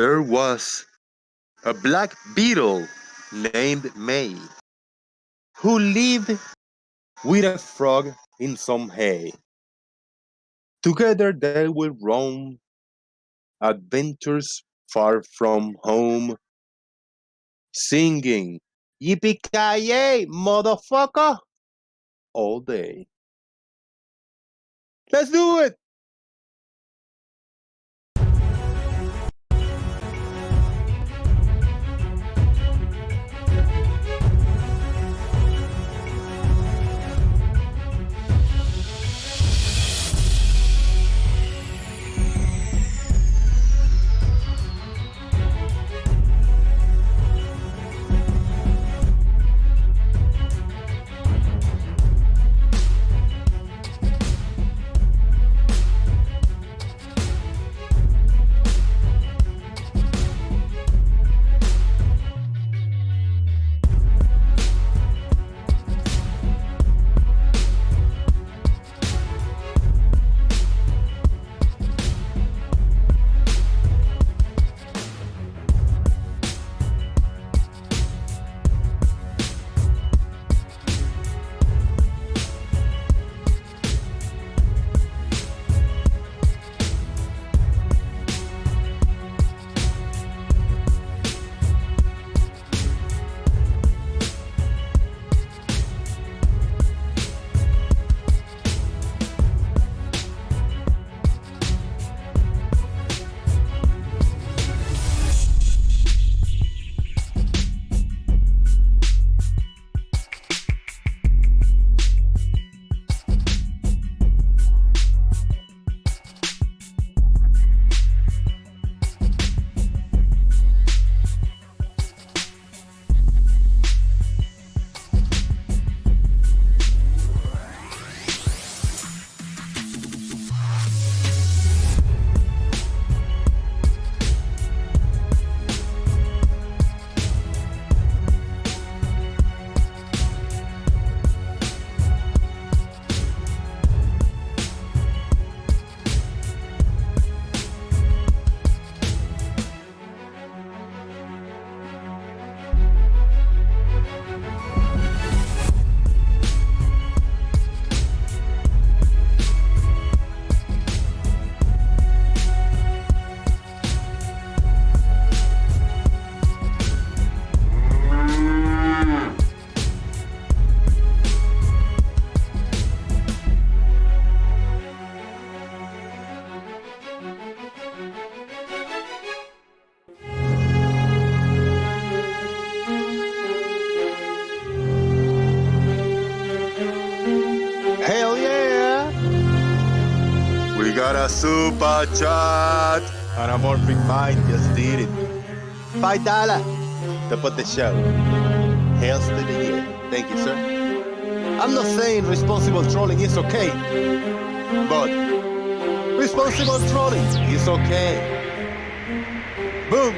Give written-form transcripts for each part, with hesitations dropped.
There was a black beetle named May who lived with a frog in some hay. Together they will roam adventures far from home, singing Yippee-ki-yay, motherfucker, all day. Let's do it! Hell yeah! We got a super chat! Anamorphic Mind just did it. $5 to put the show. Hails to the year. Thank you, sir. I'm not saying responsible trolling is okay, but responsible trolling is okay. Boom!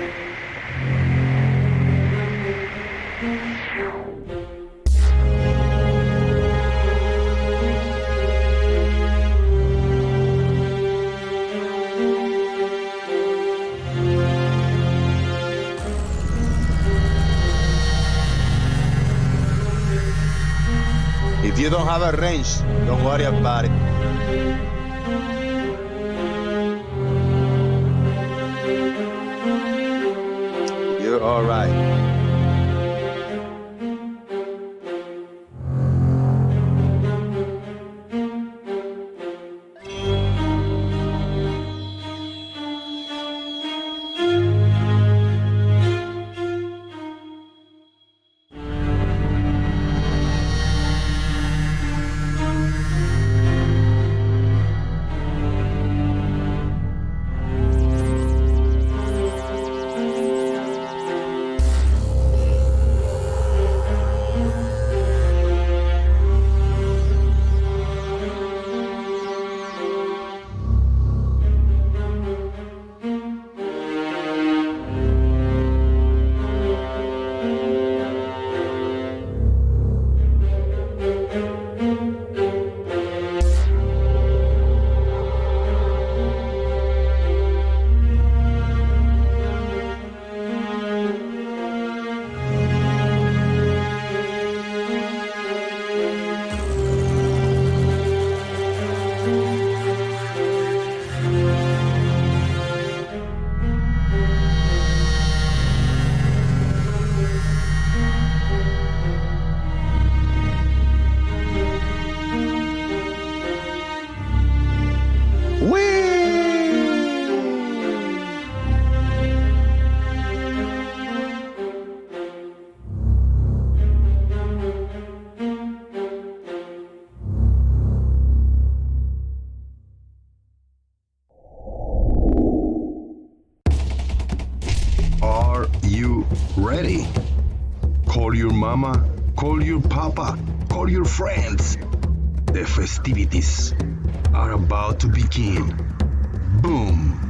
If you don't have a range, don't worry about it. You're all right. mama, call your papa, call your friends. The festivities are about to begin. Boom!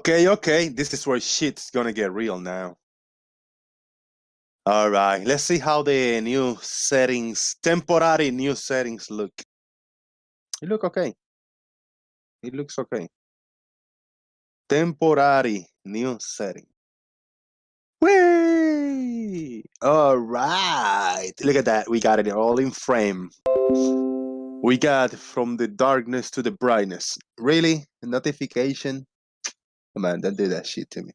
Okay, this is where shit's gonna get real now. All right, let's see how the new settings, temporary new settings look. It look okay. It looks okay. Temporary new setting. Whee! All right, look at that. We got it all in frame. We got from the darkness to the brightness. Really? A notification? Come on, don't do that shit to me.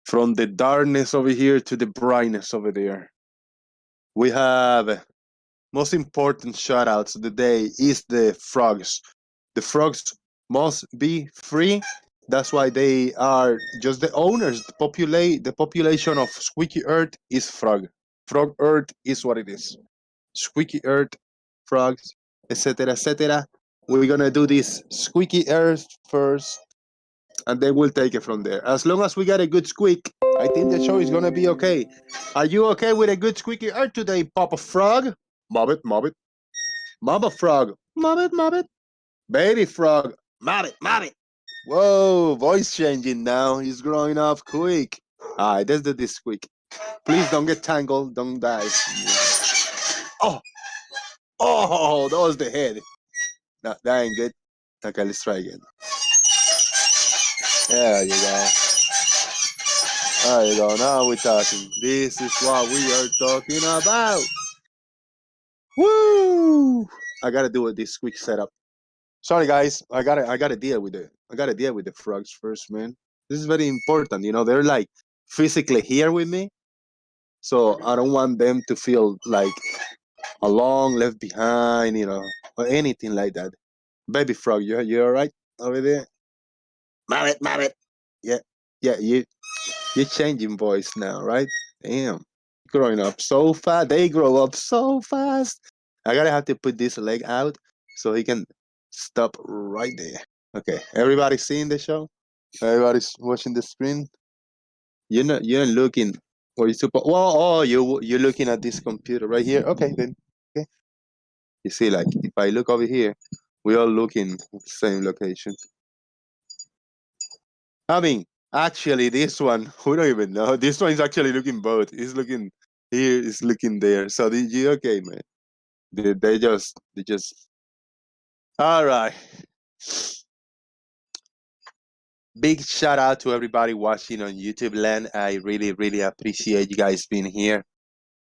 From the darkness over here to the brightness over there. We have most important shoutouts of the day is the frogs. The frogs must be free. That's why they are just the owners. The population of Squeaky Earth is frog. Frog Earth is what it is. Squeaky Earth, frogs, etc., etc. We're gonna do this Squeaky Earth first, and then we'll take it from there. As long as we get a good squeak, I think the show is gonna be okay. Are you okay with a good Squeaky Earth today, Papa Frog? Mobbit, mobbit. Mama Frog, mobbit, mobbit. Baby Frog, mobbit, mobbit. Whoa, voice changing now. He's growing up quick. Alright, let's do this quick. Please don't get tangled, don't die. Oh, that was the head. No, that ain't good. Okay, let's try again. There you go. There you go. Now we're talking. This is what we are talking about. Woo! I gotta do this quick setup. Sorry guys, I gotta deal with it. I gotta deal with the frogs first, man. This is very important. You know, they're like physically here with me, so I don't want them to feel like alone, left behind, you know, or anything like that. Baby frog, you alright over there? Mabbit, mabbit. Yeah, you're changing voice now, right? Damn, growing up so fast. They grow up so fast. I gotta have to put this leg out so he can stop right there. Okay, everybody seeing the show? Everybody's watching the screen. You're looking. Or you super? Well, oh, you're looking at this computer right here. Okay, then. Okay. You see, like if I look over here, we all looking at the same location. I mean, actually, this one we don't even know. This one is actually looking both. It's looking here. It's looking there. So you okay, man? They just. All right. Big shout out to everybody watching on YouTube land. I really appreciate you guys being here.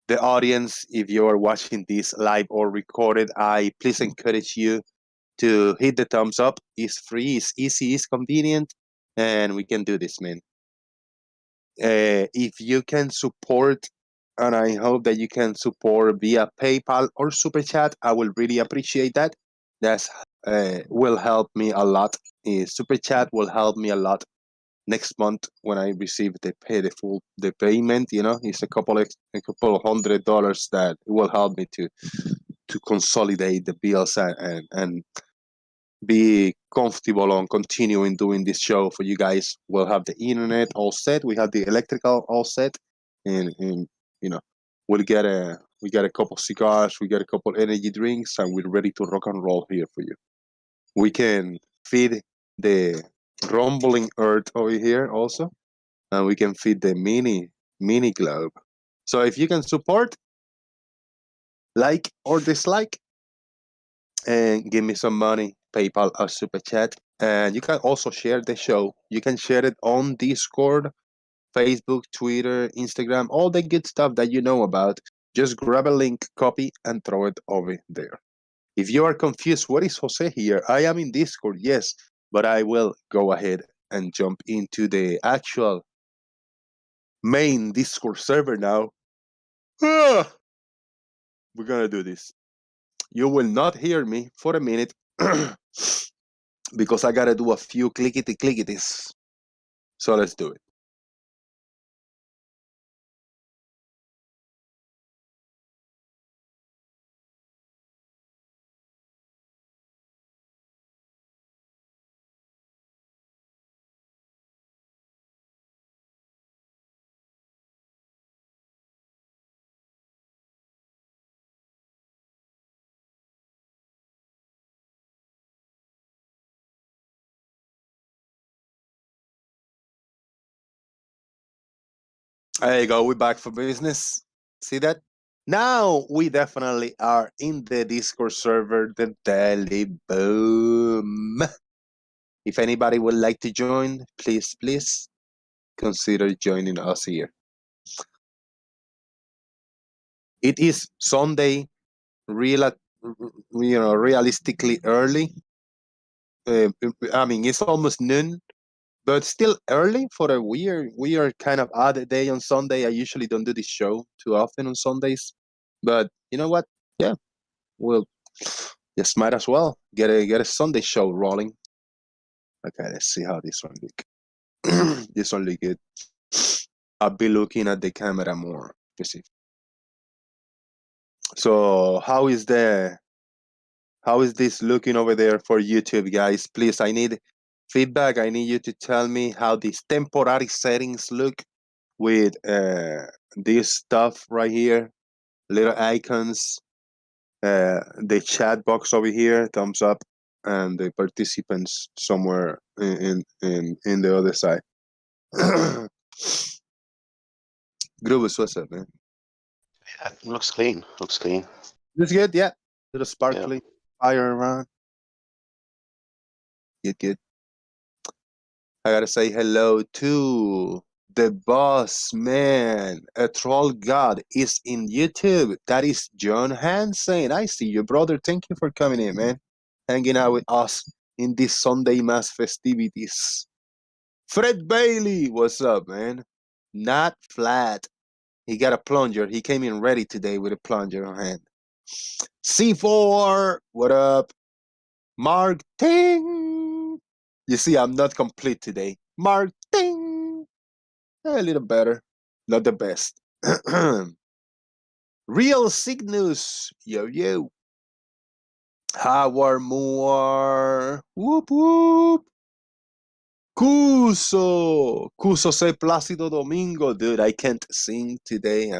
The audience, if you're watching this live or recorded, I please encourage you to hit the thumbs up. It's free, it's easy, it's convenient, and we can do this, man. If you can support, and I hope that you can support via PayPal or Super Chat, I will really appreciate that. That's will help me a lot. Super Chat will help me a lot next month when I receive the payment. You know, it's a couple of $100 that will help me to consolidate the bills and be comfortable on continuing doing this show for you guys. We'll have the internet all set. We have the electrical all set, and you know, we got a couple cigars, we got a couple energy drinks, and we're ready to rock and roll here for you. We can feed the rumbling earth over here also, and we can feed the mini globe. So if you can support, like or dislike, and give me some money, PayPal or Super Chat. And you can also share the show. You can share it on Discord, Facebook, Twitter, Instagram, all the good stuff that you know about. Just grab a link, copy, and throw it over there. If you are confused, what is Jose here? I am in Discord, yes, but I will go ahead and jump into the actual main Discord server now. Ah, we're gonna do this. You will not hear me for a minute because I gotta do a few clickities. So let's do it. There you go. We're back for business. See that? Now we definitely are in the Discord server, the Daily Boom. If anybody would like to join, please consider joining us here. It is Sunday, realistically early. I mean, it's almost noon, but still early for a weird kind of odd day on Sunday. I usually don't do this show too often on Sundays, but you know what? Yeah, we'll just might as well get a Sunday show rolling. Okay, let's see how this one look. This one look good. I'll be looking at the camera more. Let's see. So how is this looking over there for YouTube, guys? Please, I need feedback. I need you to tell me how these temporary settings look with this stuff right here, little icons, the chat box over here, thumbs up, and the participants somewhere in the other side. Grubus, what's up, man? Yeah, looks clean. Looks clean. Looks good, yeah. Little sparkly fire around. Good. I gotta say hello to the boss man. A troll god is in YouTube. That is John Hansen. I see you, brother. Thank you for coming in, man. Hanging out with us in this Sunday mass festivities. Fred Bailey, what's up, man? Not flat. He got a plunger. He came in ready today with a plunger on hand. C4, what up? Mark Ting. You see, I'm not complete today. Mark Ting. A little better. Not the best. Real Cygnus. Yo. Howard Moore. Whoop whoop. Cuso say Plácido Domingo. Dude, I can't sing today.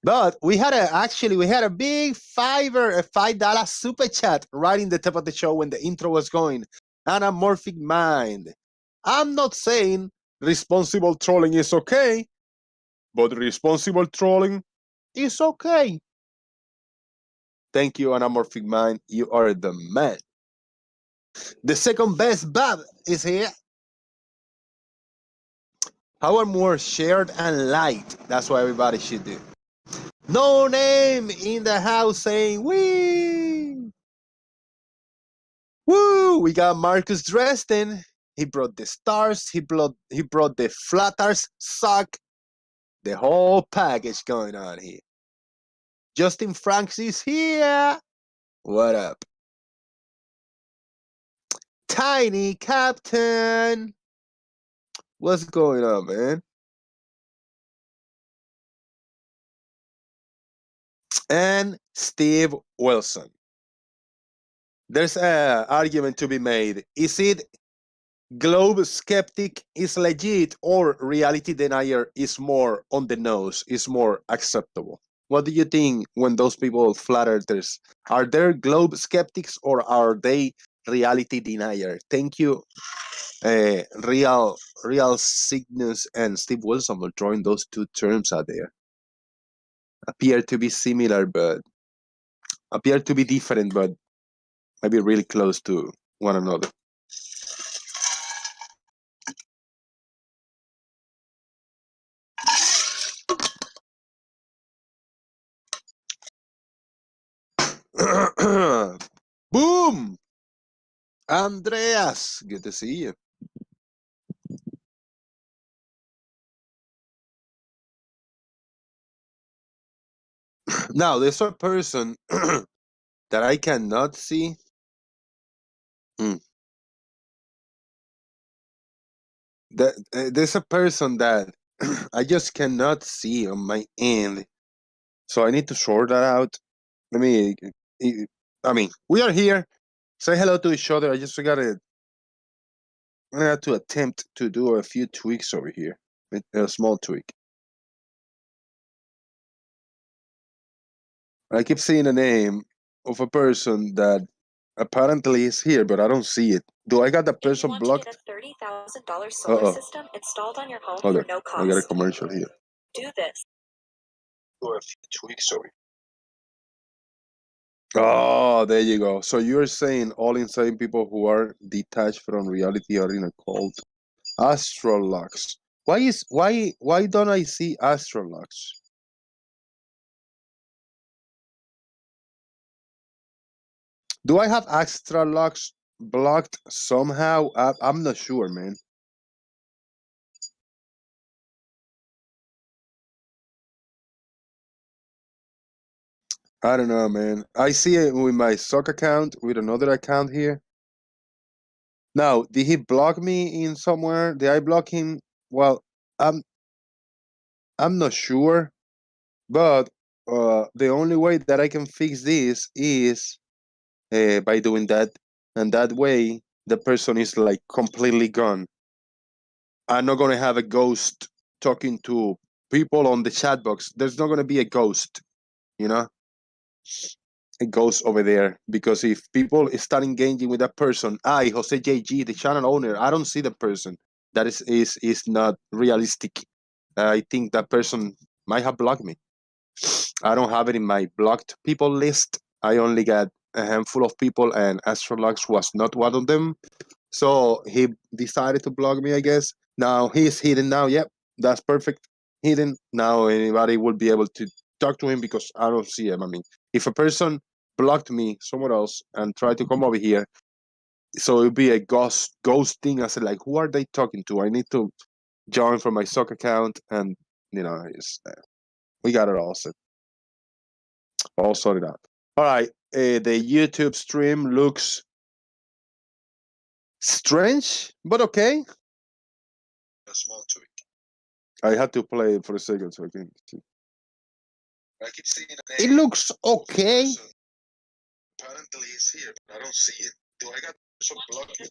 But we had a big $5 super chat right in the top of the show when the intro was going. Anamorphic Mind. I'm not saying responsible trolling is okay, but responsible trolling is okay. Thank you, Anamorphic Mind. You are the man. The second best Bab is here. Howard Moore shared and liked. That's what everybody should do. No name in the house saying wee. Woo! We got Marcus Dresden. He brought the stars. He brought the flatters. Suck. The whole package going on here. Justin Franks is here. What up? Tiny Captain. What's going on, man? And Steve Wilson. There's an argument to be made. Is it globe skeptic is legit or reality denier is more on the nose, is more acceptable? What do you think when those people flat earthers, are they globe skeptics or are they reality denier? Thank you, Real Cygnus and Steve Wilson for throwing those two terms out there. Appear to be similar, but appear to be different, but maybe really close to one another. Boom! Andreas, good to see you. Now there's a person that I cannot see. There's a person that I just cannot see on my end, so I need to sort that out. Let me. I mean, we are here. Say hello to each other. I just gotta. I have to attempt to do a few tweaks over here, a small tweak. I keep seeing a name of a person that apparently is here, but I don't see it. Do I got the person blocked? If you want to get a $30,000 solar system installed on your home for no cost. I got a commercial here. Do this. Do a few tweaks over. Oh, there you go. So you're saying all insane people who are detached from reality are in a cult. Astrolux. Why don't I see Astrolux? Do I have Astrolux blocked somehow? I'm not sure, man. I don't know, man. I see it with my sock account, with another account here. Now, did he block me in somewhere? Did I block him? Well, I'm not sure, but the only way that I can fix this is by doing that, and that way the person is like completely gone. I'm not gonna have a ghost talking to people on the chat box. There's not gonna be a ghost, you know, a ghost over there, because if people start engaging with that person, Jose JG, the channel owner, I don't see the person. That is not realistic. I think that person might have blocked me. I don't have it in my blocked people list. I only got a handful of people, and Astrolux was not one of them. So he decided to block me, I guess. Now he's hidden now. Yep, that's perfect. Hidden. Now anybody will be able to talk to him because I don't see him. I mean, if a person blocked me somewhere else and tried to come over here, so it'd be a ghosting. I said, like, who are they talking to? I need to join from my sock account, and we got it all set. All sorted out. All right, the YouTube stream looks strange, but okay. A small tweak. I had to play it for a second so I can see. I keep seeing it looks okay. Apparently it's here, but I don't see it. Do I got some blocked?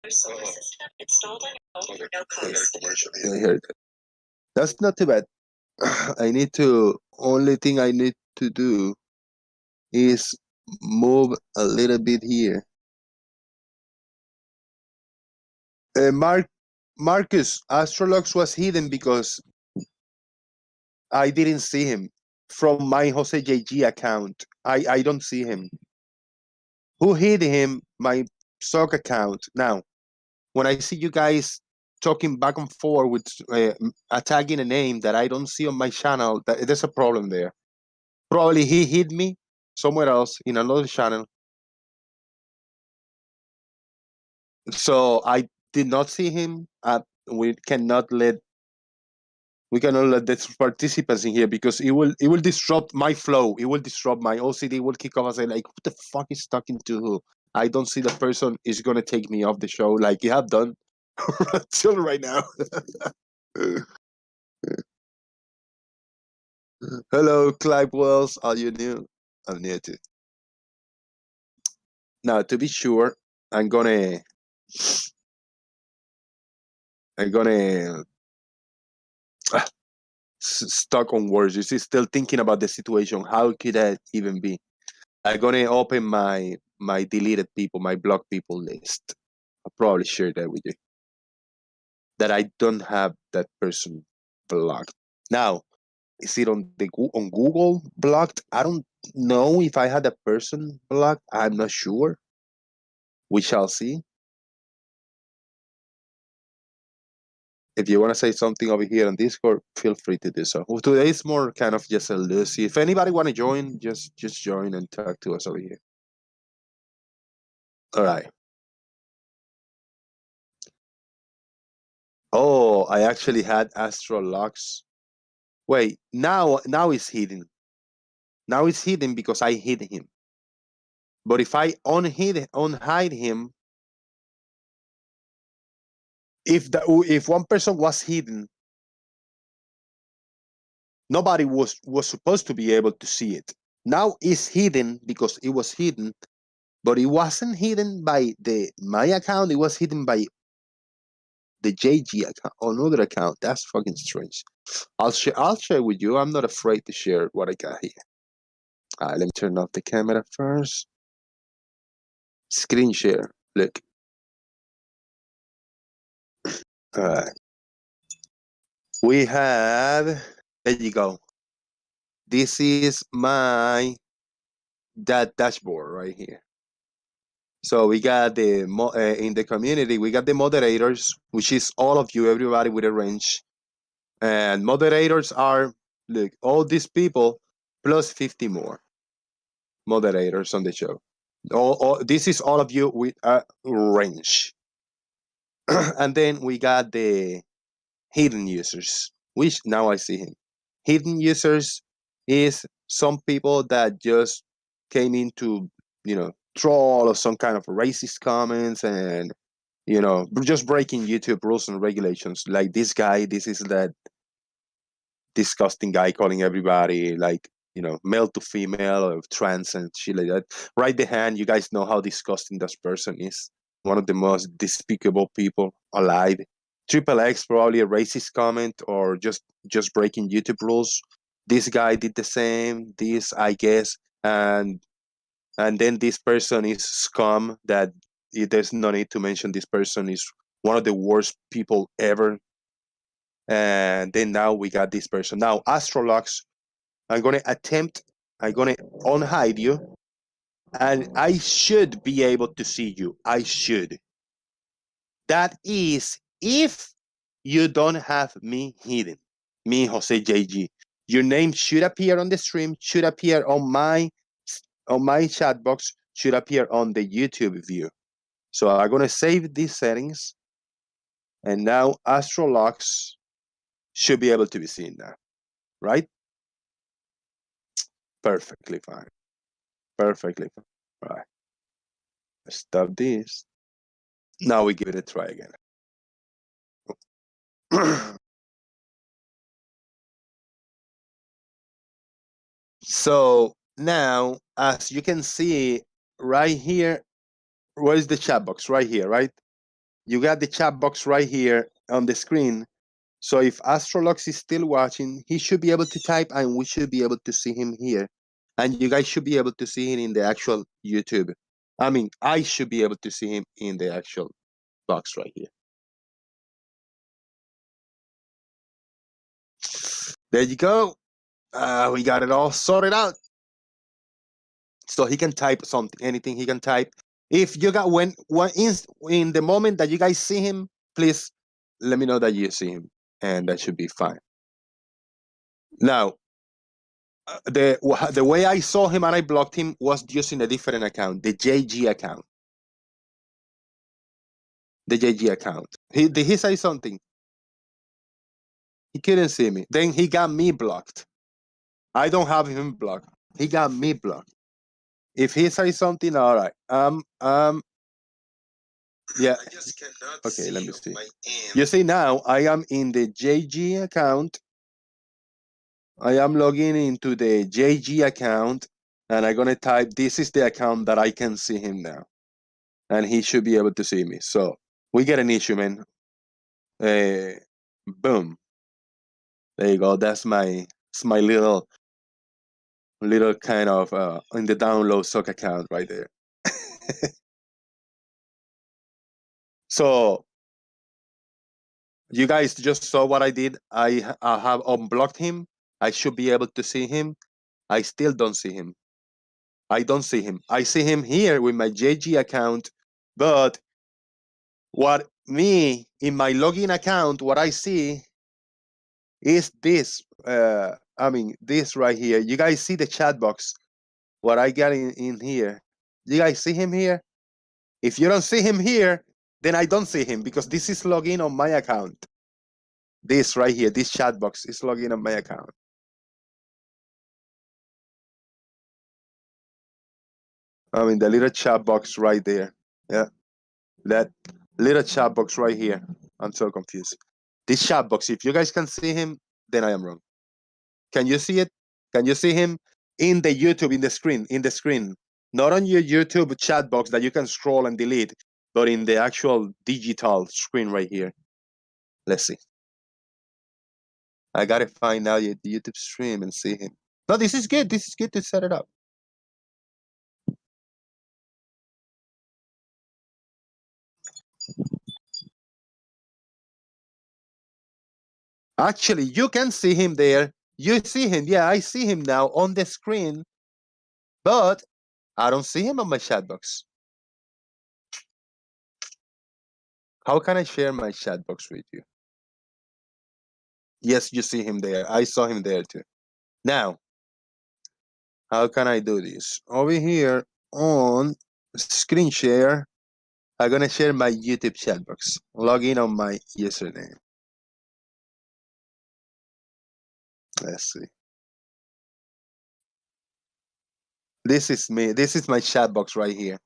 Solar system installed on your home for no cost. Yeah, I heard that. That's not too bad. Only thing I need to do is move a little bit here. Marcus, Astrolux was hidden because I didn't see him from my Jose JG account. I don't see him. Who hid him? My sock account. Now, when I see you guys talking back and forth with attacking a name that I don't see on my channel, there's a problem there. Probably he hid me somewhere else in another channel. So I did not see him. We cannot let the participants in here because it will disrupt my flow. It will disrupt my OCD. Will kick off and say like, "What the fuck is talking to who?" I don't see the person is gonna take me off the show like you have done until right now. Hello, Clive Wells. Are you new? I'm new too. Now, to be sure, I'm gonna stuck on words. You see, still thinking about the situation. How could that even be? I'm gonna open my deleted people, my blocked people list. I'll probably share that with you. That I don't have that person blocked. Now, is it on Google blocked? I don't know if I had that person blocked. I'm not sure. We shall see. If you want to say something over here on Discord, feel free to do so. Well, today is more kind of just a loosey. If anybody want to join, just join and talk to us over here. All right. Oh, I actually had Astrolux. Wait, now it's hidden. Now it's hidden because I hid him. But if I unhide him, if one person was hidden, nobody was supposed to be able to see it. Now it's hidden because it was hidden, but it wasn't hidden by my account. It was hidden by the JG account or another account. That's fucking strange. I'll share with you. I'm not afraid to share what I got here. Let me turn off the camera first. Screen share. Look. All right. We have. There you go. This is my dashboard right here. So we got the in the community, we got the moderators, which is all of you, everybody with a range. And moderators are, look, all these people plus 50 more moderators on the show. This is all of you with a range. And then we got the hidden users, which now I see him. Hidden users is some people that just came into, troll or some kind of racist comments and, just breaking YouTube rules and regulations. Like this guy, this is that disgusting guy calling everybody like, male to female or trans and shit like that. Right the hand, you guys know how disgusting this person is. One of the most despicable people alive. Triple X, probably a racist comment or just breaking YouTube rules. This guy did the same, this, I guess, and then this person is scum that there's no need to mention. This person is one of the worst people ever. And then now we got this person. Now, Astrolux, I'm going to unhide you. And I should be able to see you. I should. That is if you don't have me hidden. Me, Jose JG. Your name should appear on the stream, should appear on my chat box, should appear on the YouTube view. So I'm going to save these settings. And now Astrolux should be able to be seen now, right? Perfectly fine. Perfectly fine. All right. Stop this. Now we give it a try again. So now, as you can see right here, where is the chat box? Right here, right? You got the chat box right here on the screen. So if Astrolux is still watching, he should be able to type and we should be able to see him here. And you guys should be able to see him in the actual YouTube. I mean, I should be able to see him in the actual box right here. There you go. We got it all sorted out. So he can type something, anything he can type. If you got in the moment that you guys see him, please let me know that you see him, and that should be fine. Now, the way I saw him and I blocked him was using a different account, the JG account. The JG account. Did he say something? He couldn't see me. Then he got me blocked. I don't have him blocked. He got me blocked. If he says something, all right. Yeah. Okay, let me see. You see now, I am in the JG account. I am logging into the JG account, and I'm gonna type. This is the account that I can see him now, and he should be able to see me. So we get an issue, man. Boom. There you go. That's my little kind of in the download sock account right there. So you guys just saw what I did. I have unblocked him. I should be able to see him. I still don't see him. I don't see him. I see him here with my JG account, but what me in my login account, what I see is this. This right here. You guys see the chat box? What I got in here? You guys see him here? If you don't see him here, then I don't see him because this is login on my account. This right here, this chat box is login on my account. I mean, the little chat box right there. Yeah, that little chat box right here. I'm so confused. This chat box, if you guys can see him, then I am wrong. Can you see it? Can you see him in the YouTube, in the screen? Not on your YouTube chat box that you can scroll and delete, but in the actual digital screen right here. Let's see. I gotta find out the YouTube stream and see him. No, this is good. This is good to set it up. Actually, you can see him there. You see him. Yeah, I see him now on the screen, but I don't see him on my chat box. How can I share my chat box with you? Yes, you see him there. I saw him there too. Now, how can I do this? Over here on screen share, I'm gonna share my YouTube chat box. Log in on my username. Let's see. This is me. This is my chat box right here.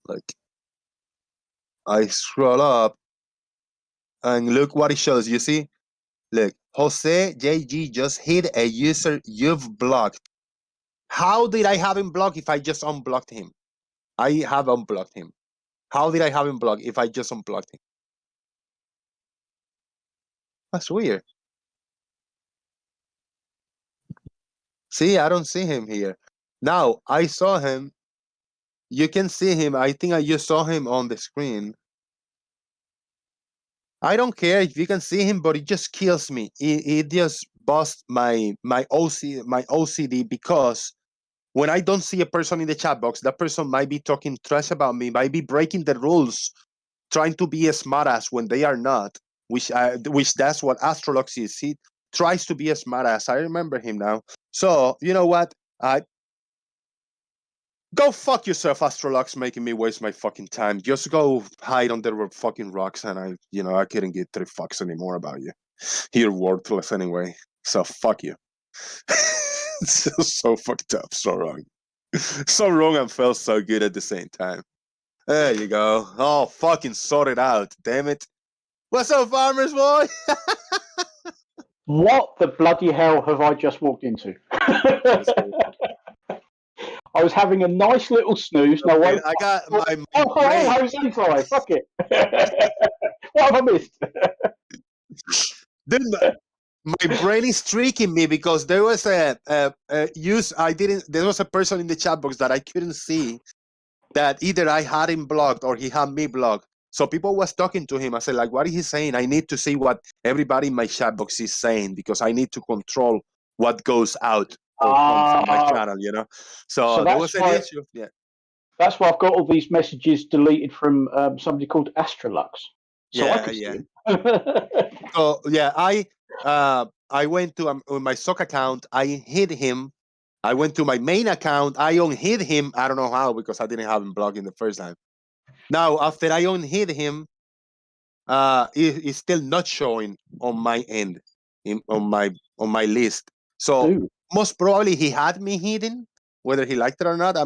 Like, I scroll up and look what it shows. You see? Look, Jose JG just hit a user you've blocked. How did I have him blocked if I just unblocked him? I have unblocked him. How did I have him blocked if I just unblocked him? That's weird. See, I don't see him here. Now, I saw him. You can see him. I think I just saw him on the screen. I don't care if you can see him, but it just kills me. It just busts my OCD because when I don't see a person in the chat box, that person might be talking trash about me, might be breaking the rules, trying to be a smartass when they are not. Which that's what Astrolux is. He tries to be a smartass. I remember him now. So you know what? Go fuck yourself, Astrolux, making me waste my fucking time. Just go hide under fucking rocks, and I couldn't give 3 fucks anymore about you. You're worthless anyway. So fuck you. So fucked up, so wrong. So wrong and felt so good at the same time. There you go. Oh, fucking sort it out, damn it. What's up, farmers boy? What the bloody hell have I just walked into? I was having a nice little snooze. No, I got my brain. Jose, sorry, fuck it. What have I missed? Dude, my brain is tricking me because there was there was a person in the chat box that I couldn't see that either I had him blocked or he had me blocked. So people was talking to him. I said, like, what is he saying? I need to see what everybody in my chat box is saying because I need to control what goes out from my channel, So there was an issue. Yeah. That's why I've got all these messages deleted from somebody called Astrolux. So yeah. So yeah, I went to my stock account. I hid him. I went to my main account. I unhid him. I don't know how because I didn't have him blocked in the first time. Now after I unhid him, it's still not showing on my end, on my list. So most probably he had me hidden, whether he liked it or not.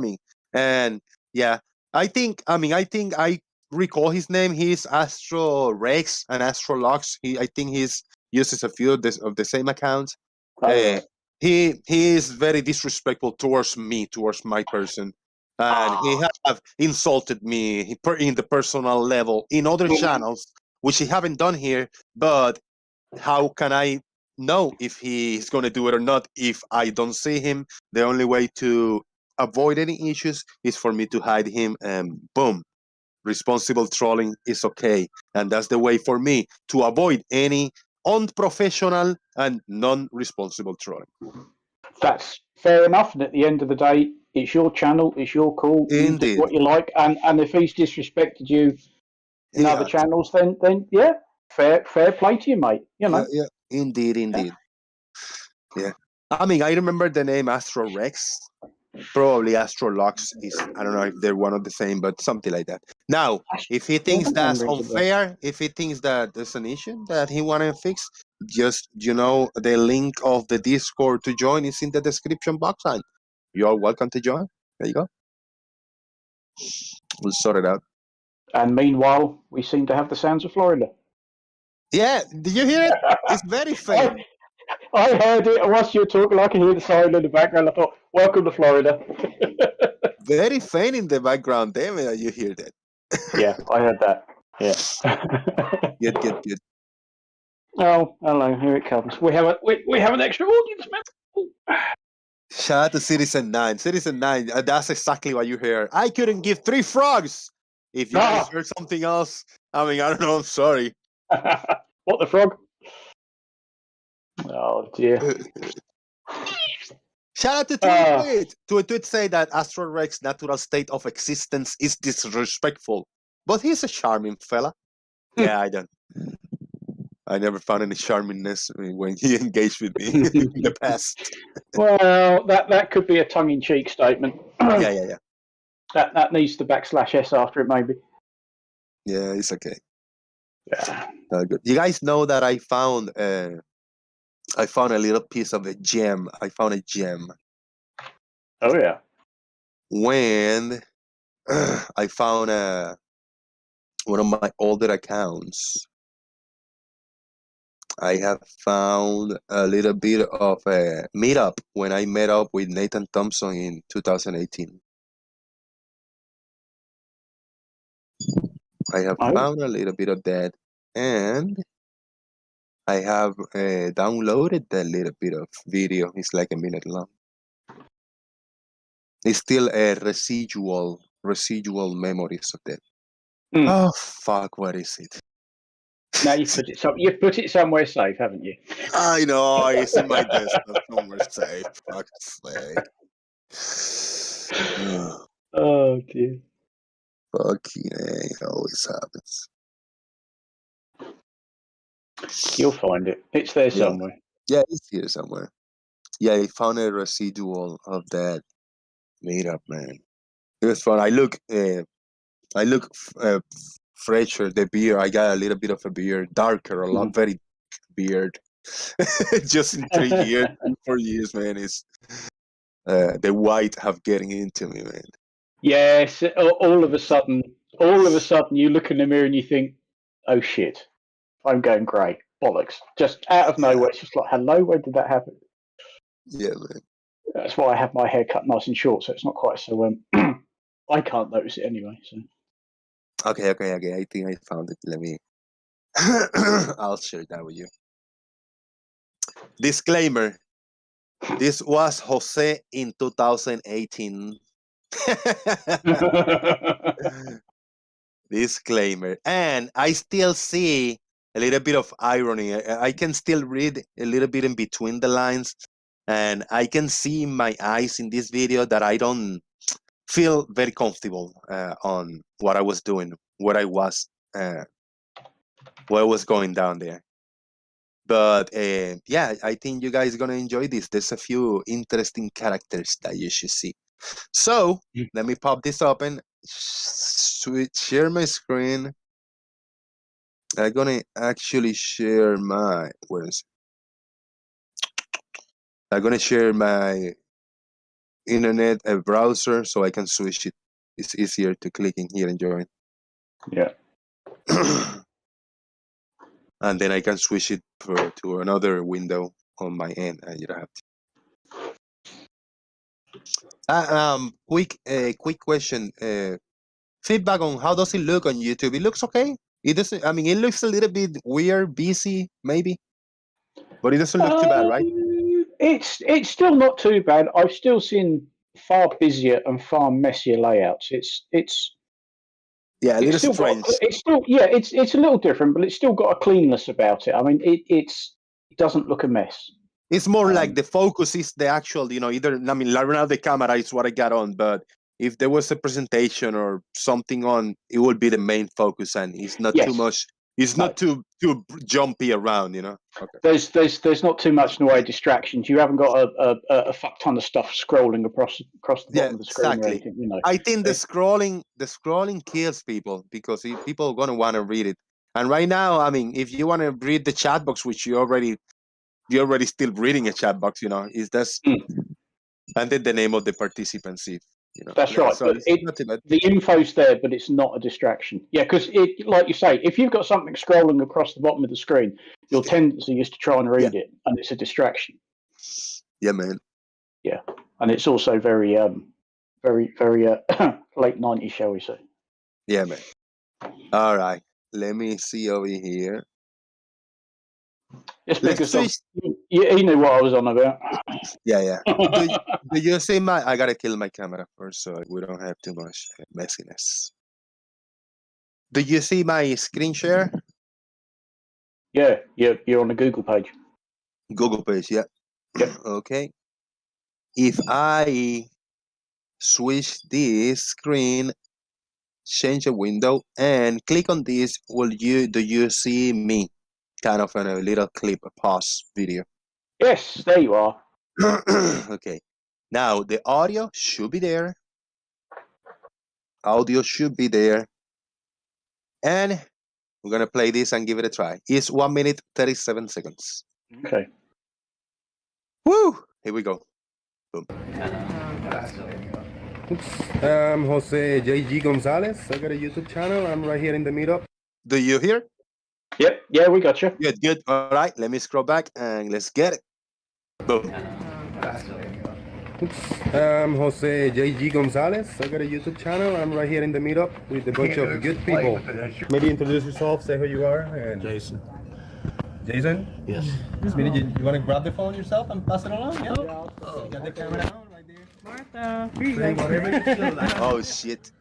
And yeah, I think I recall his name. He's Astro Rex and Astrolux. I think he's uses a few of the same accounts. He is very disrespectful towards me, towards my person, and he have insulted me in the personal level in other channels, which he haven't done here. But how can I know if he's going to do it or not if I don't see him? The only way to avoid any issues is for me to hide him, and boom, responsible trolling is okay. And that's the way for me to avoid any unprofessional and non-responsible trolling. That's fair enough. And at the end of the day, it's your channel, it's your call. You do what you like. And if he's disrespected you in other channels, then yeah, fair play to you, mate. Yeah, indeed. Yeah. I remember the name Astro Rex. Probably Astrolux is, I don't know if they're one of the same, but something like that. Now, if he thinks that's unfair, if he thinks that there's an issue that he want to fix, just, the link of the Discord to join is in the description box. And you're welcome to join. There you go. We'll sort it out. And meanwhile, we seem to have the sounds of Florida. Yeah, did you hear it? It's very faint. I heard it. Whilst you were talking, I could hear the siren in the background. I thought, welcome to Florida. Very faint in the background. Damn it, you hear that? Yeah, I heard that. Yeah. Good. Oh, hello. Here it comes. We have an extra audience member. Shout out to Citizen 9. Citizen 9, that's exactly what you hear. I couldn't give 3 frogs. If you guys heard something else, I mean, I don't know. I'm sorry. What the frog? Oh, dear. Shout out to Tweet. Tweet say that Astro Rex's natural state of existence is disrespectful, but he's a charming fella. Yeah, I never found any charmingness when he engaged with me in the past. Well, that could be a tongue-in-cheek statement. Yeah. That needs the /S after it, maybe. Yeah, it's okay. Yeah. Good. You guys know that I found a little piece of a gem. I found a gem. Oh yeah. When I found one of my older accounts, I have found a little bit of a meetup when I met up with Nathan Thompson in 2018. I have found a little bit of that, and I have downloaded that little bit of video. It's like a minute long. It's still a residual memories of that. Oh fuck! What is it? Now you've put it somewhere safe, haven't you? I know it's in my desktop somewhere safe. Fuck's sake. Oh dear. Fucking it always happens. You'll find it. It's there somewhere. Yeah, it's here somewhere. Yeah, I found a residual of that meetup, man. It was fun. I look fresher. The beard, I got a little bit of a beard, darker, a lot, very beard. Just in 3 years, 4 years, man. It's the white have getting into me, man. Yes. All of a sudden, you look in the mirror and you think, "Oh shit, I'm going grey." Bollocks! Just out of nowhere, it's just like, "Hello, when did that happen?" Yeah, man. That's why I have my hair cut nice and short, so it's not quite so. I can't notice it anyway. So. Okay. I think I found it. Let me. I'll share that with you. Disclaimer. This was Jose in 2018. Disclaimer. And I still see a little bit of irony. I can still read a little bit in between the lines. And I can see in my eyes in this video that I don't feel very comfortable on what I was doing, what I was going down there. But yeah, I think you guys are going to enjoy this. There's a few interesting characters that you should see. So let me pop this open, share my screen. I'm going to actually share my, where is it? I'm going to share my internet browser so I can switch it. It's easier to click in here and join. Yeah. And then I can switch it to another window on my end. You don't have to. Quick question. Feedback on how does it look on YouTube? It looks okay. It doesn't. I mean, it looks a little bit weird, busy, maybe, but it doesn't look too bad, right? It's still not too bad. I've still seen far busier and far messier layouts. It's yeah, a little strange. It's a little different, but it's still got a cleanness about it. I mean, it doesn't look a mess. It's more like the focus is the actual, either, I mean, right now the camera is what I got on, but if there was a presentation or something on, it would be the main focus, and it's not too much. It's not too jumpy around, Okay. There's not too much in the way of distractions. You haven't got a fuck ton of stuff scrolling across the bottom of the screen. Exactly. Anything, I think the scrolling kills people because people are gonna want to read it. And right now, I mean, if you want to read the chat box, which you're already still reading a chat box, is that's And then the name of the participants, if That's yeah, right. so But it's not too bad. the info's there, but it's not a distraction. Yeah, because like you say, if you've got something scrolling across the bottom of the screen, your tendency is to try and read it, and it's a distraction. Yeah, man. Yeah, and it's also very late 90s, shall we say. Yeah, man. All right. Let me see over here. It's Let's because switch. he knew what I was on about. Yeah. Do you see I gotta kill my camera first so we don't have too much messiness. Do you see my screen share? Yeah, you're on the Google page. Google page, yeah. Yep. Okay. If I switch this screen, change a window, and click on this, do you see me? Kind of in a little clip, a pause video. Yes, there you are. Okay. Now the audio should be there. Audio should be there. And we're gonna play this and give it a try. It's 1 minute 37 seconds. Okay. Woo! Here we go. Boom. I'm Jose JG Gonzalez. I got a YouTube channel. I'm right here in the meetup. Do you hear? Yep. Yeah, we got you. Good. All right. Let me scroll back and let's get it. Boom. I'm Jose JG Gonzalez. I got a YouTube channel. I'm right here in the meetup with a bunch of good people. Maybe introduce yourself, say who you are. And Jason. Jason? Yes. Maybe you want to grab the phone yourself and pass it along? Yeah. Oh. Got the camera on right there. Martha. Say whatever you feel like. Oh shit.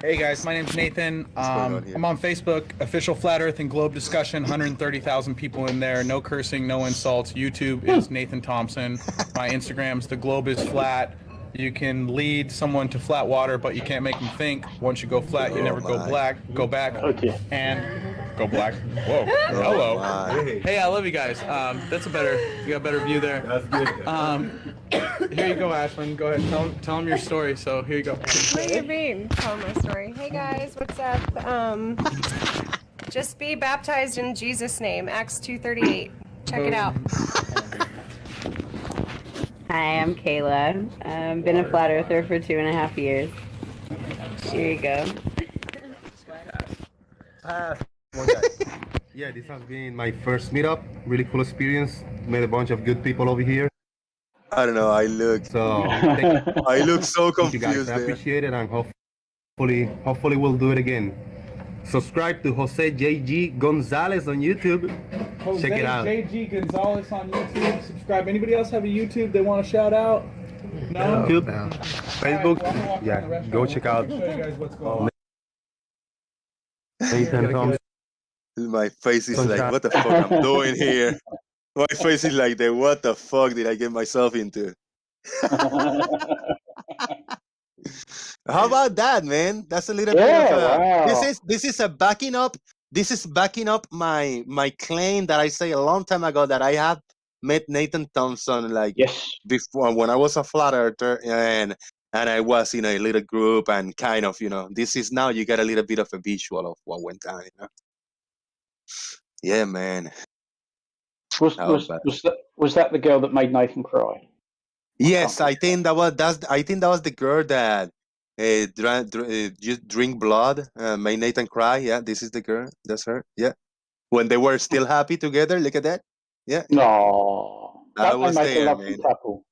Hey guys, my name's Nathan. going on here? I'm on Facebook, Official Flat Earth and Globe Discussion, 130,000 people in there, no cursing, no insults. YouTube is Nathan Thompson. My Instagram's The Globe is Flat. You can lead someone to flat water, but you can't make them think. Once you go flat, you never go black. Go back Okay. and go black. Whoa. Hello. My. Hey, I love you guys. That's a better. You got a better view there. That's good. Here you go, Ashlyn. Go ahead. Tell them your story. So here you go. What do you mean? Tell my story. Hey guys, what's up? Just be baptized in Jesus' name. Acts 2:38. Check it out. Hi, I'm Kayla. I've been a flat earther for 2.5 years. Here you go. Yeah, this has been my first meetup. Really cool experience. Met a bunch of good people over here. I don't know. I look So so thank you guys. confused I there. appreciate it, and hopefully we'll do it again. Subscribe to Jose JG Gonzalez on YouTube. Check it out. JG Gonzalez on YouTube. Subscribe. Anybody else have a YouTube they want to shout out? No? YouTube, Facebook. Yeah, go check out Show you guys what's going on. Nathan Thompson. My face is like, what the fuck I'm doing here? My face is like, what the fuck did I get myself into? How about that, man? That's a little bit of wow. this is backing up. This is backing up my claim that I say a long time ago that I had met Nathan Thompson like Yes. before when I was a flat earther and I was in a little group and kind of this is now you get a little bit of a visual of what went down. Yeah, man. Was that the girl that made Nathan cry? Yes, I think that was the girl that just drink blood, made Nathan cry. Yeah, this is the girl. That's her. Yeah, when they were still happy together. Look at that. Yeah. No. I was make a there, lovely man. couple.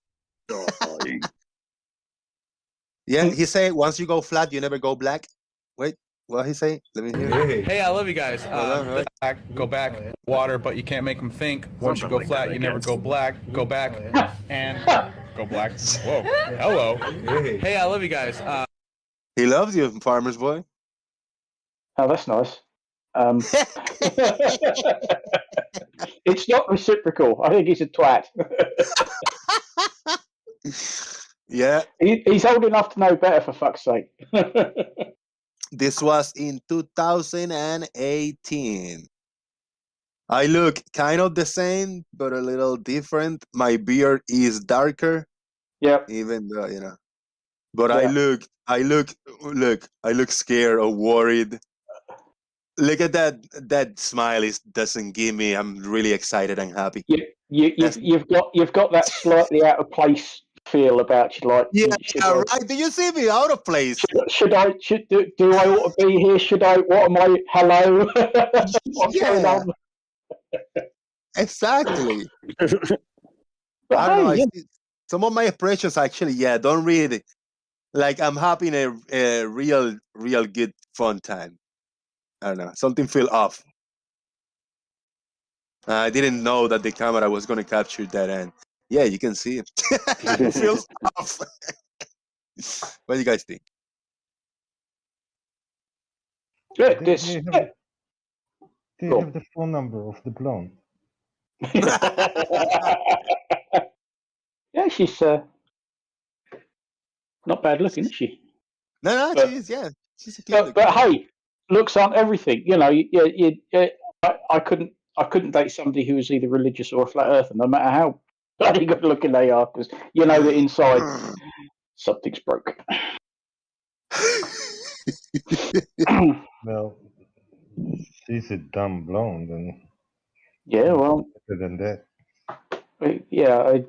Yeah, he said once you go flat, you never go black. Wait, what he say? Let me hear. Hey, I love you guys. on, Go back, water, but you can't make them think. Once you go flat, you never go black. Go back and go black. Whoa. Hello. Hey, I love you guys. He loves you, farmer's boy. Oh, that's nice. It's not reciprocal. I think he's a twat. Yeah, He's old enough to know better, for fuck's sake. this was in 2018. I look kind of the same, but a little different. My beard is darker, Yep. even though. But Yeah. I look scared or worried. Look at that smile. Doesn't give me. I'm really excited and happy. You've got that slightly out of place feel about you? Like, Yeah, should I, right. Do you see me out of place? should I do I ought to be here? Should I? What am I? Hello. What's going Yeah, on? exactly. But I don't know. hey, yeah, Some of my impressions actually, yeah, don't really like. I'm having a real good fun time. I don't know. Something feel off. I didn't know that the camera was going to capture that, and yeah, you can see it. It feels off. What do you guys think? yeah, this. Do you Cool. have the phone number of the blonde? Yeah, she's not bad looking, is she? No, But- she is. Yeah, she's a cute. But hey, looks aren't everything. You know, I couldn't date somebody who was either religious or a flat earther, no matter how bloody good looking they are, because you know that inside something's broke. Well, she's a dumb blonde, and Yeah, well, better than that. yeah,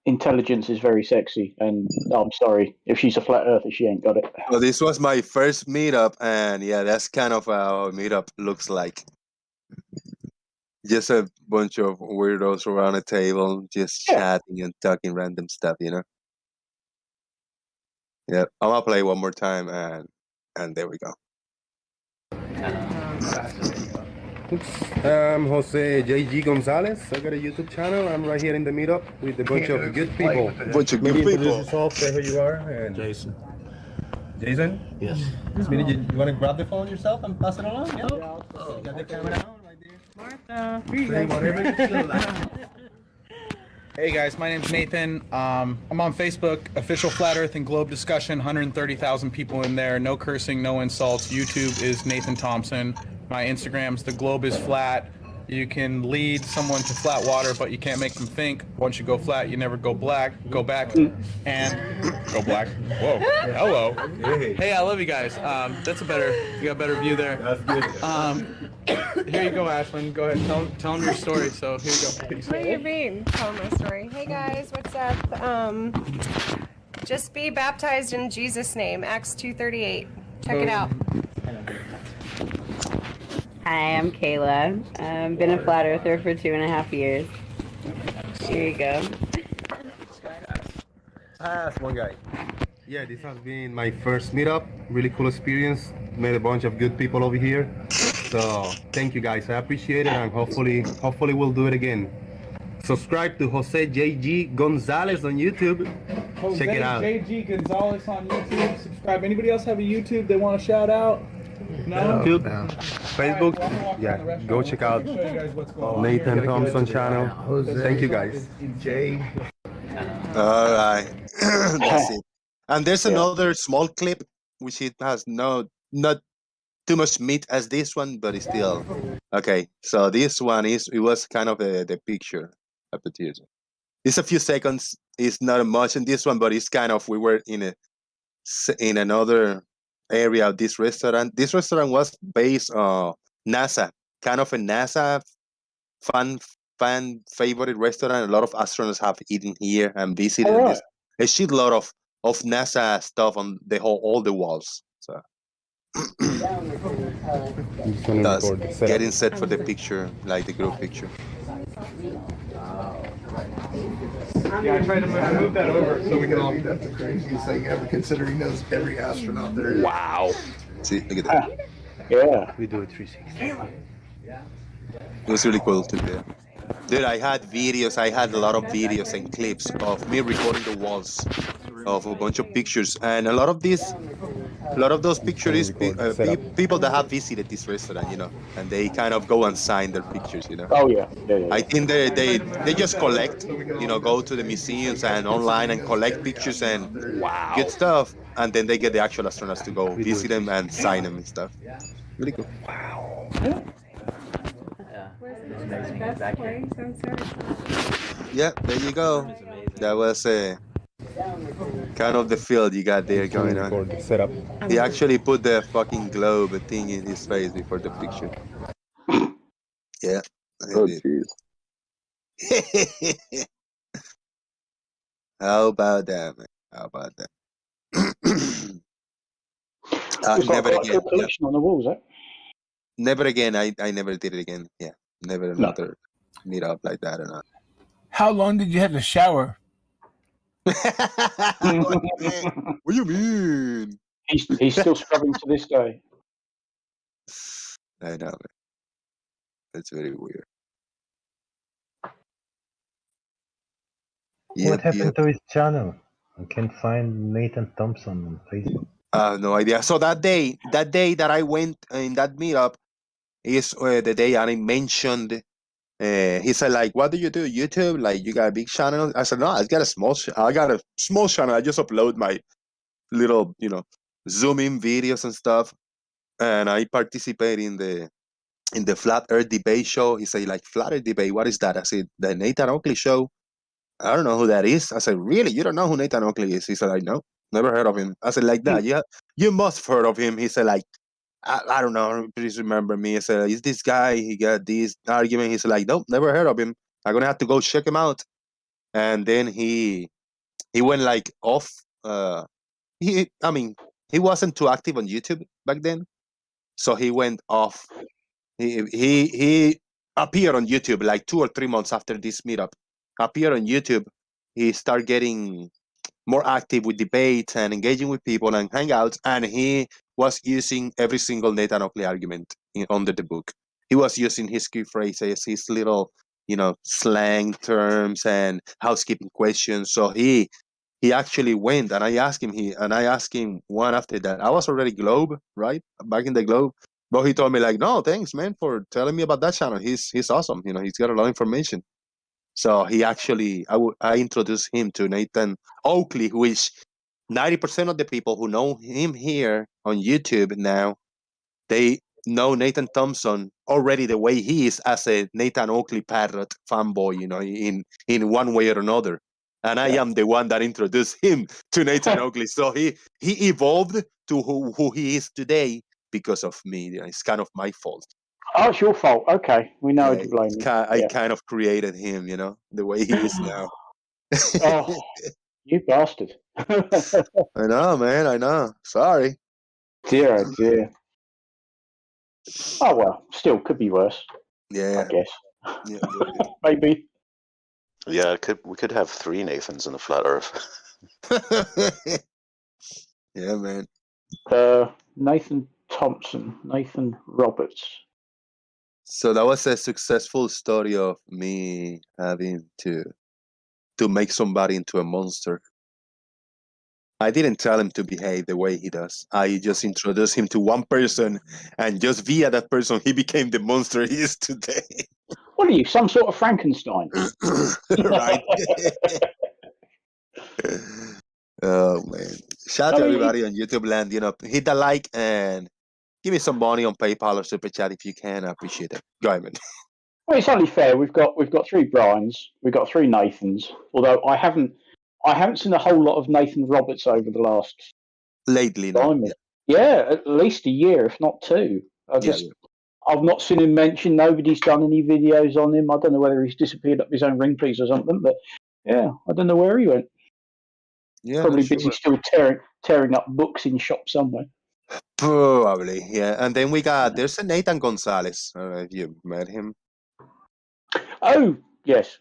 intelligence is very sexy, and I'm sorry if she's a flat earther, she ain't got it. Well, this was my first meetup, and yeah, that's kind of how a meetup looks like. Just a bunch of weirdos around a table, just chatting and talking random stuff, you know. Yeah, I'm gonna play one more time, and there we go. I'm Jose JG Gonzalez. I got a YouTube channel. I'm right here in the meetup with a bunch of good people. Bunch of Maybe good introduce people. yourself, say who you are. And Jason. Jason? Yes. Maybe you want to grab the phone yourself and pass it along? Yeah. Got the camera on right there. Martha. Say whatever you feel like. Hey guys, my name's Nathan. I'm on Facebook, official Flat Earth and Globe discussion, 130,000 people in there. No cursing, no insults. YouTube is Nathan Thompson. My Instagram's The Globe is Flat. You can lead someone to flat water, but you can't make them think. Once you go flat, you never go black. Go back and go black. Whoa. Hello. Hey, I love you guys. That's a better. You got a better view there. That's good. Here you go, Ashlyn. Go ahead. Tell them your story. So here you go. What do you mean? Tell my story. Hey guys, what's up? Just be baptized in Jesus' name. Acts 2:38. Check it out. Hi, I'm Kayla. Been a flat earther for 2.5 years. Here you go. That's one guy. Yeah, this has been my first meetup. Really cool experience. Met a bunch of good people over here. So thank you guys. I appreciate it, and hopefully we'll do it again. Subscribe to Jose JG Gonzalez on YouTube. Check it out. JG Gonzalez on YouTube. Subscribe. Anybody else have a YouTube they want to shout out? No. Facebook. Yeah, go check out Nathan Thompson channel. Thank you guys. All right, that's it. And there's another small clip which it has not too much meat as this one, but it's still okay. So this one it was kind of the picture of the tears. It's a few seconds. It's not much in this one, but it's kind of we were in another area of this restaurant. This restaurant was based on NASA, kind of a NASA fan favorite restaurant. A lot of astronauts have eaten here and visited. All right. This a shitload of NASA stuff on all the walls. So that's getting set for the picture, like the group picture. Yeah, I tried to move that over so we can all. That's the craziest thing ever, considering he knows every astronaut there is. Wow! See, look at that. Yeah. We do it 360. It was really cool to do. Dude, I had a lot of videos and clips of me recording the walls of a bunch of pictures, and a lot of those pictures is people that have visited this restaurant, you know, and they kind of go and sign their pictures, you know. Oh yeah. I think they just collect, you know, go to the museums and online and collect pictures and good stuff, and then they get the actual astronauts to go visit them and sign them and stuff. Really cool. Yeah, there you go. That was kind of the field you got there going on. Setup. He actually put the fucking globe thing in his face before the picture. Yeah. Oh, jeez. How about that, man? How about that? Looks like Never quite a again. good collection on the walls, eh? Never again. I never did it again. Yeah, never No. another meetup like that or not. How long did you have to shower? What do you mean? He's still scrubbing to this day. I know, man. That's very weird. What happened to his channel? I can't find Nathan Thompson on Facebook. No idea. So that day that I went in that meetup is the day I mentioned. He said, like, what do? YouTube? Like, you got a big channel? I said, no, I got a small channel. I just upload my little, Zoom in videos and stuff. And I participate in the Flat Earth debate show. He said, like, Flat Earth debate, what is that? I said, the Nathan Oakley show. I don't know who that is. I said, really? You don't know who Nathan Oakley is? He said, like, no, never heard of him. I said, like that. Yeah, you must have heard of him. He said, like, I don't know. Please remember me. I said, is this guy? He got this argument. He said, like, nope, never heard of him. I'm gonna have to go check him out. And then he went like off. He wasn't too active on YouTube back then, so he went off. He appeared on YouTube like 2 or 3 months after this meetup. Appeared on YouTube. He started getting more active with debates and engaging with people and hangouts, and he was using every single Nathan Oakley argument under the book. He was using his key phrases, his little, slang terms and housekeeping questions. So he actually went, and I asked him one after that. I was already Globe, right? Back in the Globe. But he told me, like, no, thanks, man, for telling me about that channel. He's awesome. He's got a lot of information. So he actually, I introduced him to Nathan Oakley, who is 90% of the people who know him here on YouTube now, they know Nathan Thompson already the way he is as a Nathan Oakley parrot fanboy, in one way or another. And I am the one that introduced him to Nathan Oakley. So he evolved to who he is today because of me. It's kind of my fault. Oh, it's your fault. Okay, we know to blame you. I kind of created him, the way he is now. Oh, you bastard. I know, man. I know. Sorry. Dear, oh dear. Oh, well, still could be worse. Yeah. I guess. Yeah, maybe. Yeah, we could have 3 Nathans in the flat Earth. Yeah, man. Nathan Thompson, Nathan Roberts. So that was a successful story of me having to make somebody into a monster. I didn't tell him to behave the way he does. I just introduced him to one person, and just via that person, he became the monster he is today. What are you, some sort of Frankenstein? Right. Oh, man. Shout out to everybody on YouTube land. Hit the like and give me some money on PayPal or Super Chat if you can. I appreciate it. Go ahead, man. Well, it's only fair. We've got 3 Brians. We've got 3 Nathans. Although I haven't seen a whole lot of Nathan Roberts over the last lately. Time. Yeah, at least a year, if not 2. I've not seen him mentioned. Nobody's done any videos on him. I don't know whether he's disappeared up his own ring piece or something. But yeah, I don't know where he went. Yeah, probably busy still tearing up books in shops somewhere. Probably, yeah. And then there's a Nathan Gonzalez. I don't know if you met him. Oh, yes.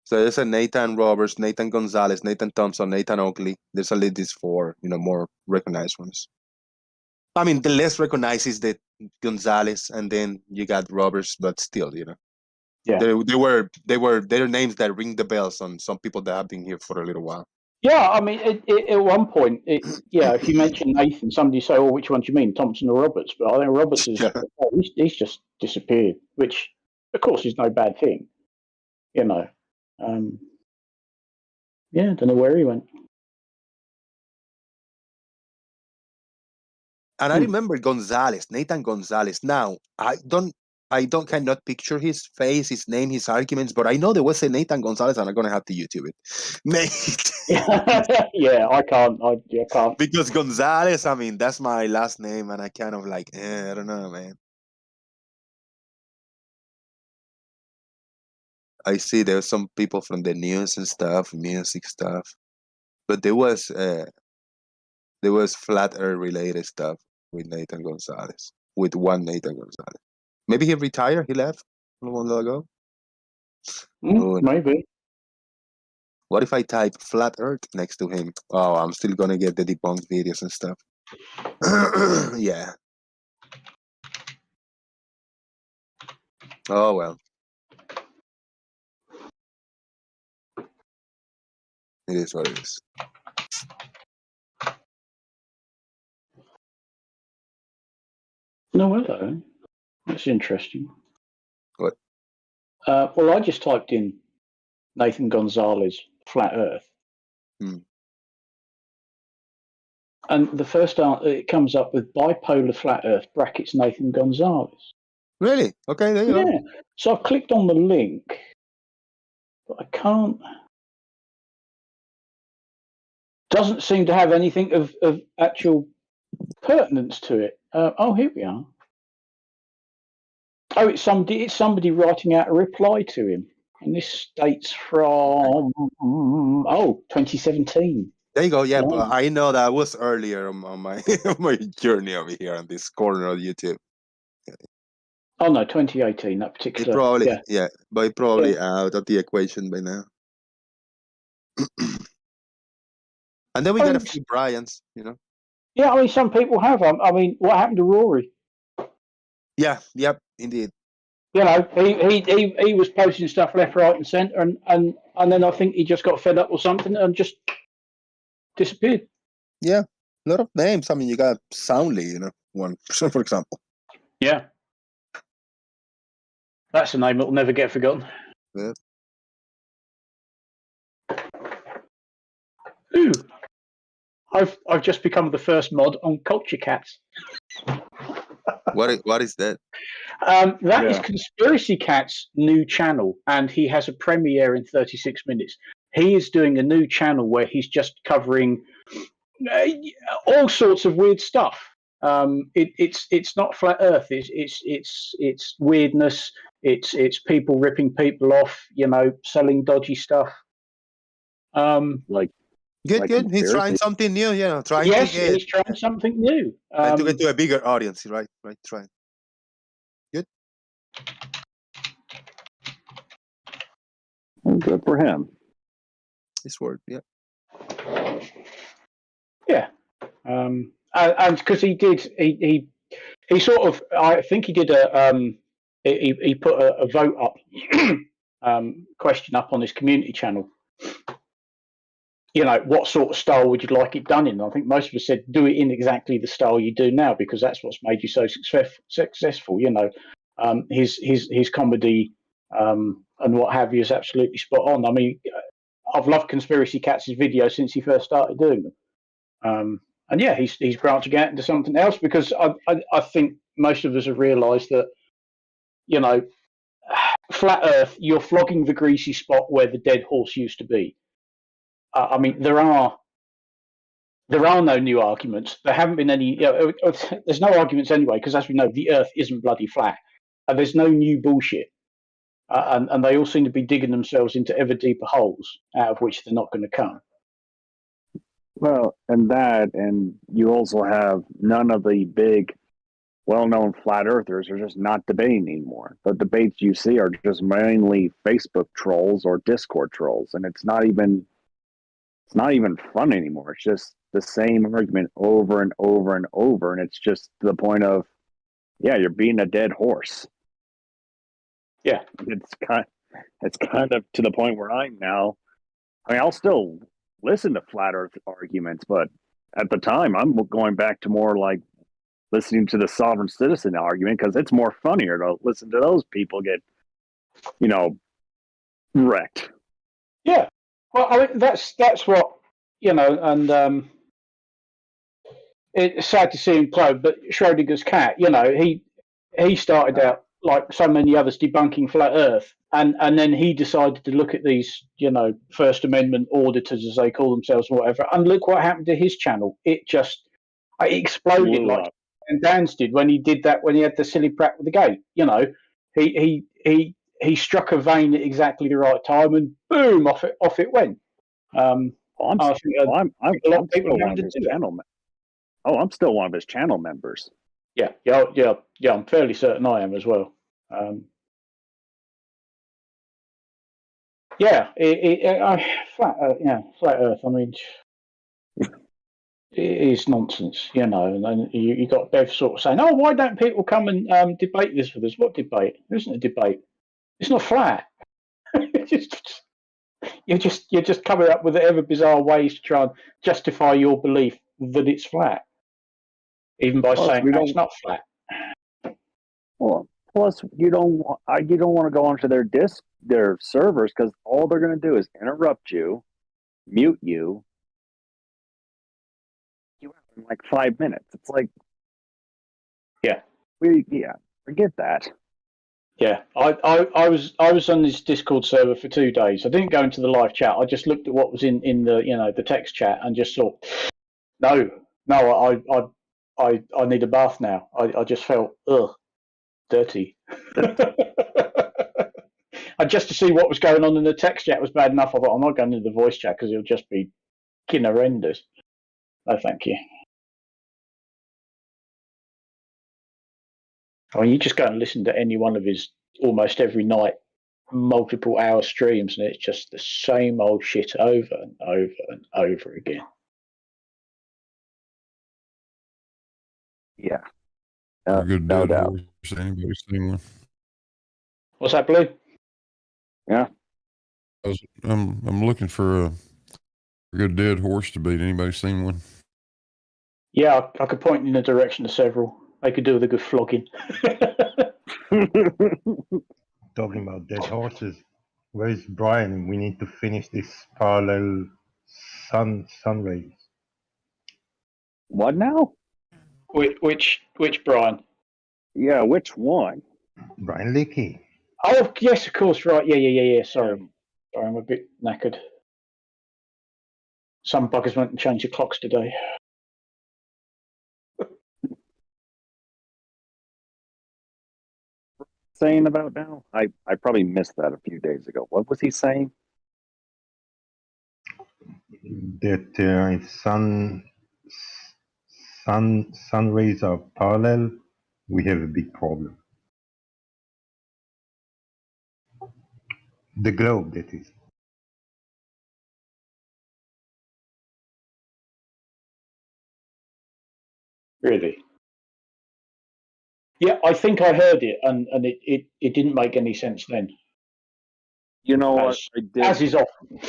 So there's a Nathan Roberts, Nathan Gonzalez, Nathan Thompson, Nathan Oakley. There's at least these 4, more recognized ones. I mean, the less recognized is the Gonzalez, and then you got Roberts, but still, Yeah. They were their names that ring the bells on some people that have been here for a little while. Yeah, I mean, at one point, if you mention Nathan, somebody say, "Oh, which one do you mean, Thompson or Roberts?" But I think Roberts is he's just disappeared, which, of course, is no bad thing, Yeah, I don't know where he went. And I remember Gonzalez, Nathan Gonzalez. Now I cannot picture his face, his name, his arguments, but I know there was a Nathan Gonzalez, and I'm gonna have to YouTube it. Nate. Yeah, I can't. I can't. Because Gonzalez, I mean, that's my last name, and I kind of like, I don't know, man. I see there's some people from the news and stuff, music stuff, but there was flat earth related stuff with Nathan Gonzalez, with one Nathan Gonzalez. Maybe he retired. He left a long while ago. Maybe. What if I type flat earth next to him? Oh, I'm still gonna get the debunked videos and stuff. Yeah. Oh well. It is what it is. No, hello. That's interesting. What? Well, I just typed in Nathan Gonzalez flat Earth, and the first answer it comes up with bipolar flat Earth brackets Nathan Gonzalez. Really? Okay, there you go. So I've clicked on the link, but I can't. Doesn't seem to have anything of actual pertinence to it. Oh, here we are. Oh, it's somebody writing out a reply to him, and this dates from 2017. There you go. Yeah, but I know that was earlier on my on my journey over here on this corner of YouTube. Oh no, 2018. That particular. It probably but it probably out of the equation by now. And then we got a few Bryans, you know. Yeah, I mean, some people have. I mean, what happened to Rory? Yeah, yep, indeed. You know, he was posting stuff left, right, and centre, and then I think he just got fed up or something and just disappeared. Yeah, a lot of names. I mean, you got Soundly, you know, one for example. Yeah, that's a name that will never get forgotten. Yeah. Ooh, I've just become the first mod on Culture Cats. What is that? That is Conspiracy Cat's new channel, and he has a premiere in 36 minutes. He is doing a new channel where he's just covering all sorts of weird stuff. It's not flat Earth. It's weirdness. It's people ripping people off. You know, selling dodgy stuff. Good. He's trying something new. You know, he's trying something new. To get to a bigger audience, right? Trying. Good. Good for him. This word, yeah. Yeah, and because he sort of, I think he did he put a vote up, question up on his community channel. You know, what sort of style would you like it done in? I think most of us said do it in exactly the style you do now because that's what's made you so successful. You know, his comedy and what have you is absolutely spot on. I mean, I've loved Conspiracy Cats' videos since he first started doing them. And yeah, he's branching out into something else because I think most of us have realised that, you know, flat Earth, you're flogging the greasy spot where the dead horse used to be. I mean, there are no new arguments. There haven't been any. You know, there's no arguments anyway, because as we know, the Earth isn't bloody flat. There's no new bullshit, and they all seem to be digging themselves into ever deeper holes, out of which they're not going to come. Well, and you also have none of the big, well-known flat earthers are just not debating anymore. The debates you see are just mainly Facebook trolls or Discord trolls, and it's not even fun anymore. It's just the same argument over and over and over, and it's just to the point of, yeah, you're beating a dead horse. Yeah, it's kind of to the point where I'm now. I mean, I'll still listen to flat Earth arguments, but at the time, I'm going back to more like listening to the sovereign citizen argument because it's more funnier to listen to those people get, you know, wrecked. Yeah. Well, I mean, that's what, you know, and it's sad to see him close, but Schrodinger's cat, you know, he started out like so many others debunking flat Earth, and then he decided to look at these, you know, First Amendment auditors, as they call themselves, or whatever, and look what happened to his channel. It exploded like and Dan's did when he did that, when he had the silly prat with the gate. You know, he he struck a vein at exactly the right time, and boom, off it went. I'm I think a lot of people still are one going of to his do that. channel. I'm still one of his channel members. Yeah. I'm fairly certain I am as well. Flat Earth. I mean, it is nonsense, you know. And then you got Bev sort of saying, "Oh, why don't people come and debate this with us?" What debate? There isn't a debate. It's not flat. You're just coming up with ever bizarre ways to try and justify your belief that it's flat, even by saying it's not flat. Well, plus you don't want to go onto their servers, because all they're going to do is interrupt you, mute you. You have in like 5 minutes. It's like, forget that. Yeah, I was on this Discord server for 2 days. I didn't go into the live chat. I just looked at what was in the the text chat and just thought, no, I need a bath now. I just felt dirty. And just to see what was going on in the text chat was bad enough. I thought, I'm not going into the voice chat because it'll just be horrendous. No, thank you. I mean, you just go and listen to any one of his almost every night, multiple hour streams, and it's just the same old shit over and over and over again. Yeah. Good dead horse. Anybody seen one? What's that, Blue? Yeah. I'm looking for a good dead horse to beat. Anybody seen one? Yeah, I could point in the direction of several. They could do with a good flogging. Talking about dead horses, where is Brian? We need to finish this parallel sun rays. What now? Which Brian? Yeah, which one? Brian Leakey. Oh yes, of course. Right. Yeah. Sorry, I'm a bit knackered. Some buggers went and changed the clocks today. Saying about now? I probably missed that a few days ago. What was he saying? That if sun rays are parallel, we have a big problem. The globe, that is. Really? Yeah, I think I heard it, and it didn't make any sense then. You know what? As is often.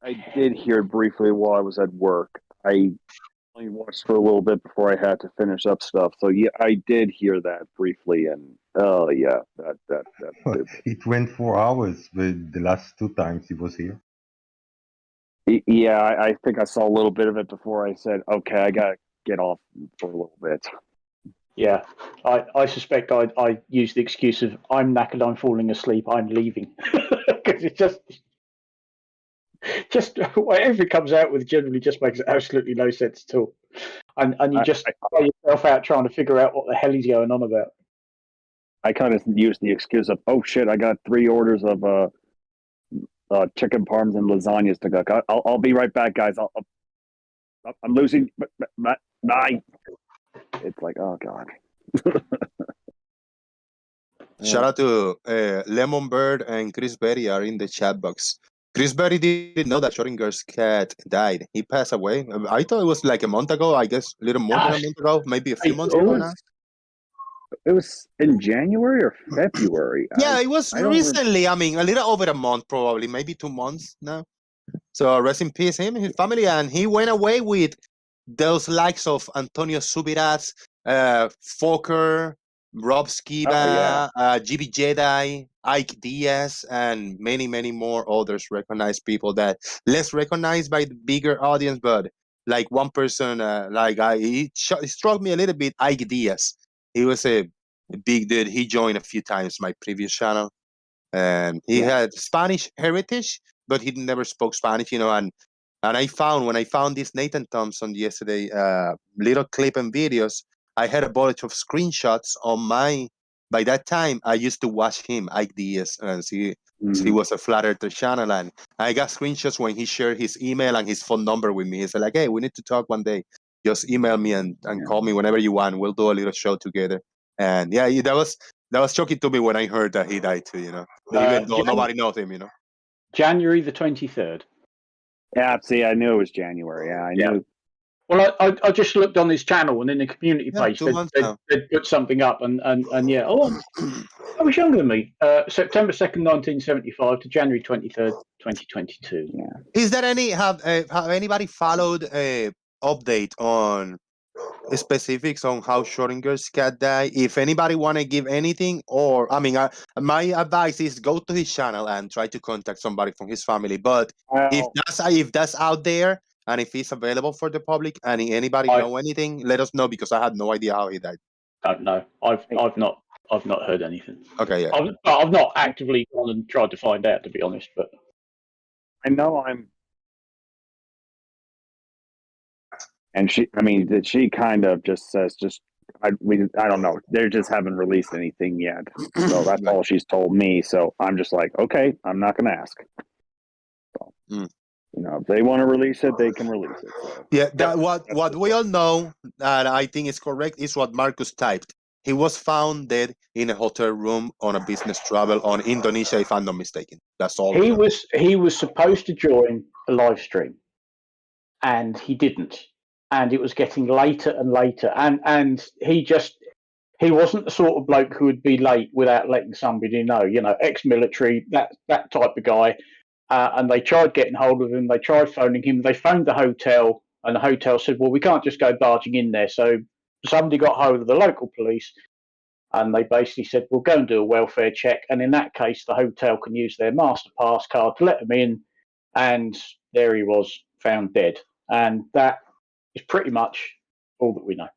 I did hear it briefly while I was at work. I only watched for a little bit before I had to finish up stuff. So yeah, I did hear that briefly, and that. It went 4 hours with the last 2 times he was here. Yeah, I think I saw a little bit of it before I said, okay, I gotta get off for a little bit. Yeah, I suspect I use the excuse of I'm knackered, I'm falling asleep, I'm leaving, because it just whatever it comes out with generally just makes absolutely no sense at all, and you just play yourself out trying to figure out what the hell he's going on about. I kind of use the excuse of, oh shit, I got 3 orders of chicken parms and lasagnas to cook. I'll be right back, guys. I'm losing. Bye. It's like, oh god. Shout out to Lemon Bird and Chris Berry are in the chat box. Chris Berry didn't know that Schrodinger's cat died. He passed away. I thought it was like a month ago. I guess a little more than a month ago, maybe a few months ago now. It was in January or February. Yeah, it was recently. I mean, a little over a month, probably, maybe 2 months now. So rest in peace, him and his family. And he went away with those likes of Antonio Subirats, Fokker, Rob Skiba, GB Jedi, Ike Diaz, and many, many more others recognized people that less recognized by the bigger audience, but like one person, he struck me a little bit, Ike Diaz. He was a big dude. He joined a few times my previous channel, and he had Spanish heritage, but he never spoke Spanish, and when I found this Nathan Thompson yesterday, little clip and videos, I had a bunch of screenshots on my by that time, I used to watch him, Ike Diaz, and he was a Flat Earther channel, and I got screenshots when he shared his email and his phone number with me. He said like, hey, we need to talk one day. Just email me and call me whenever you want. We'll do a little show together. And yeah, that was shocking to me when I heard that he died too, even though nobody knows him, January the 23rd. Yeah, see, I knew it was January. Yeah, I knew. Well, I just looked on his channel, and in the community page, they'd put something up, and yeah, I was younger than me. September 2nd, 1975 to January 23rd, 2022. Yeah. Is there have anybody followed a update on specifics on how Schrodinger's cat died? If anybody want to give anything, or I mean, my advice is go to his channel and try to contact somebody from his family. But if that's out there and if it's available for the public and anybody know anything, let us know, because I had no idea how he died. Don't know. I've not heard anything. Okay, yeah. I've not actively gone and tried to find out, to be honest, but I know and she kind of just says, I don't know. They just haven't released anything yet. So that's all she's told me. So I'm just like, okay, I'm not going to ask. So, if they want to release it, they can release it. So. Yeah, what we all know, and I think is correct, is what Marcus typed. He was found dead in a hotel room on a business travel on Indonesia, if I'm not mistaken. That's all. He was supposed to join a live stream, and he didn't. And it was getting later and later, and he wasn't the sort of bloke who would be late without letting somebody know. Ex-military, that type of guy. And they tried getting hold of him. They tried phoning him. They phoned the hotel, and the hotel said, well, we can't just go barging in there. So somebody got hold of the local police, and they basically said, we'll go and do a welfare check. And in that case, the hotel can use their MasterPass card to let them in. And there he was, found dead. And that is pretty much all that we know.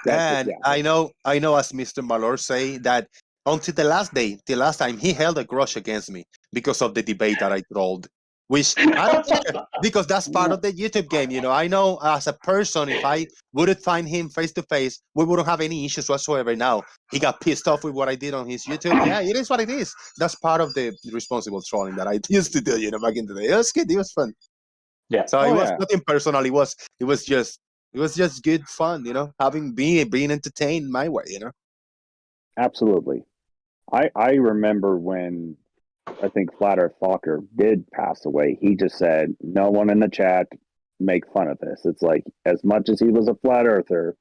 And I know, as Mr. Malor say, that until the last time, he held a grudge against me because of the debate that I trolled, which I don't think, because that's part of the YouTube game. I know as a person, if I wouldn't find him face to face, we wouldn't have any issues whatsoever. Now he got pissed off with what I did on his YouTube. Yeah, it is what it is. That's part of the responsible trolling that I used to do, back in the day. It was good. It was fun. Yeah. So it was nothing personal. It was just good fun, being entertained my way, Absolutely. I remember when I think Flat Earth Fokker did pass away, he just said, no one in the chat make fun of this. It's like, as much as he was a flat earther,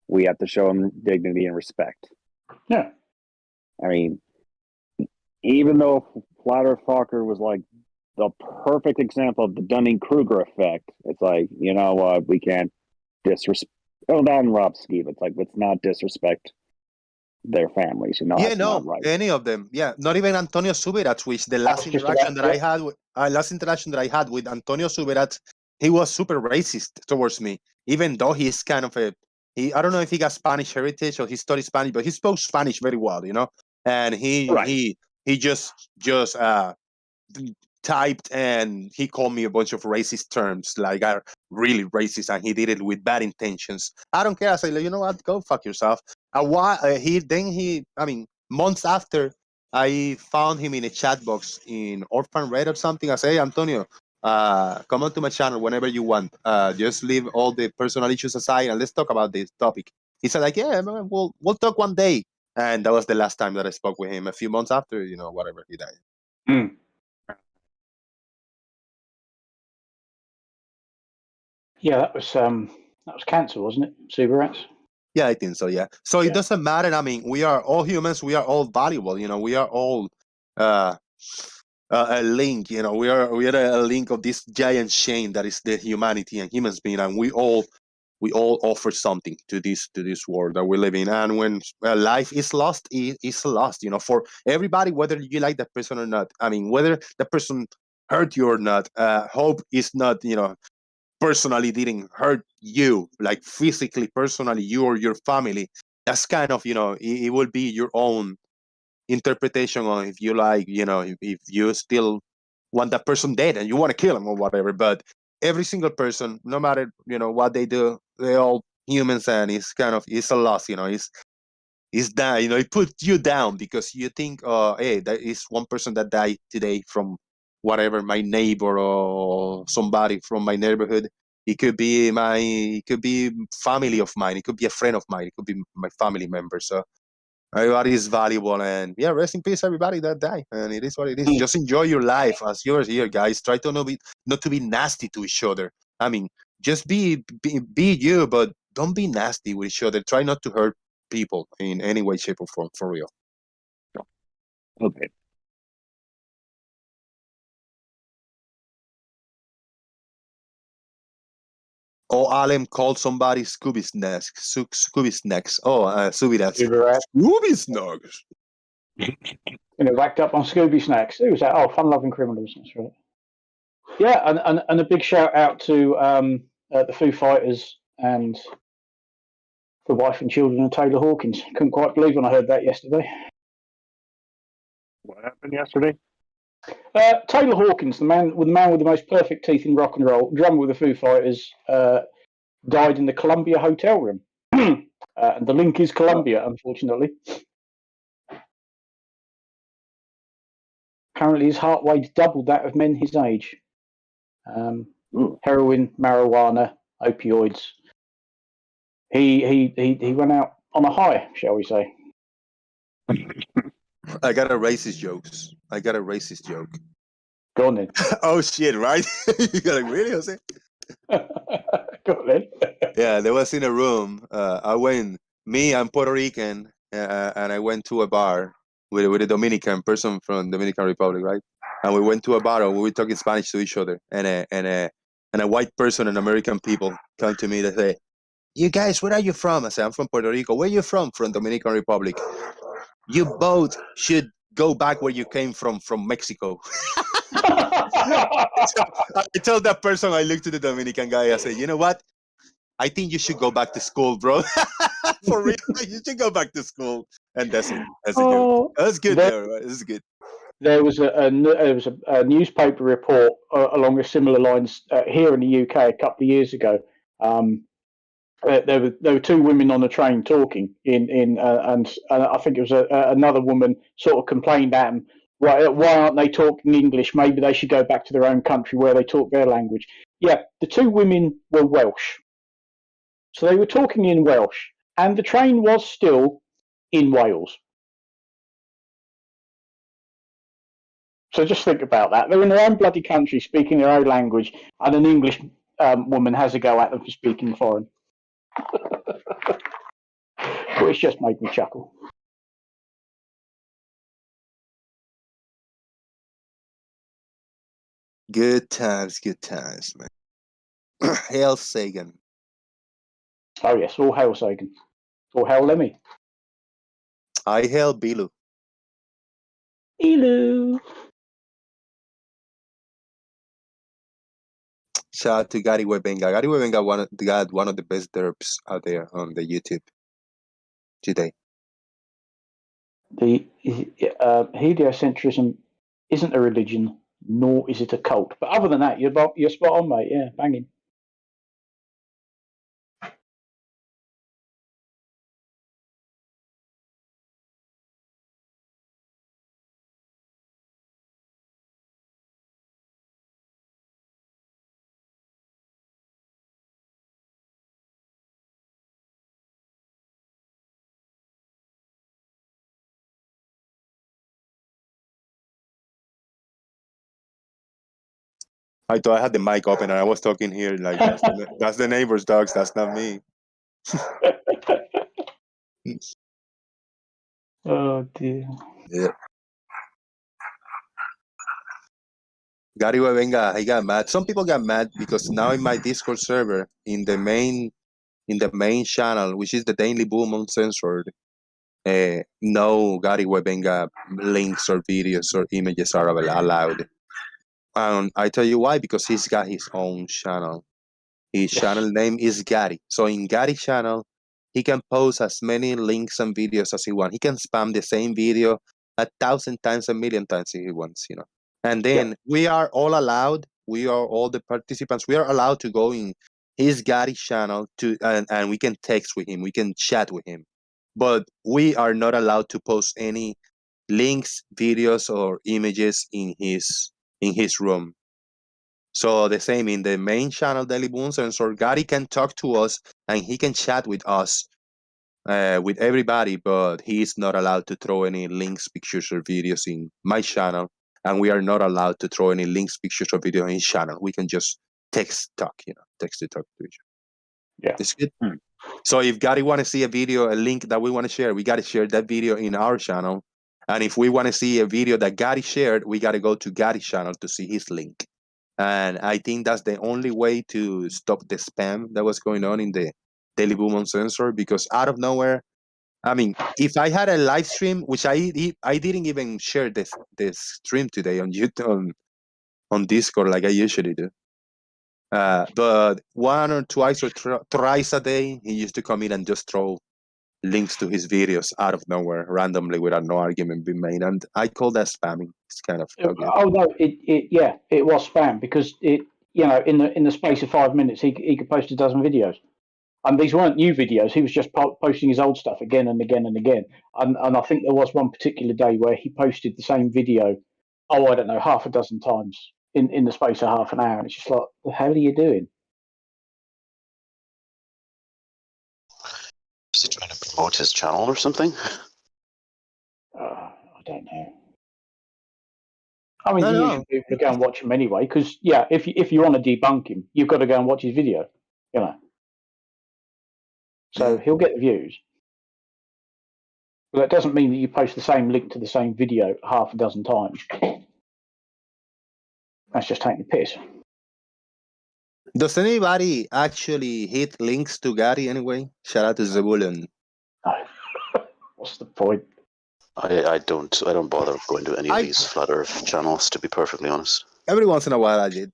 we have to show him dignity and respect. Yeah. I mean, even though Flat Earth Fokker was like the perfect example of the Dunning-Kruger effect, it's like, you know what, we can't disrespect. Oh, that and Rob Skiba. It's like, let's not disrespect their families, Yeah, no, not right. any of them. Yeah, not even Antonio Subirats, which the last interaction that I had with Antonio Subirats, he was super racist towards me, even though he's kind of I don't know if he got Spanish heritage or he studied Spanish, but he spoke Spanish very well, and he just typed and he called me a bunch of racist terms, like really racist, and he did it with bad intentions. I don't care. I say, you know what, go fuck yourself. Months after, I found him in a chat box in Orphan Red or something. I say, hey, Antonio, come on to my channel whenever you want. Just leave all the personal issues aside and let's talk about this topic. He said, like, yeah, man, we'll talk one day. And that was the last time that I spoke with him. A few months after, whatever, he died. Yeah, that was cancer, wasn't it? Subirats? Yeah, I think so. Yeah. So it doesn't matter. I mean, we are all humans. We are all valuable. We are all a link. We are a link of this giant chain that is the humanity and humans being, and we all offer something to this world that we live in. And when life is lost, it's lost. For everybody, whether you like that person or not. I mean, whether the person hurt you or not. Hope is not. Personally didn't hurt you, like physically, personally, you or your family. That's kind of, it will be your own interpretation on if you like, if you still want that person dead and you want to kill him or whatever. But every single person, no matter, what they do, they're all humans, and it's a loss, It's that, it puts you down because you think, hey, that is one person that died today from whatever, my neighbor or somebody from my neighborhood. It could be family of mine. It could be a friend of mine. It could be my family member. So everybody is valuable, and yeah, rest in peace, everybody that died. And it is what it is. Just enjoy your life as yours here, guys. Try to not to be nasty to each other. I mean, just be you, but don't be nasty with each other. Try not to hurt people in any way, shape, or form. For real. Okay. Oh, Alem called somebody Scooby Snacks. Scooby Snacks. Oh, Scooby Snacks. Scooby Snacks. Whacked up on Scooby Snacks. Who was that? Oh, Fun-Loving Criminals. That's right. Yeah, and a big shout out to the Foo Fighters and the wife and children of Taylor Hawkins. Couldn't quite believe when I heard that yesterday. What happened yesterday? Taylor Hawkins, the man with the most perfect teeth in rock and roll, drummer with the Foo Fighters, died in the Columbia hotel room. And the link is Columbia, unfortunately. Apparently, his heart weighed double that of men his age. Heroin, marijuana, opioids. He went out on a high, shall we say? I got a racist joke. Go on then. Oh shit! Right? You got really, Jose? Go on then. Yeah, there was in a room. I'm Puerto Rican, and I went to a bar with a Dominican person from Dominican Republic, right? And we went to a bar and we were talking Spanish to each other. And a white person and American people come to me. They say, "You guys, where are you from?" I say, "I'm from Puerto Rico." "Where are you from?" "From Dominican Republic." "You both should go back where you came from Mexico." I told that person, I looked to the Dominican guy, I said, "You know what? I think you should go back to school, bro." For real, you should go back to school. And that's it. That's a joke. That's good, though, right? This is good. There was a newspaper report along the similar lines here in the UK a couple of years ago. There were two women on the train talking and I think it was another woman sort of complained at them. Why aren't they talking English? Maybe they should go back to their own country where they talk their language. Yeah, the two women were Welsh. So they were talking in Welsh, and the train was still in Wales. So just think about that. They're in their own bloody country speaking their own language, and an English woman has a go at them for speaking foreign. Which just made me chuckle. Good times, man. Hail Sagan. Oh yes, all hail Sagan. All hail Lemmy. I hail Bilu. Bilu. Shout out to Gary Webenga. Gary Webenga got one of the best derps out there on the YouTube today. The heliocentrism isn't a religion, nor is it a cult. But other than that, you're spot on, mate. Yeah, banging. I thought I had the mic open and I was talking here like that's the neighbor's dogs. That's not me. Oh dear. Yeah. Gary Webenga, he got mad. Some people got mad because now in my Discord server, in the main channel, which is the Daily Boom Uncensored, no Gary Webenga links or videos or images are allowed. I tell you why, because he's got his own channel. His channel name is Gary. So in Gary's channel, he can post as many links and videos as he wants. He can spam the same video 1,000 times, 1,000,000 times if he wants, And then we are all allowed, all the participants, we are allowed to go in his Gary's channel and we can text with him, we can chat with him. but we are not allowed to post any links, videos, or images in his room. So the same in the main channel, Daily Boom Sensor, Gary can talk to us and he can chat with us, with everybody, but he is not allowed to throw any links, pictures, or videos in my channel, and we are not allowed to throw any links, pictures, or video in his channel. We can just text to talk to each other. Yeah, it's good. So if Gary want to see a video, a link that we want to share, we got to share that video in our channel. And if we want to see a video that Gary shared, we got to go to Gary's channel to see his link. And I think that's the only way to stop the spam that was going on in the Daily Boom Uncensored, because out of nowhere, I mean, if I had a live stream, which I didn't even share this stream today on YouTube, on Discord like I usually do. But one or twice or thrice a day, he used to come in and just throw links to his videos out of nowhere, randomly, without no argument being made. And I call that spamming. It's kind of oh no, it was spam, because it, in the space of 5 minutes he could post a dozen videos, and these weren't new videos. He was just posting his old stuff again and again and again. And I think there was one particular day where he posted the same video, I don't know, half a dozen times in the space of half an hour. And it's just like, the hell are you doing? Is he trying to promote his channel or something? I don't know. I mean, the usual people go and watch him anyway, because if you want to debunk him, you've got to go and watch his video, So he'll get the views, but that doesn't mean that you post the same link to the same video half a dozen times. That's just taking the piss. Does anybody actually hit links to Gary anyway? Shout out to Zebulon. What's the point? I don't bother going to any of these Flat Earth channels, to be perfectly honest. Every once in a while I did,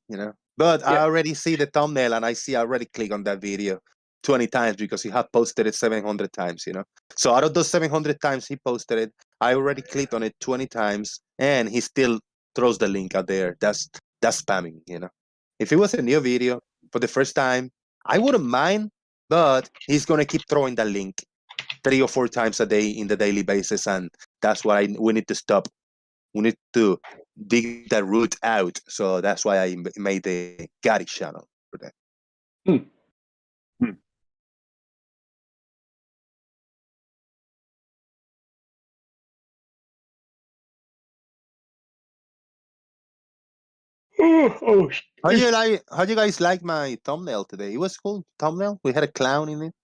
But I already see the thumbnail and I already click on that video 20 times because he had posted it 700 times, So out of those 700 times he posted it, I already clicked on it 20 times, and he still throws the link out there. That's spamming, If it was a new video for the first time, I wouldn't mind, but he's gonna keep throwing that link 3 or 4 times a day in the daily basis, and that's why we need to stop. We need to dig that root out. So that's why I made the Gary channel for that. How you guys like my thumbnail today? It was cool thumbnail. We had a clown in it.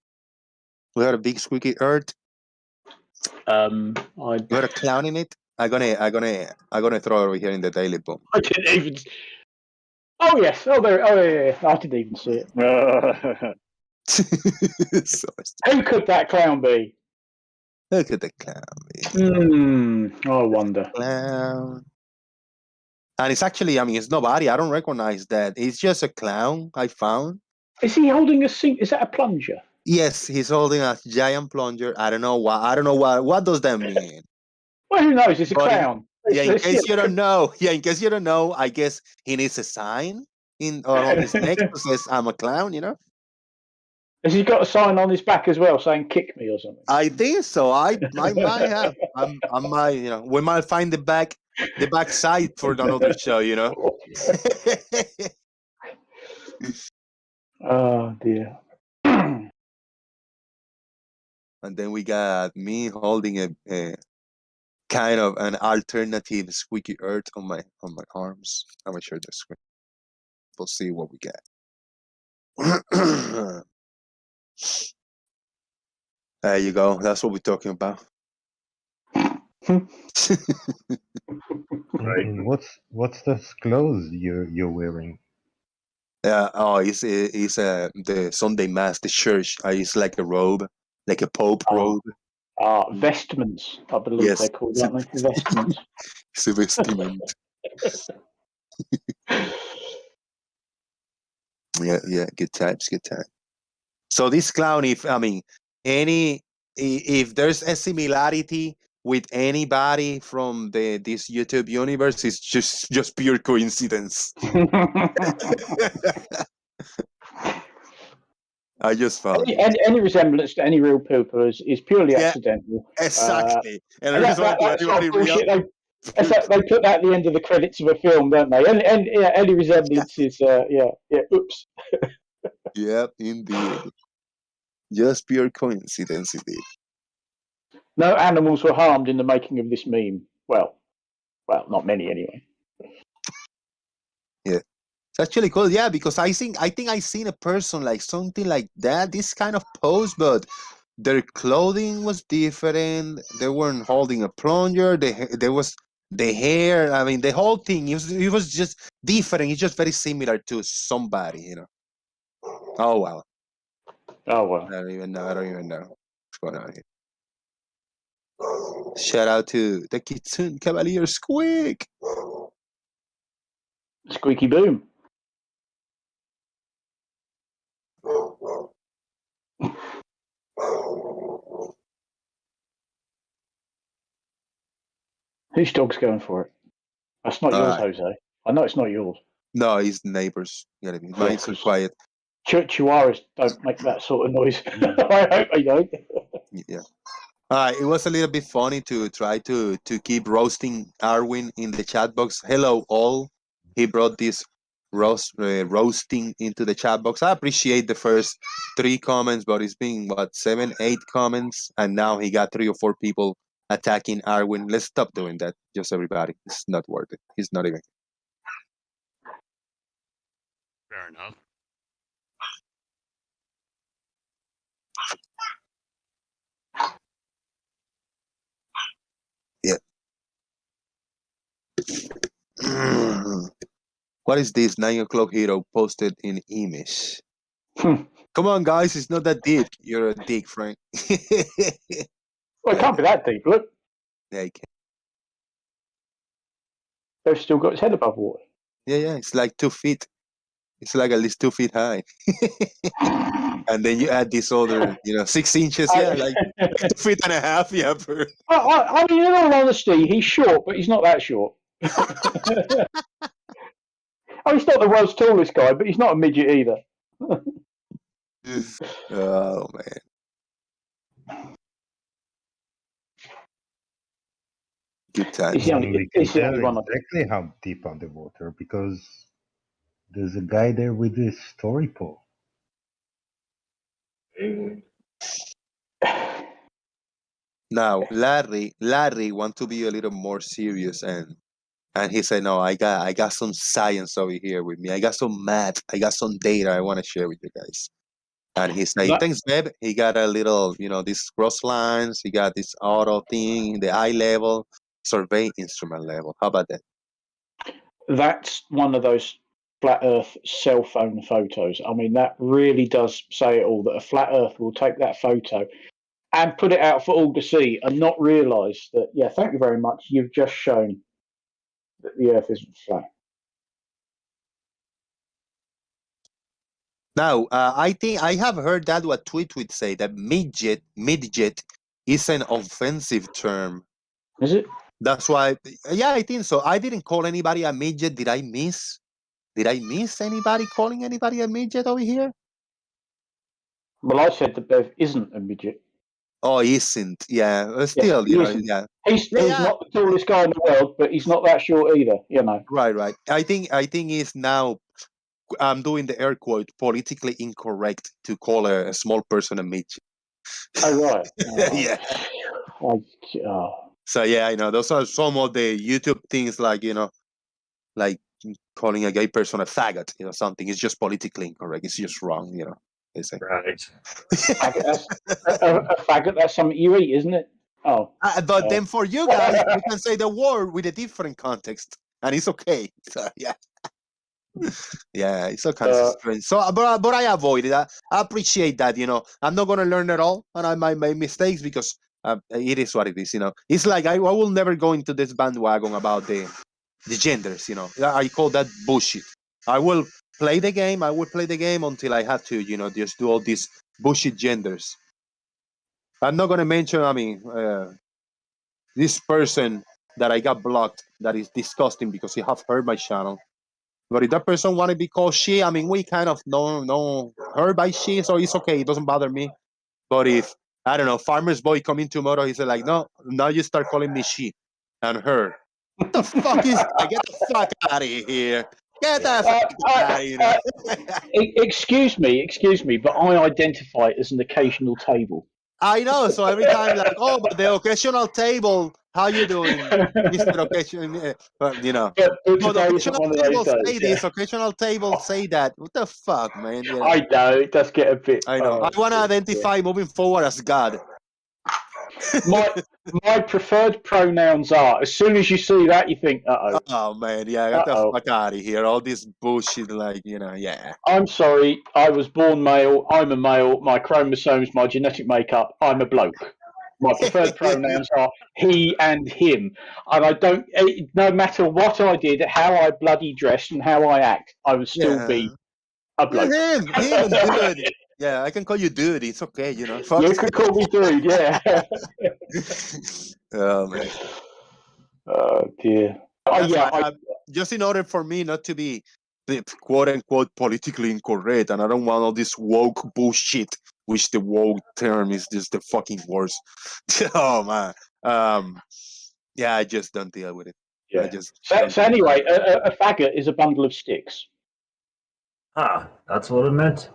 We had a big squeaky earth. We had a clown in it. I'm gonna throw it over here in the Daily Boom. I didn't even. Oh yes. Oh there. Oh yeah. I didn't even see it. Who could that clown be? Who could the clown be? I wonder. Clown. And it's actually, it's nobody. I don't recognize that. It's just a clown I found. Is he holding a sink? Is that a plunger? Yes, he's holding a giant plunger. I don't know why. What does that mean? Well, who knows? It's a clown. In case you don't know, I guess he needs a sign on his neck that says "I'm a clown." Has he got a sign on his back as well saying "kick me" or something? I think so. I might have. I might. We might find the back side for another show. Oh dear. And then we got me holding a kind of an alternative squeaky earth on my arms. I'm gonna share the screen. We'll see what we get. There you go. That's what we're talking about. Right. What's those clothes you're wearing? It's the Sunday mass, the church. It's like a robe, like a pope robe. Vestments, I believe they're called, aren't they? Vestments. It's a vestment. Yeah, good times. So this clown, if there's a similarity with anybody from this YouTube universe, it's just pure coincidence. I just found any resemblance to any real people is purely accidental. exactly. And the that, reason why that's anybody not bullshit. real. They put that at the end of the credits of a film, don't they? And yeah, any resemblance is oops. Yep, indeed. Just pure coincidence, indeed. No animals were harmed in the making of this meme. Well, not many anyway. Yeah, it's actually cool. Yeah, because I think I seen a person like something like that, this kind of pose, but their clothing was different. They weren't holding a plunger. There was the hair. I mean, the whole thing. It was just different. It's just very similar to somebody, you know. Oh well. Oh well. I don't even know what's going on here. Shout out to the Kitsune Cavalier Squeak. Squeaky boom. Whose dog's going for it? That's not yours, Jose. I know it's not yours. No, it's neighbors. You know what I mean? Mine's so quiet. Chihuahuas don't make that sort of noise. I hope they don't. Yeah. It was a little bit funny to try to keep roasting Arwin in the chat box. Hello, all. He brought this roasting into the chat box. I appreciate the first 3 comments, but it's been, 7, 8 comments, and now he got 3 or 4 people attacking Arwin. Let's stop doing that, just everybody. It's not worth it. He's not even. Fair enough. Yeah. What is this? 9 o'clock hero posted in image. Come on, guys. It's not that deep. You're a dick, Frank. Well, it can't be that deep, look. Yeah, you can. They've still got its head above water. Yeah. It's like 2 feet. It's like at least 2 feet high. And then you add this other, 6 inches. Yeah, like 2.5 feet. Yeah. I mean, in all honesty, he's short, but he's not that short. He's not the world's tallest guy, but he's not a midget either. Oh, man. Good time. We can tell exactly how deep underwater because there's a guy there with his story pole. Now, Larry want to be a little more serious, and he said, "No, I got some science over here with me. I got some math. I got some data I want to share with you guys." And he said, "Thanks, babe." He got a little, these cross lines. He got this auto thing, the eye level, survey instrument level. How about that? That's one of those flat Earth cell phone photos. I mean, that really does say it all. That a flat Earth will take that photo and put it out for all to see, and not realise that. Yeah, thank you very much. You've just shown that the Earth isn't flat. Now, I think I have heard that what Tweet say that midget is an offensive term. Is it? That's why. Yeah, I think so. I didn't call anybody a midget. Did I miss anybody calling anybody a midget over here? Well, I said that Bev isn't a midget. Oh, isn't. Yeah, still, yeah. He's not the tallest guy in the world, but he's not that short either, Right. I think it's now, I'm doing the air quote, politically incorrect to call a small person a midget. Oh, right. Yeah. So, yeah, I know. Those are some of the YouTube things like, like calling a gay person a faggot, something. It's just politically incorrect. It's just wrong, They say. Right. A faggot, that's something you eat, isn't it? Oh. But then for you guys, you can say the word with a different context, and it's okay. So, yeah. Yeah, it's all kinds of strange. So, but I avoid it. I appreciate that, I'm not going to learn it all, and I might make mistakes because it is what it is, It's like I will never go into this bandwagon about the genders, I call that bullshit. I will play the game. I will play the game until I have to, just do all these bullshit genders. I'm not going to mention, this person that I got blocked, that is disgusting because he have heard my channel. But if that person want to be called she, I mean, we kind of know her by she, so it's okay. It doesn't bother me. But if, I don't know, Farmer's Boy come in tomorrow, he said like, no, now you start calling me she and her. What the fuck is that? Get the fuck out of here. Get the fuck out of here. Excuse me, but I identify as an occasional table. I know, so every time like, oh, but the occasional table, how you doing, Mr. Occasion? You know, But the today isn't occasional one of table those say days, this, occasional table say that. What the fuck, man? Yeah. I know, it does get a bit... I know. I want to identify moving forward as God. My preferred pronouns are, as soon as you see that, you think, uh-oh. Oh, man, yeah, get the fuck out of here. All this bullshit, like, you know, yeah. I'm sorry, I was born male, I'm a male, my chromosomes, my genetic makeup, I'm a bloke. My preferred pronouns are he and him. And I don't, no matter what I did, how I bloody dressed and how I act, I would still be a bloke. Him, dude. Yeah, I can call you dude. It's okay, you know. Fuck. You can call me dude, yeah. Oh, man. Oh, dear. Just in order for me not to be quote-unquote politically incorrect, and I don't want all this woke bullshit, which the woke term is just the fucking worst. Oh, man. Yeah, I just don't deal with it. Yeah. So anyway, a faggot is a bundle of sticks. Ah, that's what it meant?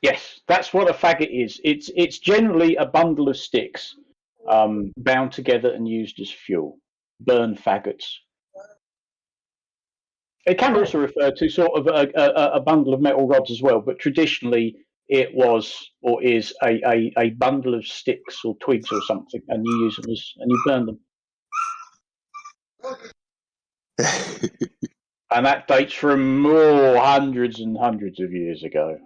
Yes, that's what a faggot is. It's generally a bundle of sticks bound together and used as fuel. Burn faggots. It can also refer to sort of a bundle of metal rods as well, but traditionally it was or is a bundle of sticks or twigs or something, and you use them and you burn them. And that dates from hundreds and hundreds of years ago.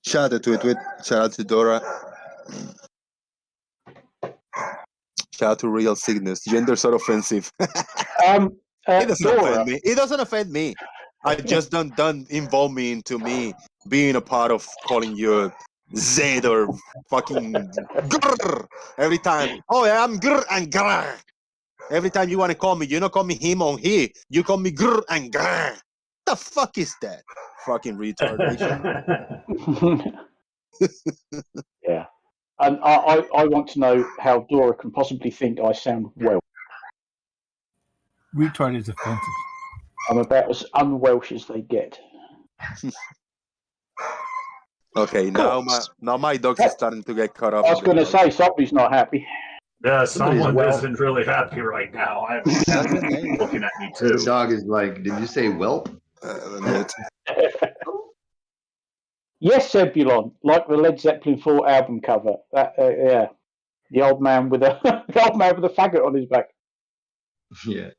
Shout out to Tweet. Shout out to Dora. Shout out to Real Cygnus. Genders are offensive. It doesn't offend me. It doesn't offend me. I just don't involve me into me being a part of calling you Zed or fucking grrr every time. Oh, yeah, I'm grrr and grrr. Every time you want to call me, you don't call me him or he. You call me grrr and grrr. What the fuck is that? Fucking retardation. Yeah. And I want to know how Dora can possibly think I sound well. Retard is offensive. I'm about as un-Welsh as they get. Okay, now my dog is starting to get caught up. I was going to say, somebody's not happy. Yeah, someone isn't really happy right now. I'm looking at me too. The dog is like, did you say whelp? Yes, Zebulon, like the Led Zeppelin 4 album cover. Yeah, the old man with a faggot on his back. Yeah.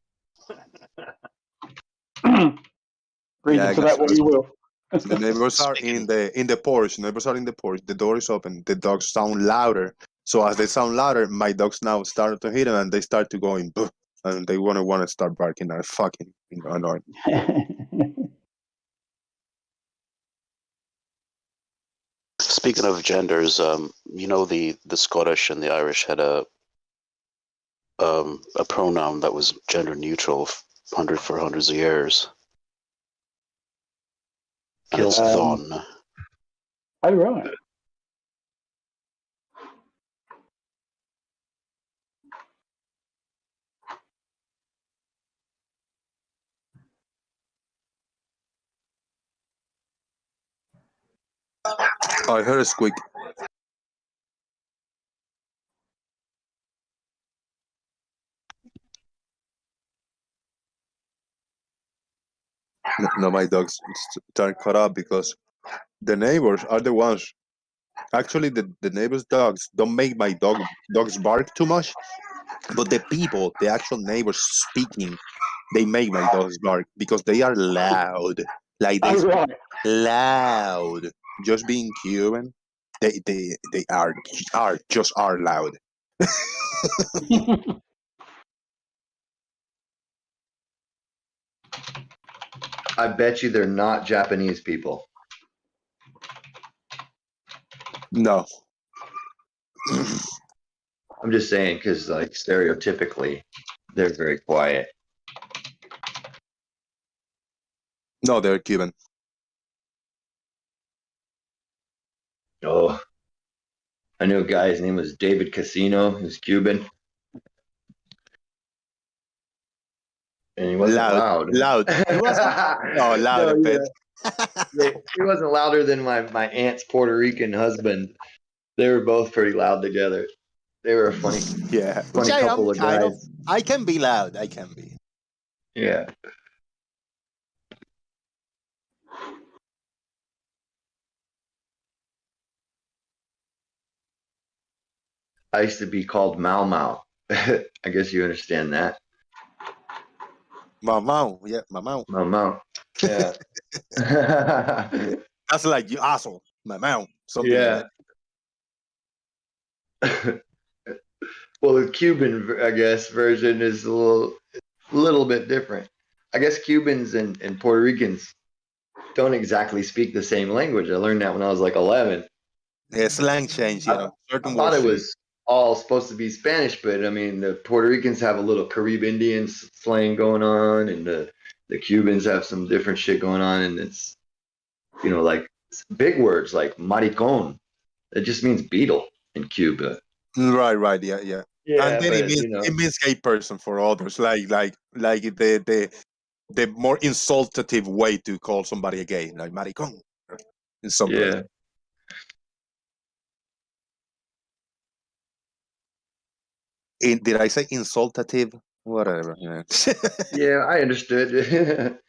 Read into that what you will. The neighbors are in the porch. Neighbors are in the porch. The door is open. The dogs sound louder. So as they sound louder, my dogs now start to hit them, and they start to go in, and they want to start barking. They're fucking annoying. Speaking of genders, you know the Scottish and the Irish had a pronoun that was gender neutral for hundreds of years. And it's thon. Oh, right. I heard a squeak. No, my dogs start caught up because the neighbors are the ones. Actually, the neighbors' dogs don't make my dogs bark too much, but the actual neighbors speaking, they make my dogs bark because they are loud. Like this, loud. Just being Cuban, they are loud. I bet you they're not Japanese people. No. I'm just saying because, like, stereotypically, they're very quiet. No, they're Cuban. Oh, I knew a guy. His name was David Casino. He was Cuban, and he wasn't loud. Loud. He wasn't. Oh, loud a bit. He wasn't louder than my aunt's Puerto Rican husband. They were both pretty loud together. They were a funny, funny couple of guys. I can be loud. I can be. Yeah. I used to be called Mau Mau. I guess you understand that. Mau Mau. Yeah, Mau Mau. Mau Mau. Yeah. That's like you asshole. Mau Mau. Something Yeah. Like Well, the Cuban, I guess, version is a little bit different. I guess Cubans and Puerto Ricans don't exactly speak the same language. I learned that when I was like 11. Yeah, slang change, I thought it was all supposed to be Spanish, but I mean, the Puerto Ricans have a little Carib Indian slang going on, and the Cubans have some different shit going on, and it's, like big words like maricón. It just means beetle in Cuba. Right, yeah. And then it means gay person for others, like the more insultative way to call somebody a gay, like maricón. In some way. Did I say insultative? Whatever. Yeah, yeah, I understood.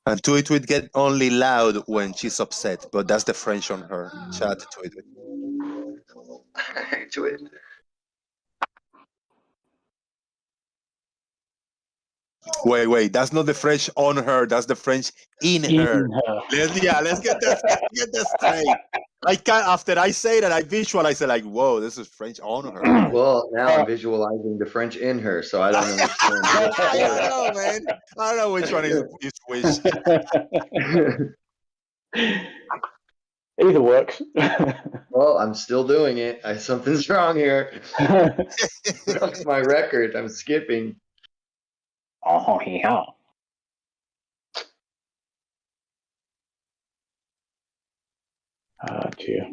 And Tweet would get only loud when she's upset, but that's the French on her. Chat Tweet. Tweet. Wait, that's not the French on her, that's the French in her. Let's get that straight. I can't, after I say that, I visualize it like, whoa, this is French on her. Well, now I'm visualizing the French in her, so I don't understand. I don't know, man. I don't know which one is which. Either works. Well, I'm still doing it. Something's wrong here. That's my record. I'm skipping. Oh, yeah. Oh, dear.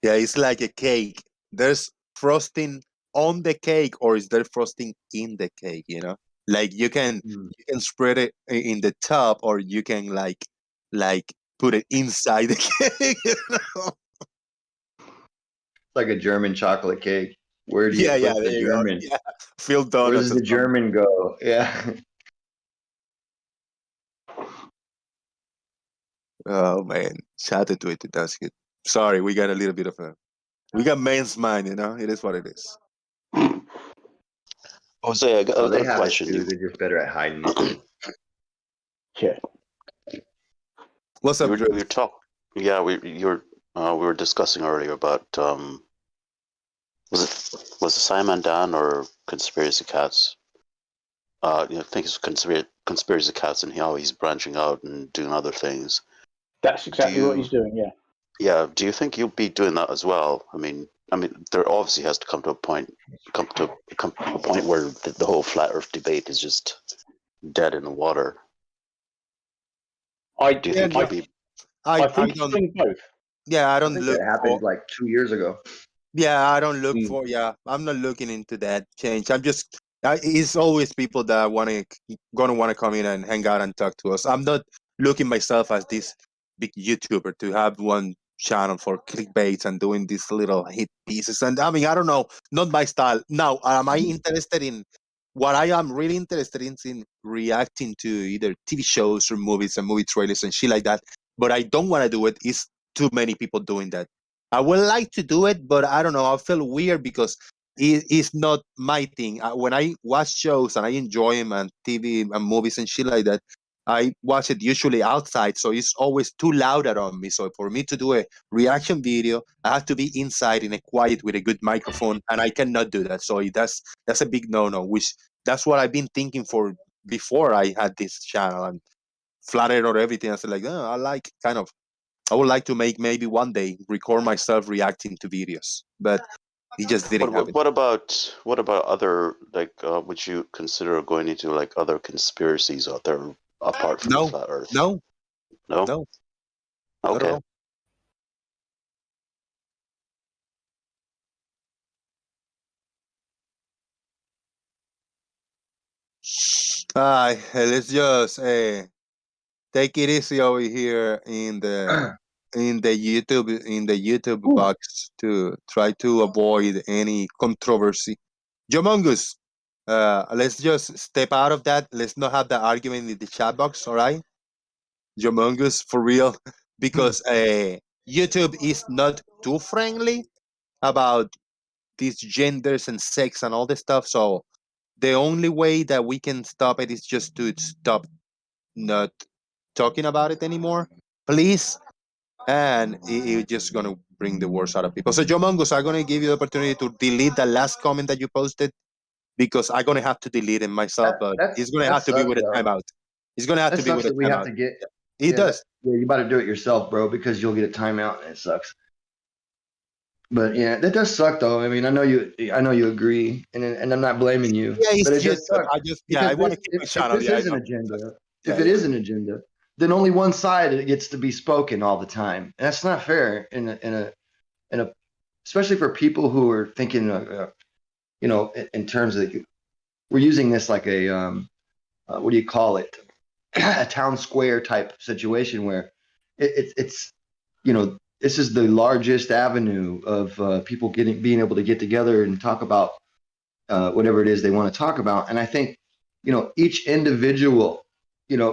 Yeah, it's like a cake. There's frosting on the cake, or is there frosting in the cake? Like you can spread it in the top, or you can like put it inside the cake. Like a German chocolate cake. Where do you put the German? Yeah. Phil Donuts. Where does the German go? Yeah. Oh man, shout out to it. That's good. Sorry, we got a little bit of we got man's mind. It is what it is. Jose, I got a question. They're just better at hiding it. Yeah. What's up? We were discussing earlier about was it Simon Dan or Conspiracy Cats? I think it's Conspiracy Cats, and how he's branching out and doing other things. That's exactly what he's doing. Yeah. Yeah. Do you think you'll be doing that as well? I mean, there obviously has to come to a point where the whole flat Earth debate is just dead in the water. I think both. Yeah, I don't look. It happened like 2 years ago. Yeah, I don't look for. Yeah, I'm not looking into that change. I'm just. It's always people that gonna want to come in and hang out and talk to us. I'm not looking myself as this big YouTuber to have one channel for clickbaits and doing these little hit pieces. And I don't know, not my style. Now, am I interested in what I am really interested in reacting to either TV shows or movies and movie trailers and shit like that. But I don't want to do it. It's too many people doing that. I would like to do it, but I don't know. I feel weird because it's not my thing. When I watch shows and I enjoy them and TV and movies and shit like that, I watch it usually outside, so it's always too loud around me. So for me to do a reaction video, I have to be inside in a quiet with a good microphone, and I cannot do that. So that's a big no-no, which that's what I've been thinking for before I had this channel and flattered or everything. I said like, I like kind of I would like to make maybe one day record myself reacting to videos, but it just didn't happen. What about other, like, would you consider going into like other conspiracies out there apart from the flat Earth? No. Okay. Not at all. Let's just take it easy over here in the YouTube box to try to avoid any controversy. Jomongus, let's just step out of that. Let's not have the argument in the chat box, all right? Jomongus, for real, because YouTube is not too friendly about these genders and sex and all this stuff. So the only way that we can stop it is just to stop not talking about it anymore, please. And it's just gonna bring the worst out of people. So Jomongus, I'm gonna give you the opportunity to delete the last comment that you posted, because I'm gonna have to delete it myself, but it's gonna have to be with a timeout. It's gonna have to be with a we have timeout. to get. It does. Yeah, you got to do it yourself, bro, because you'll get a timeout, and it sucks. But yeah, that does suck, though. I mean, I know you agree, and I'm not blaming you. Yeah, it's but it just, does suck. I want to keep my channel. If this is an agenda, if it is an agenda, then only one side gets to be spoken all the time, and that's not fair. In a especially for people who are thinking, in terms of, we're using this like a what do you call it? A town square type situation where it's this is the largest avenue of people being able to get together and talk about whatever it is they want to talk about. And I think each individual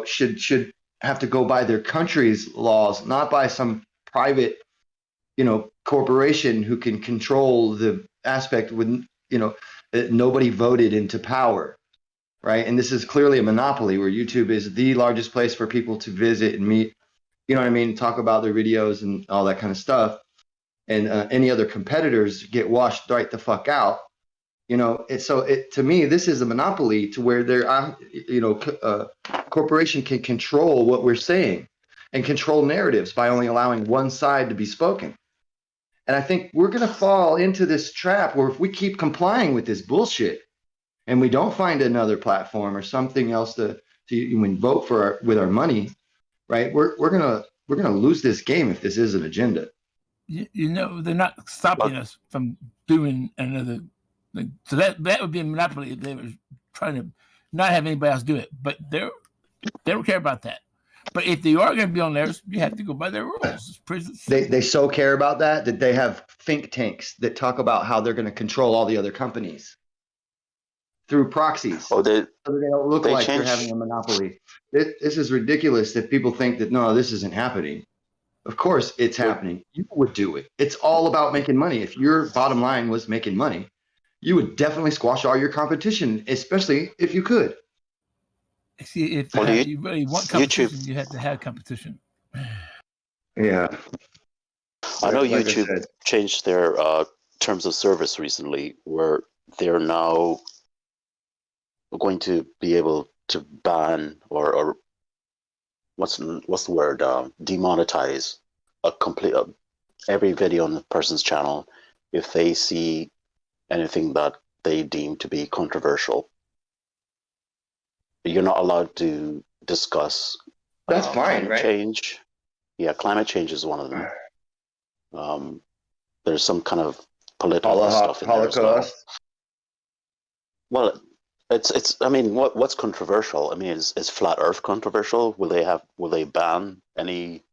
should have to go by their country's laws, not by some private corporation who can control the aspect with that nobody voted into power. Right. And this is clearly a monopoly where YouTube is the largest place for people to visit and meet, you know what I mean, talk about their videos and all that kind of stuff. And any other competitors get washed right the fuck out. To me, this is a monopoly to where corporation can control what we're saying and control narratives by only allowing one side to be spoken. And I think we're going to fall into this trap where if we keep complying with this bullshit, and we don't find another platform or something else to vote for with our money, right? We're gonna lose this game if this is an agenda. They're not stopping us from doing another. So that would be a monopoly if they were trying to not have anybody else do it. But they don't care about that. But if they are going to be on there, you have to go by their rules. They so care about that they have think tanks that talk about how they're going to control all the other companies through proxies. So they don't look like they're having a monopoly. This is ridiculous that people think that, no, this isn't happening. Of course it's happening. You would do it. It's all about making money. If your bottom line was making money, you would definitely squash all your competition, especially if you could. See, if you really want competition, you have to have competition. Yeah. I know YouTube changed their terms of service recently, where they're now going to be able to ban or what's the word, demonetize every video on the person's channel if they see anything that they deem to be controversial. You're not allowed to discuss that's fine, right? Change. Yeah, climate change is one of them. There's some kind of political stuff in there as well. Well, it's. I mean, what's controversial? I mean, is flat Earth controversial? Will they ban any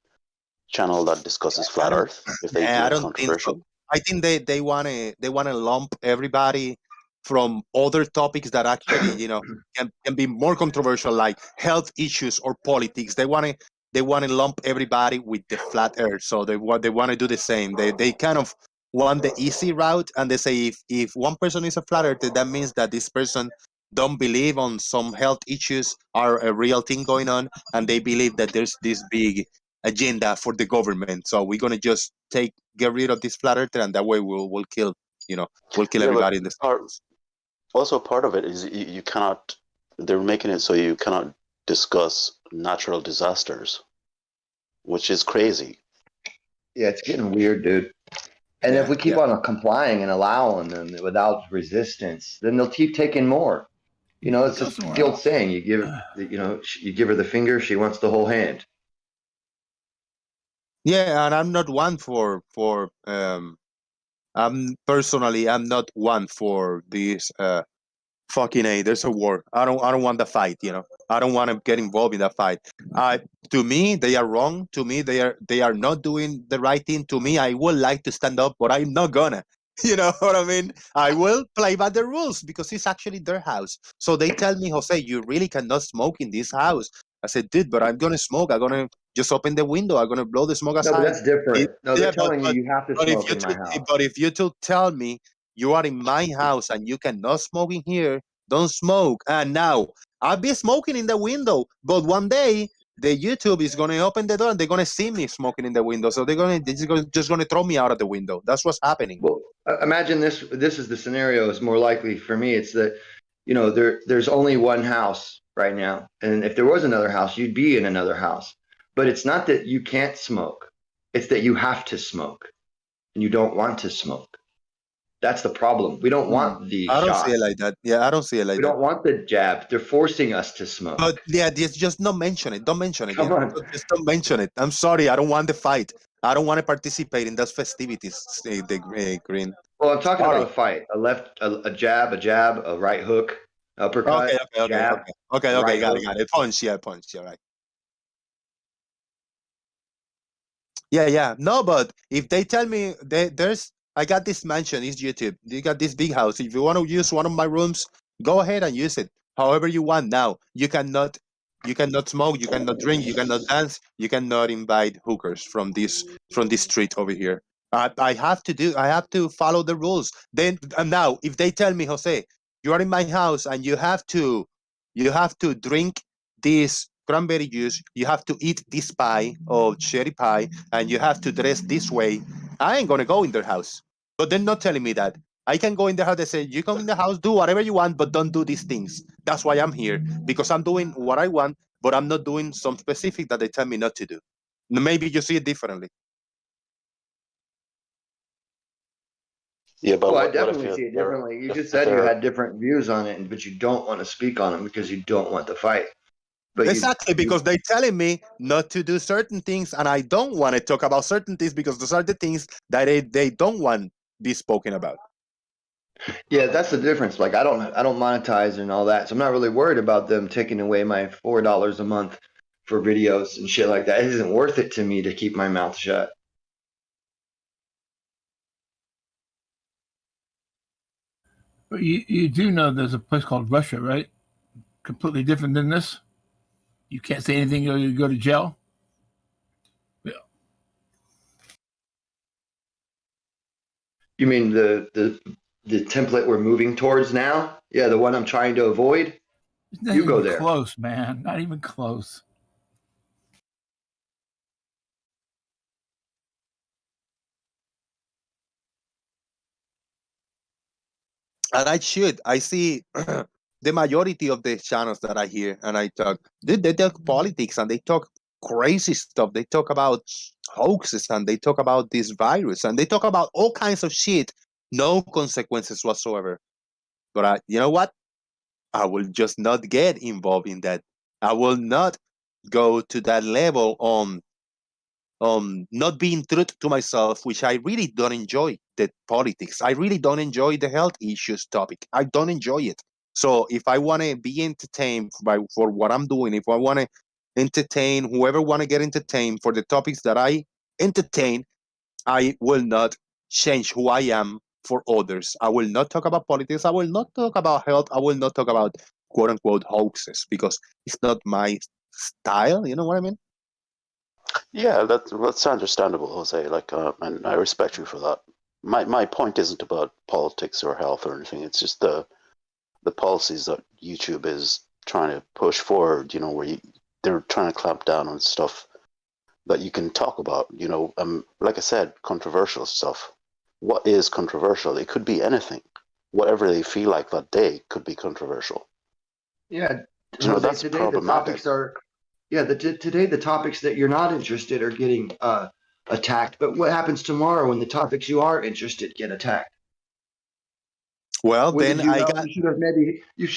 channel that discusses flat Earth if they I do don't controversial? think so. I think they wanna lump everybody from other topics that actually can be more controversial, like health issues or politics. They wanna lump everybody with the flat Earth. So they want to do the same. They kind of want the easy route, and they say if one person is a flat earther, that means that this person don't believe on some health issues are a real thing going on, and they believe that there's this big agenda for the government. So we're gonna just get rid of this flat earther, and that way we'll kill everybody in the stars. Also, part of it is you cannot. They're making it so you cannot discuss natural disasters, which is crazy. Yeah, it's getting weird, dude. And if we keep on complying and allowing them without resistance, then they'll keep taking more. You know, it's just the old saying: you give her the finger, she wants the whole hand. Yeah, and I'm not one I'm not one for this fucking there's a war. I don't want the fight, you know. I don't want to get involved in that fight. To me, they are wrong. To me, they are not doing the right thing. To me, I would like to stand up, but I'm not gonna. You know what I mean? I will play by the rules because it's actually their house. So they tell me, Jose, you really cannot smoke in this house. I said, dude, but I'm gonna smoke. I'm gonna just open the window. I'm gonna blow the smoke No, outside. but that's different. No, they're telling you have to smoke in my house. But if you two tell me you are in my house and you cannot smoke in here, don't smoke. And now I'll be smoking in the window, but one day the YouTube is gonna open the door and they're gonna see me smoking in the window. So they're just gonna throw me out of the window. That's what's happening. Well, imagine this. This is the scenario. Is more likely for me. It's that, you know, there's only one house right now, and if there was another house, you'd be in another house. But it's not that you can't smoke; it's that you have to smoke, and you don't want to smoke. That's the problem. We don't want the I don't shot. see it like that. Yeah, I don't see it like We that. don't want the jab. They're forcing us to smoke. But yeah, just don't mention it. Don't mention it. Come on. Just don't mention it. I'm sorry. I don't want the fight. I don't want to participate in those festivities. The Green. Well, I'm talking about a fight. A jab, a right hook, uppercut, jab. Okay, right got hook. it. Punch, you're right. Yeah. No, but if they tell me I got this mansion, it's YouTube. You got this big house. If you want to use one of my rooms, go ahead and use it. However you want. Now you cannot smoke, you cannot drink, you cannot dance, you cannot invite hookers from this street over here. I have to follow the rules. Then now if they tell me, Jose, you are in my house and you have to drink this cranberry juice, you have to eat this pie or cherry pie, and you have to dress this way, I ain't gonna go in their house. But they're not telling me that. I can go in the house. They say, you come in the house, do whatever you want, but don't do these things. That's why I'm here, because I'm doing what I want, but I'm not doing some specific that they tell me not to do. Maybe you see it differently. Yeah, but I definitely see it differently. You just said you had different views on it, but you don't want to speak on them because you don't want to fight. But exactly, because they're telling me not to do certain things, and I don't want to talk about certain things because those are the things that they don't want to be spoken about. Yeah, that's the difference. Like I don't monetize and all that, so I'm not really worried about them taking away my $4 a month for videos and shit like that. It isn't worth it to me to keep my mouth shut. But you do know there's a place called Russia, right? Completely different than this. You can't say anything or you go to jail. Yeah. You mean the template we're moving towards now? Yeah, the one I'm trying to avoid. You go there. Close, man. Not even close. And I see the majority of the channels that I hear and I talk, they talk politics and they talk crazy stuff. They talk about hoaxes and they talk about this virus and they talk about all kinds of shit, no consequences whatsoever. But you know what? I will just not get involved in that. I will not go to that level on not being true to myself, which I really don't enjoy the politics. I really don't enjoy the health issues topic. I don't enjoy it. So if I want to be entertained for what I'm doing, if I want to entertain whoever want to get entertained for the topics that I entertain, I will not change who I am for others. I will not talk about politics. I will not talk about health. I will not talk about quote unquote hoaxes because it's not my style. You know what I mean? Yeah, that's understandable, Jose. Like, and I respect you for that. My point isn't about politics or health or anything. It's just the policies that YouTube is trying to push forward. You know, where they're trying to clamp down on stuff that you can talk about. You know, like I said, controversial stuff. What is controversial? It could be anything. Whatever they feel like that day could be controversial. Yeah, you know, that's today problematic. the topics are. Yeah, today the topics that you're not interested are getting attacked. But what happens tomorrow when the topics you are interested get attacked? Well, What then did you I know? got You should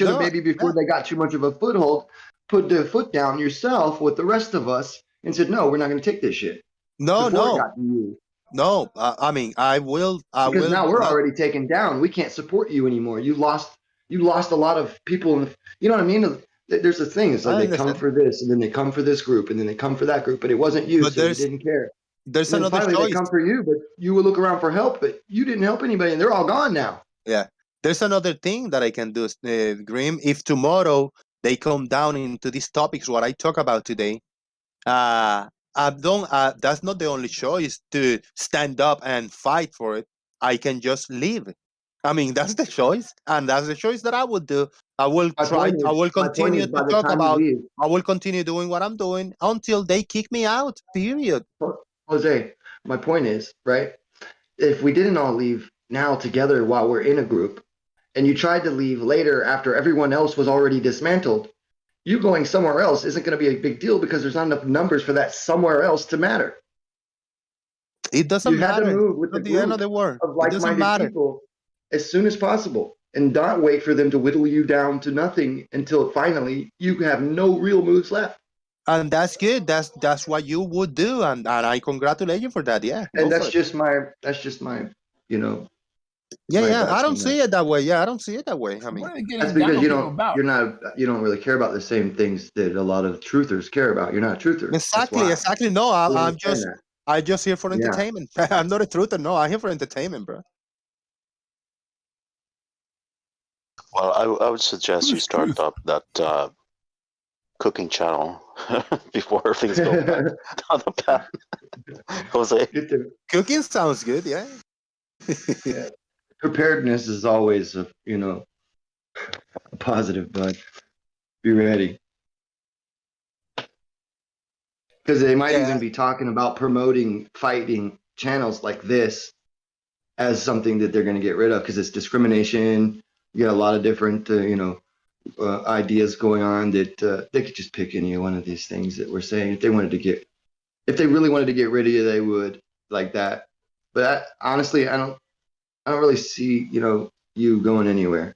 have no, maybe before they got too much of a foothold, put the foot down yourself with the rest of us and said, no, we're not going to take this shit. no, Before it no, got to you. no. I mean, I will Because now we're not. already taken down. We can't support you anymore. You lost a lot of people. You know what I mean? There's a thing. It's I like they come understand. for this, and then they come for this group, and then they come for that group, but it wasn't you, But so you didn't care. there's And then another finally they choice. come for you, but you will look around for help, but you didn't help anybody, and they're all gone now. Yeah, there's another thing that I can do, Grim. If tomorrow they come down into these topics, what I talk about today, I don't. That's not the only choice to stand up and fight for it. I can just leave. I mean, that's the choice, and that's the choice that I would do. I will try. I will continue to By the talk time you about. leave, I will continue doing what I'm doing until they kick me out. Period. Jose, my point is, right? If we didn't all leave now together while we're in a group, and you tried to leave later after everyone else was already dismantled, you going somewhere else isn't going to be a big deal because there's not enough numbers for that somewhere else to matter. It doesn't You had matter. to move with the At the end group of the world, of it doesn't like-minded matter. people as soon as possible, and not wait for them to whittle you down to nothing until finally you have no real moves left. And that's good. That's what you would do, and I congratulate you for that. Yeah, And go that's for it. just my, you know, Yeah, my yeah. I thoughts don't on see that. it that way. Yeah, I don't see it that way. I mean, What are they getting That's down because on you people about? you don't really care about the same things that a lot of truthers care about. You're not a truther. That's exactly, why. exactly. No, You I'm understand just, that. I just here for Yeah. entertainment. I'm not a truther. No, I'm here for entertainment, bro. Well, I would suggest you Who's start truth? up that cooking channel before things go back down the path. Jose. Get the- Cooking sounds good. Yeah. yeah. Preparedness is always a positive, but be ready. Because they might Yeah. even be talking about promoting fighting channels like this as something that they're going to get rid of because it's discrimination. You got a lot of different, ideas going on that they could just pick any one of these things that we're saying. If they really wanted to get rid of you, they would like that. But honestly, I don't really see, you going anywhere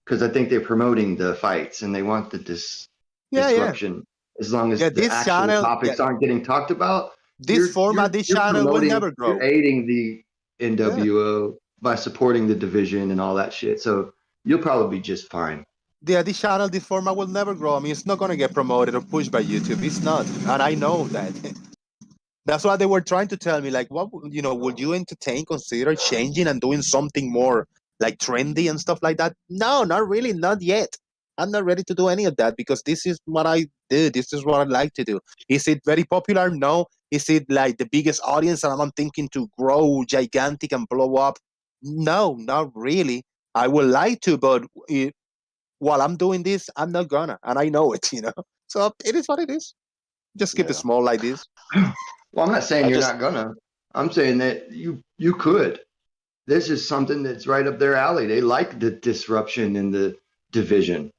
because I think they're promoting the fights and they want the Yeah, yeah. disruption. As long as Yeah, the this actual channel- topics yeah. aren't getting talked about, This format, this channel will never grow. You're aiding the NWO by supporting the division and all that shit. So you'll probably be just fine. Yeah, this channel, this format will never grow. I mean, it's not going to get promoted or pushed by YouTube. It's not. And I know that. That's why they were trying to tell me, like, what, would you consider changing and doing something more like trendy and stuff like that? No, not really, not yet. I'm not ready to do any of that because this is what I do. This is what I like to do. Is it very popular? No. Is it like the biggest audience and I'm thinking to grow gigantic and blow up? No, not really. I would like to, but while I'm doing this, I'm not gonna, and I know it, So it is what it is. Just keep it small like this. Well, I'm not saying you're not gonna. I'm saying that you could. This is something that's right up their alley. They like the disruption and the division.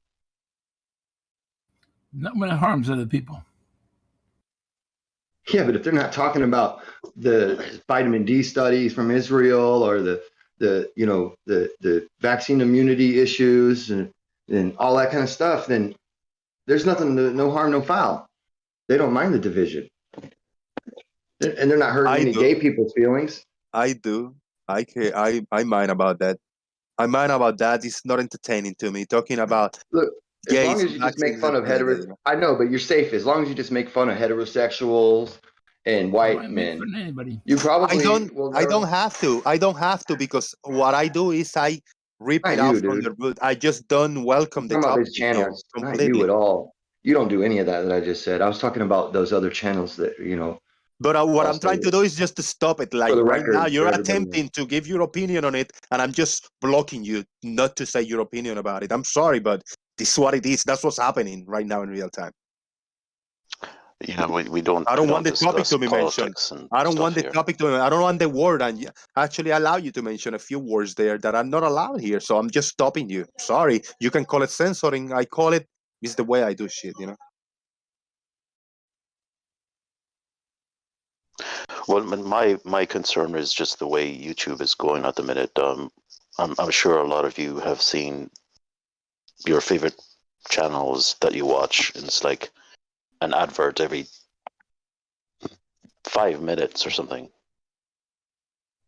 Not when it harms other people. Yeah, but if they're not talking about the vitamin D studies from Israel or the vaccine immunity issues and all that kind of stuff, then there's nothing, no harm, no foul. They don't mind the division. And they're not hurting any gay people's feelings. I do. I care. I mind about that. I mind about that. It's not entertaining to me. Talking about Look, as gays, long as you just make vaccines, fun of I know, but you're safe. As long as you just make fun of heterosexuals and white men. Anybody. You probably I don't have to. I don't have to because what I do is I rip it out from the root. I just don't welcome the talking about topic these channels. Not completely. you at all. You don't do any of that I just said. I was talking about those other channels that But what I'm trying to do is just to stop it. Like right now, you're attempting to give your opinion on it, and I'm just blocking you not to say your opinion about it. I'm sorry, but this is what it is. That's what's happening right now in real time. Yeah, we don't. I don't want the topic to be mentioned. I don't want the topic to. I don't want the word, and actually allow you to mention a few words there that are not allowed here. So I'm just stopping you. Sorry, you can call it censoring. I call it. It's the way I do shit. Well, my concern is just the way YouTube is going at the minute. I'm sure a lot of you have seen your favorite channels that you watch, and it's like an advert every 5 minutes or something.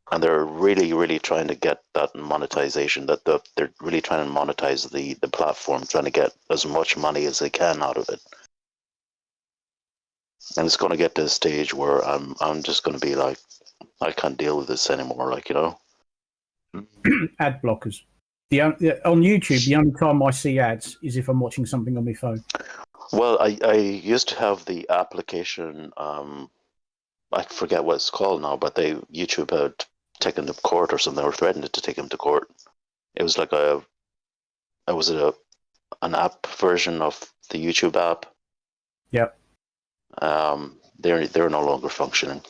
And they're really trying to get that monetization. They're really trying to monetize the platform, trying to get as much money as they can out of it. And it's going to get to a stage where I'm just going to be like, I can't deal with this anymore. Like, you know, ad blockers. On YouTube, the only time I see ads is if I'm watching something on my phone. Well, I used to have the application. I forget what it's called now, but YouTube had taken them to court or something, or threatened to take them to court. It was like an app version of the YouTube app. Yep. They're no longer functioning.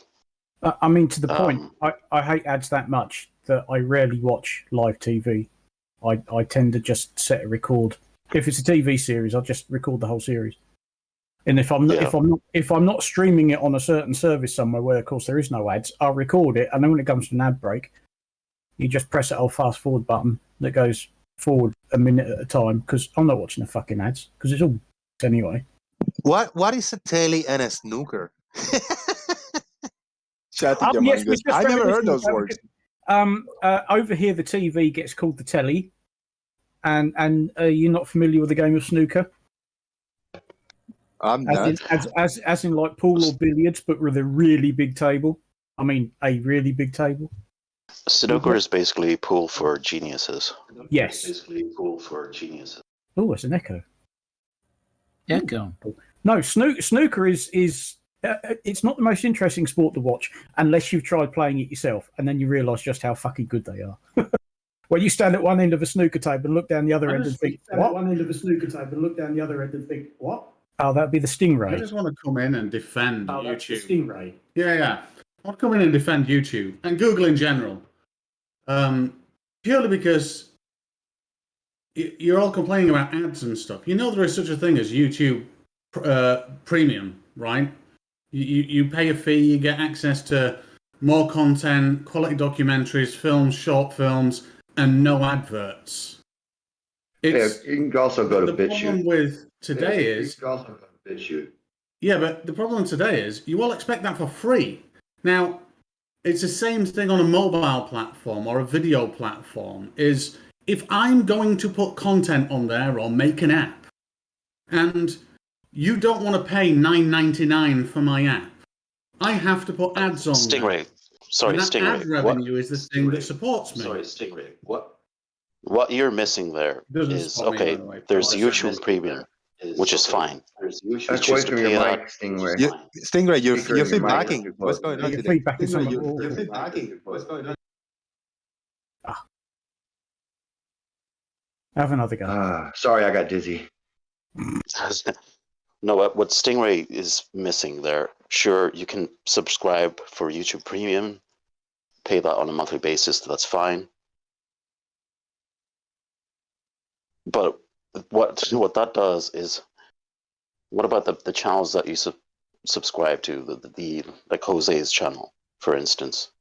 I mean, to the point, I hate ads that much that I rarely watch live TV. I tend to just set a record. If it's a TV series, I'll just record the whole series. And if I'm not streaming it on a certain service somewhere where, of course, there is no ads, I'll record it, and then when it comes to an ad break, you just press that old fast forward button that goes forward a minute at a time, because I'm not watching the fucking ads, because it's all anyway. What is a telly and a snooker? Yes, I never heard those words. Over here, the TV gets called the telly, and you're not familiar with the game of snooker? I'm not. As in like pool or billiards, but with a really big table. I mean, a really big table. Snooker is basically pool for geniuses. Yes. Basically pool for geniuses. Oh, it's an echo. Echo. No, snooker is it's not the most interesting sport to watch unless you've tried playing it yourself, and then you realise just how fucking good they are. Well, you stand at one end of a snooker table and look down the other end and think, what? One end of a snooker table and look down the other end and think, what? Oh, that'd be the Stingray. I just want to come in and defend YouTube. That's the Stingray. Yeah. I want to come in and defend YouTube and Google in general. Purely because you're all complaining about ads and stuff. You know there is such a thing as YouTube Premium, right? You pay a fee, you get access to more content, quality documentaries, films, short films, and no adverts. You can also go to the problem with today is you can also go to BitChute. Yeah, but the problem today is you all expect that for free. Now, it's the same thing on a mobile platform or a video platform. Is if I'm going to put content on there or make an app, and you don't want to pay $9.99 for my app, I have to put ads on Stingray. there. Sorry, and that Stingray. ad revenue is the thing that supports me. Sorry, Stingray. What you're missing there is, support me, okay, by the way. there's YouTube Premium, which is fine. That's away from your mic, Stingray. Stingray, you're Speaker in your mic feedbacking. is What's going on Your today? feedback is on. You're feedbacking. What's going on? Have another go. Sorry, I got dizzy. No, what Stingray is missing there, sure, you can subscribe for YouTube Premium, pay that on a monthly basis, that's fine. But what that does is, what about the channels that you subscribe to, the like Jose's channel, for instance?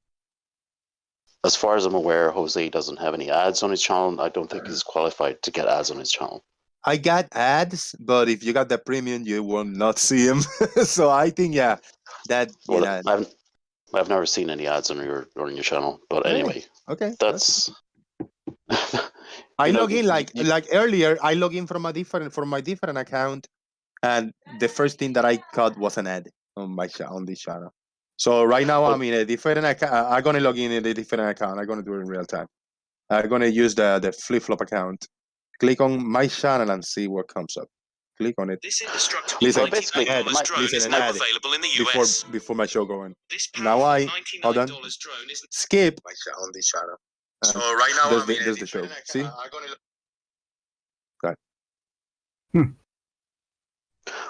As far as I'm aware, Jose doesn't have any ads on his channel. I don't think he's qualified to get ads on his channel. I got ads, but if you got the premium, you will not see them. So I think, I've never seen any ads on your channel. But anyway, okay, that's. I log in like earlier. I log in from my different account, and the first thing that I got was an ad on this channel. So right now I'm in a different account. I'm gonna log in a different account. I'm gonna do it in real time. I'm gonna use the flip-flop account. Click on my channel and see what comes up. Click on it. This indestructible Listen, $99 drone is now available in the US. Before my show going. This Now I $99 hold on. drone is Skip on this channel. So right now there's the show. See? Got it.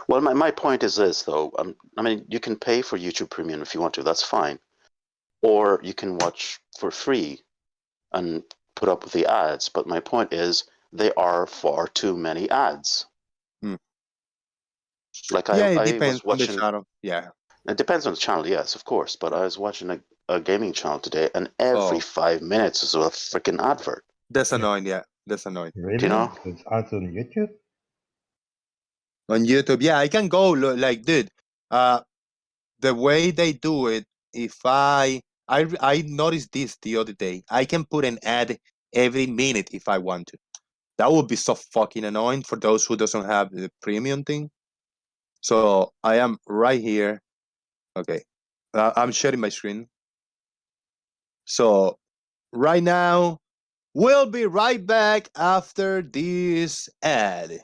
Well, my point is this, though. I mean, you can pay for YouTube Premium if you want to. That's fine. Or you can watch for free and put up with the ads. But my point is, there are far too many ads. Like it I depends was watching, on the channel. Yeah. It depends on the channel, yes, of course. But I was watching a gaming channel today, and every 5 minutes is a freaking advert. That's annoying. Yeah, that's annoying. Really? You know? There's ads on YouTube? On YouTube, yeah, I can go like, dude. The way they do it, if I noticed this the other day, I can put an ad every minute if I want to. That would be so fucking annoying for those who doesn't have the premium thing. So I am right here. Okay, I'm sharing my screen. So right now, we'll be right back after this ad.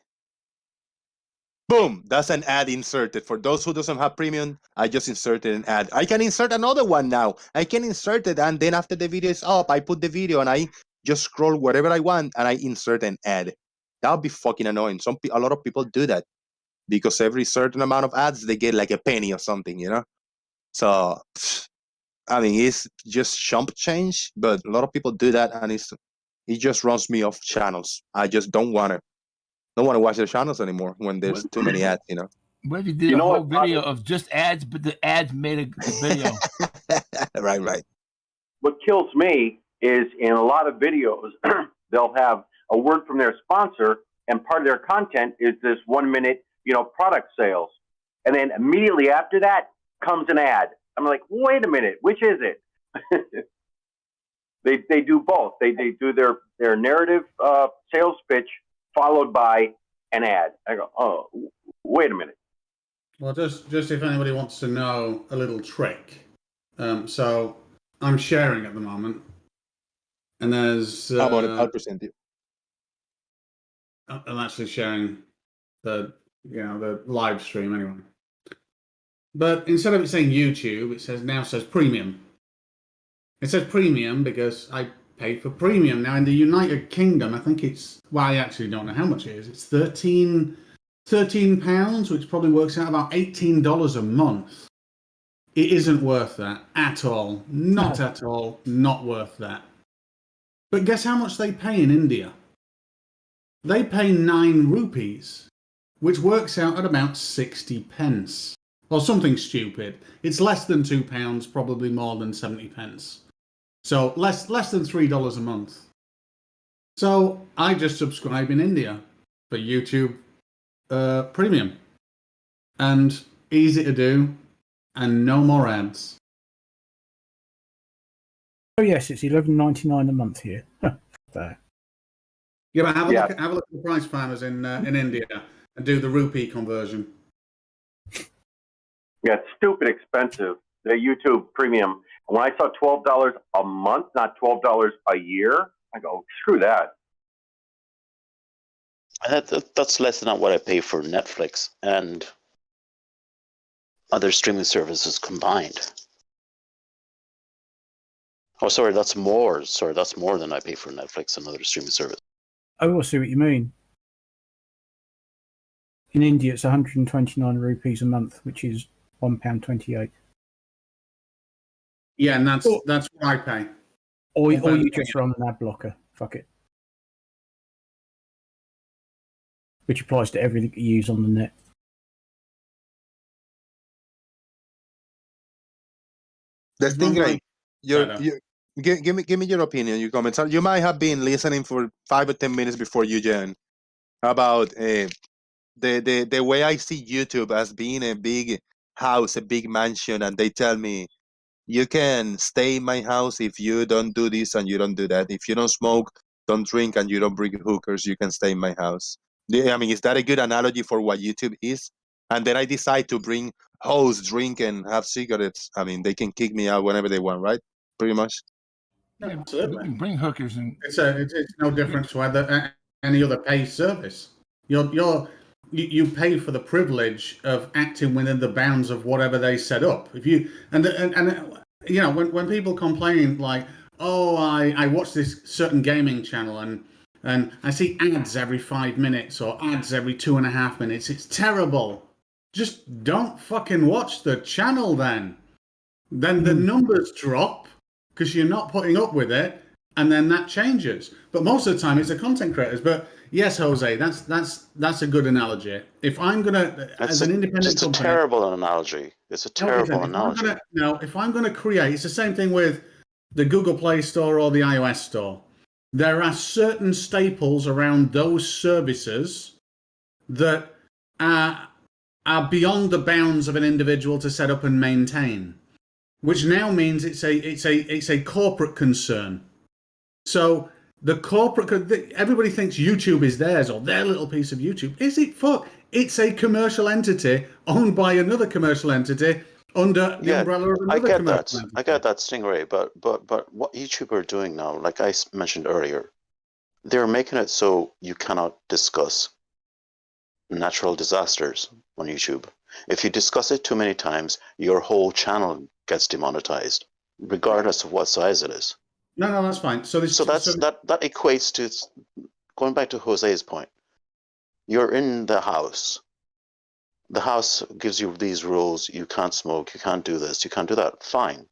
Boom! That's an ad inserted. For those who doesn't have premium, I just inserted an ad. I can insert another one now. I can insert it, and then after the video is up, I put the video and I just scroll wherever I want and I insert an ad. That would be fucking annoying. A lot of people do that because every certain amount of ads, they get like a penny or something, you know? So, I mean, it's just chump change, but a lot of people do that, and it just runs me off channels. I just don't want to watch their channels anymore when there's too many ads, you know? What if you did a whole video of just ads, but the ads made a video? Right. What kills me is in a lot of videos, they'll have a word from their sponsor, and part of their content is this 1 minute, product sales. And then immediately after that comes an ad. I'm like, wait a minute, which is it? They do both. They do their narrative sales pitch followed by an ad. I go, oh, wait a minute. Well, just if anybody wants to know a little trick. So I'm sharing at the moment, and there's I'll present you. I'm actually sharing the live stream anyway. But instead of it saying YouTube, it now says premium. It says premium because I pay for premium. Now in the United Kingdom, I think I actually don't know how much it is. It's £13, which probably works out about $18 a month. It isn't worth that at all. Not at all. Not worth that. But guess how much they pay in India? They pay 9 rupees, which works out at about 60 pence. Or something stupid. It's less than £2, probably more than 70 pence. So less than $3 a month. So I just subscribe in India for YouTube Premium. And easy to do, and no more ads. Oh yes, it's $11.99 a month here. There. Yeah, but have a look at the price farmers in India and do the rupee conversion. Yeah, it's stupid expensive. The YouTube Premium. And when I saw $12 a month, not $12 a year, I go, screw that. That's less than what I pay for Netflix and other streaming services combined. Oh, sorry, that's more. Sorry, that's more than I pay for Netflix and other streaming services. Oh, I see what you mean. In India, it's 129 rupees a month, which is £1.28. Yeah, and that's what I pay. Or you just run an ad blocker. Fuck it. Which applies to everything you use on the net. That's the thing, right? Give me your opinion, your comments. You might have been listening for 5 or 10 minutes before you join about the way I see YouTube as being a big house, a big mansion, and they tell me you can stay in my house if you don't do this and you don't do that. If you don't smoke, don't drink, and you don't bring hookers, you can stay in my house. I mean, is that a good analogy for what YouTube is? And then I decide to bring hosts, drink, and have cigarettes. I mean, they can kick me out whenever they want, right? Pretty much. No, absolutely. Bring hookers and it's no different to any other paid service. You pay for the privilege of acting within the bounds of whatever they set up. If you and when people complain like, oh, I watch this certain gaming channel and I see ads every 5 minutes or ads every 2.5 minutes, it's terrible. Just don't fucking watch the channel then. Then the numbers drop because you're not putting up with it, and then that changes. But most of the time, it's the content creators. But yes, Jose, that's a good analogy. If I'm gonna, as an independent it's company, a terrible analogy. It's a terrible analogy. If I'm gonna create, it's the same thing with the Google Play Store or the iOS Store. There are certain staples around those services that are beyond the bounds of an individual to set up and maintain, which now means it's a corporate concern. So the corporate, everybody thinks YouTube is theirs or their little piece of YouTube. Is it? Fuck! It's a commercial entity owned by another commercial entity under the umbrella of another commercial entity. I get that, Stingray, but what YouTube are doing now, like I mentioned earlier, they're making it so you cannot discuss natural disasters on YouTube. If you discuss it too many times, your whole channel gets demonetized, regardless of what size it is. No, that's fine. So that equates to, going back to Jose's point, you're in the house. The house gives you these rules. You can't smoke. You can't do this. You can't do that. Fine.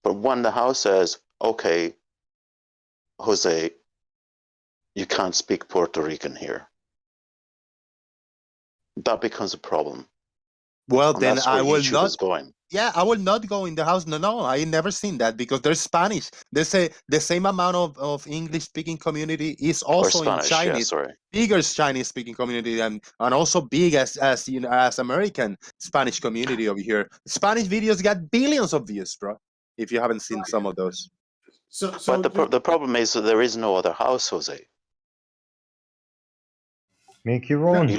But when the house says, okay, Jose, you can't speak Puerto Rican here, that becomes a problem. Well, And then that's where I will YouTube not. is going. Yeah, I will not go in the house. No, I never seen that because there's Spanish. There's the same amount of English speaking community is also in Spanish, yeah, Chinese, sorry. bigger Chinese speaking community and also big as you know as American Spanish community over here. Spanish videos got billions of views, bro. If you haven't seen some of those. But the problem is that there is no other house, Jose. Make your own. You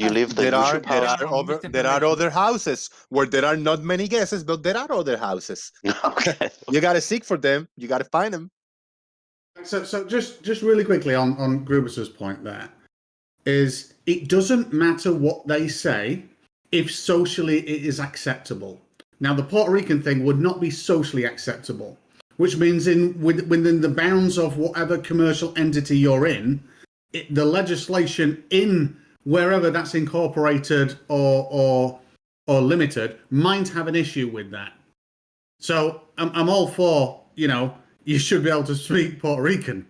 leave the YouTube house. There are other houses where there are not many guesses, but there are other houses. Okay. You gotta seek for them. You gotta find them. So just really quickly on Grubus's point there, is it doesn't matter what they say if socially it is acceptable. Now the Puerto Rican thing would not be socially acceptable, which means within the bounds of whatever commercial entity you're in, the legislation in wherever that's incorporated or limited might have an issue with that. So I'm all for, you should be able to speak Puerto Rican.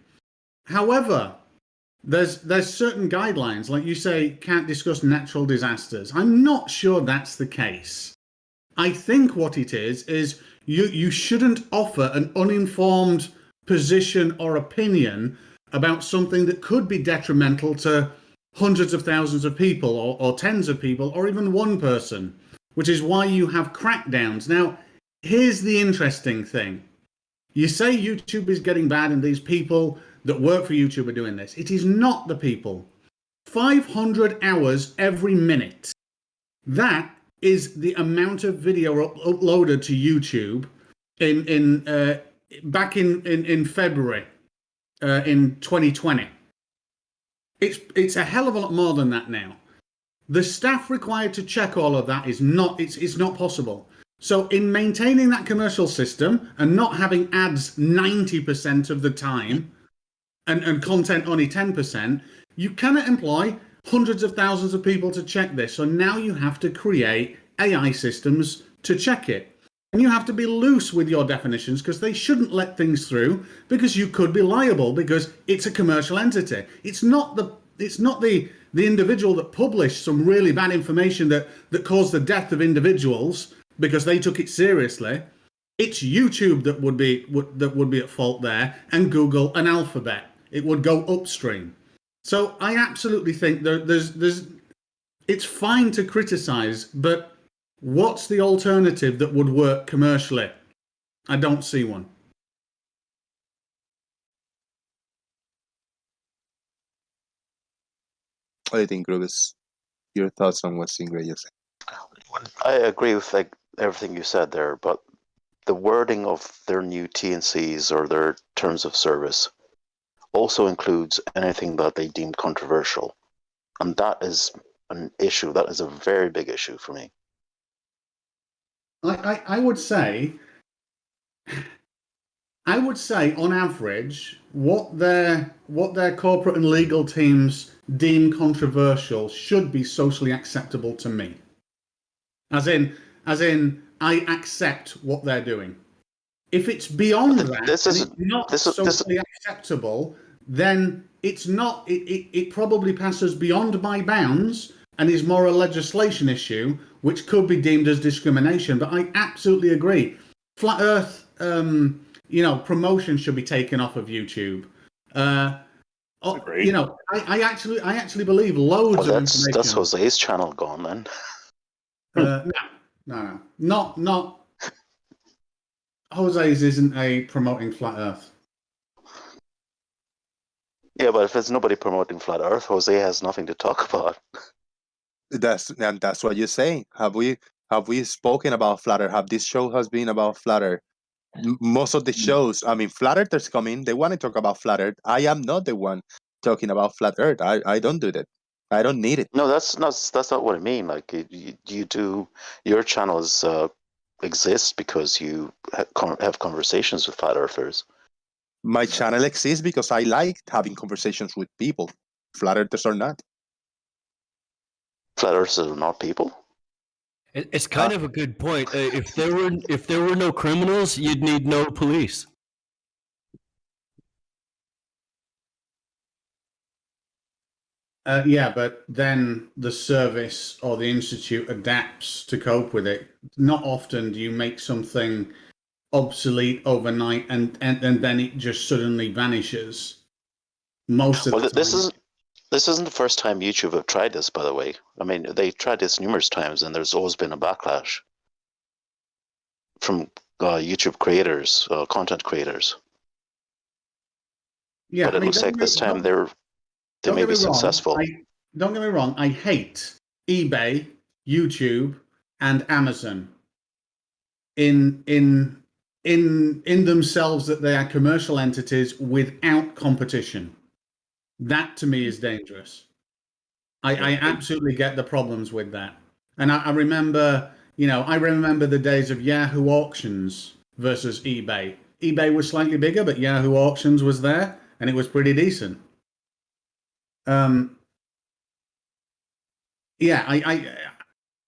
However, there's certain guidelines, like you say, can't discuss natural disasters. I'm not sure that's the case. I think what it is you shouldn't offer an uninformed position or opinion about something that could be detrimental to hundreds of thousands of people or tens of people or even one person, which is why you have crackdowns. Now, here's the interesting thing. You say YouTube is getting bad and these people that work for YouTube are doing this. It is not the people. 500 hours every minute. That is the amount of video uploaded to YouTube back in February in 2020. It's a hell of a lot more than that now. The staff required to check all of that is not possible. So in maintaining that commercial system and not having ads 90% of the time and content only 10%, you cannot employ hundreds of thousands of people to check this. So now you have to create AI systems to check it. And you have to be loose with your definitions because they shouldn't let things through because you could be liable because it's a commercial entity. It's not the individual that published some really bad information that caused the death of individuals because they took it seriously. It's YouTube that would be at fault there, and Google and Alphabet. It would go upstream. So I absolutely think it's fine to criticize, but what's the alternative that would work commercially? I don't see one. What do you think, Grubus? Your thoughts on what Stingray just said? I agree with everything you said there, but the wording of their new T&Cs or their terms of service also includes anything that they deem controversial. And that is an issue. That is a very big issue for me. I would say on average, what their corporate and legal teams deem controversial should be socially acceptable to me. As in, I accept what they're doing. If it's beyond that, this is not socially acceptable, then it's not. It probably passes beyond my bounds and is more a legislation issue, which could be deemed as discrimination. But I absolutely agree. Flat Earth, promotion should be taken off of YouTube. I actually believe loads of information. That's Jose's channel gone then. No, not. Jose's isn't a promoting Flat Earth. Yeah, but if there's nobody promoting Flat Earth, Jose has nothing to talk about. That's what you're saying. Have we spoken about Flat Earth? Have this show has been about Flat Earth? Most of the shows, I mean, Flat Earthers come in, they want to talk about Flat Earth. I am not the one talking about Flat Earth. I don't do that. I don't need it. No, that's not what I mean. Like you do, your channels exist because you have conversations with Flat Earthers. My channel exists because I like having conversations with people. Flat Earthers are not. Flat Earthers are not people. It's kind of a good point. If there were no criminals, you'd need no police. Yeah, but then the service or the institute adapts to cope with it. Not often do you make something obsolete overnight and then it just suddenly vanishes. Most of the time. This isn't the first time YouTube have tried this, by the way. I mean, they tried this numerous times, and there's always been a backlash from YouTube creators, content creators. Yeah, but it looks like this time they may be successful. Don't get me wrong. I hate eBay, YouTube, and Amazon in themselves that they are commercial entities without competition. That to me is dangerous. I absolutely get the problems with that. And I remember, the days of Yahoo Auctions versus eBay. eBay was slightly bigger, but Yahoo Auctions was there, and it was pretty decent. I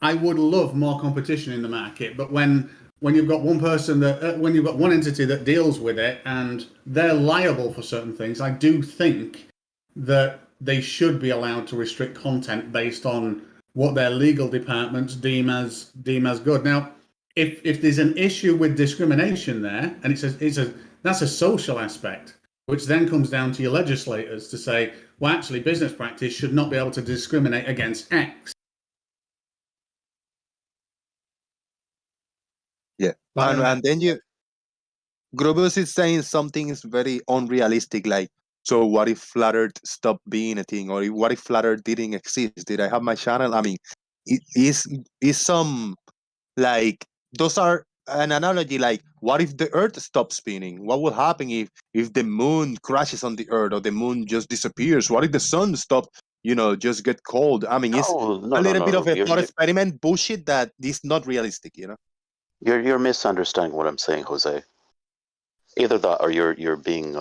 would love more competition in the market, but when you've got one person when you've got one entity that deals with it and they're liable for certain things, I do think that they should be allowed to restrict content based on what their legal departments deem as good. Now, if there's an issue with discrimination there, and that's a social aspect, which then comes down to your legislators to say, well, actually, business practice should not be able to discriminate against X. Yeah, and then Grubus is saying something is very unrealistic, like, so what if Flat Earth stopped being a thing, or what if Flat Earth didn't exist? Did I have my channel? I mean, it is some, like, those are an analogy, like, what if the Earth stops spinning? What will happen if the moon crashes on the Earth, or the moon just disappears? What if the sun stopped, just get cold? I mean, it's a little bit of a thought experiment bullshit that is not realistic, You're misunderstanding what I'm saying, Jose. Either that, or you're being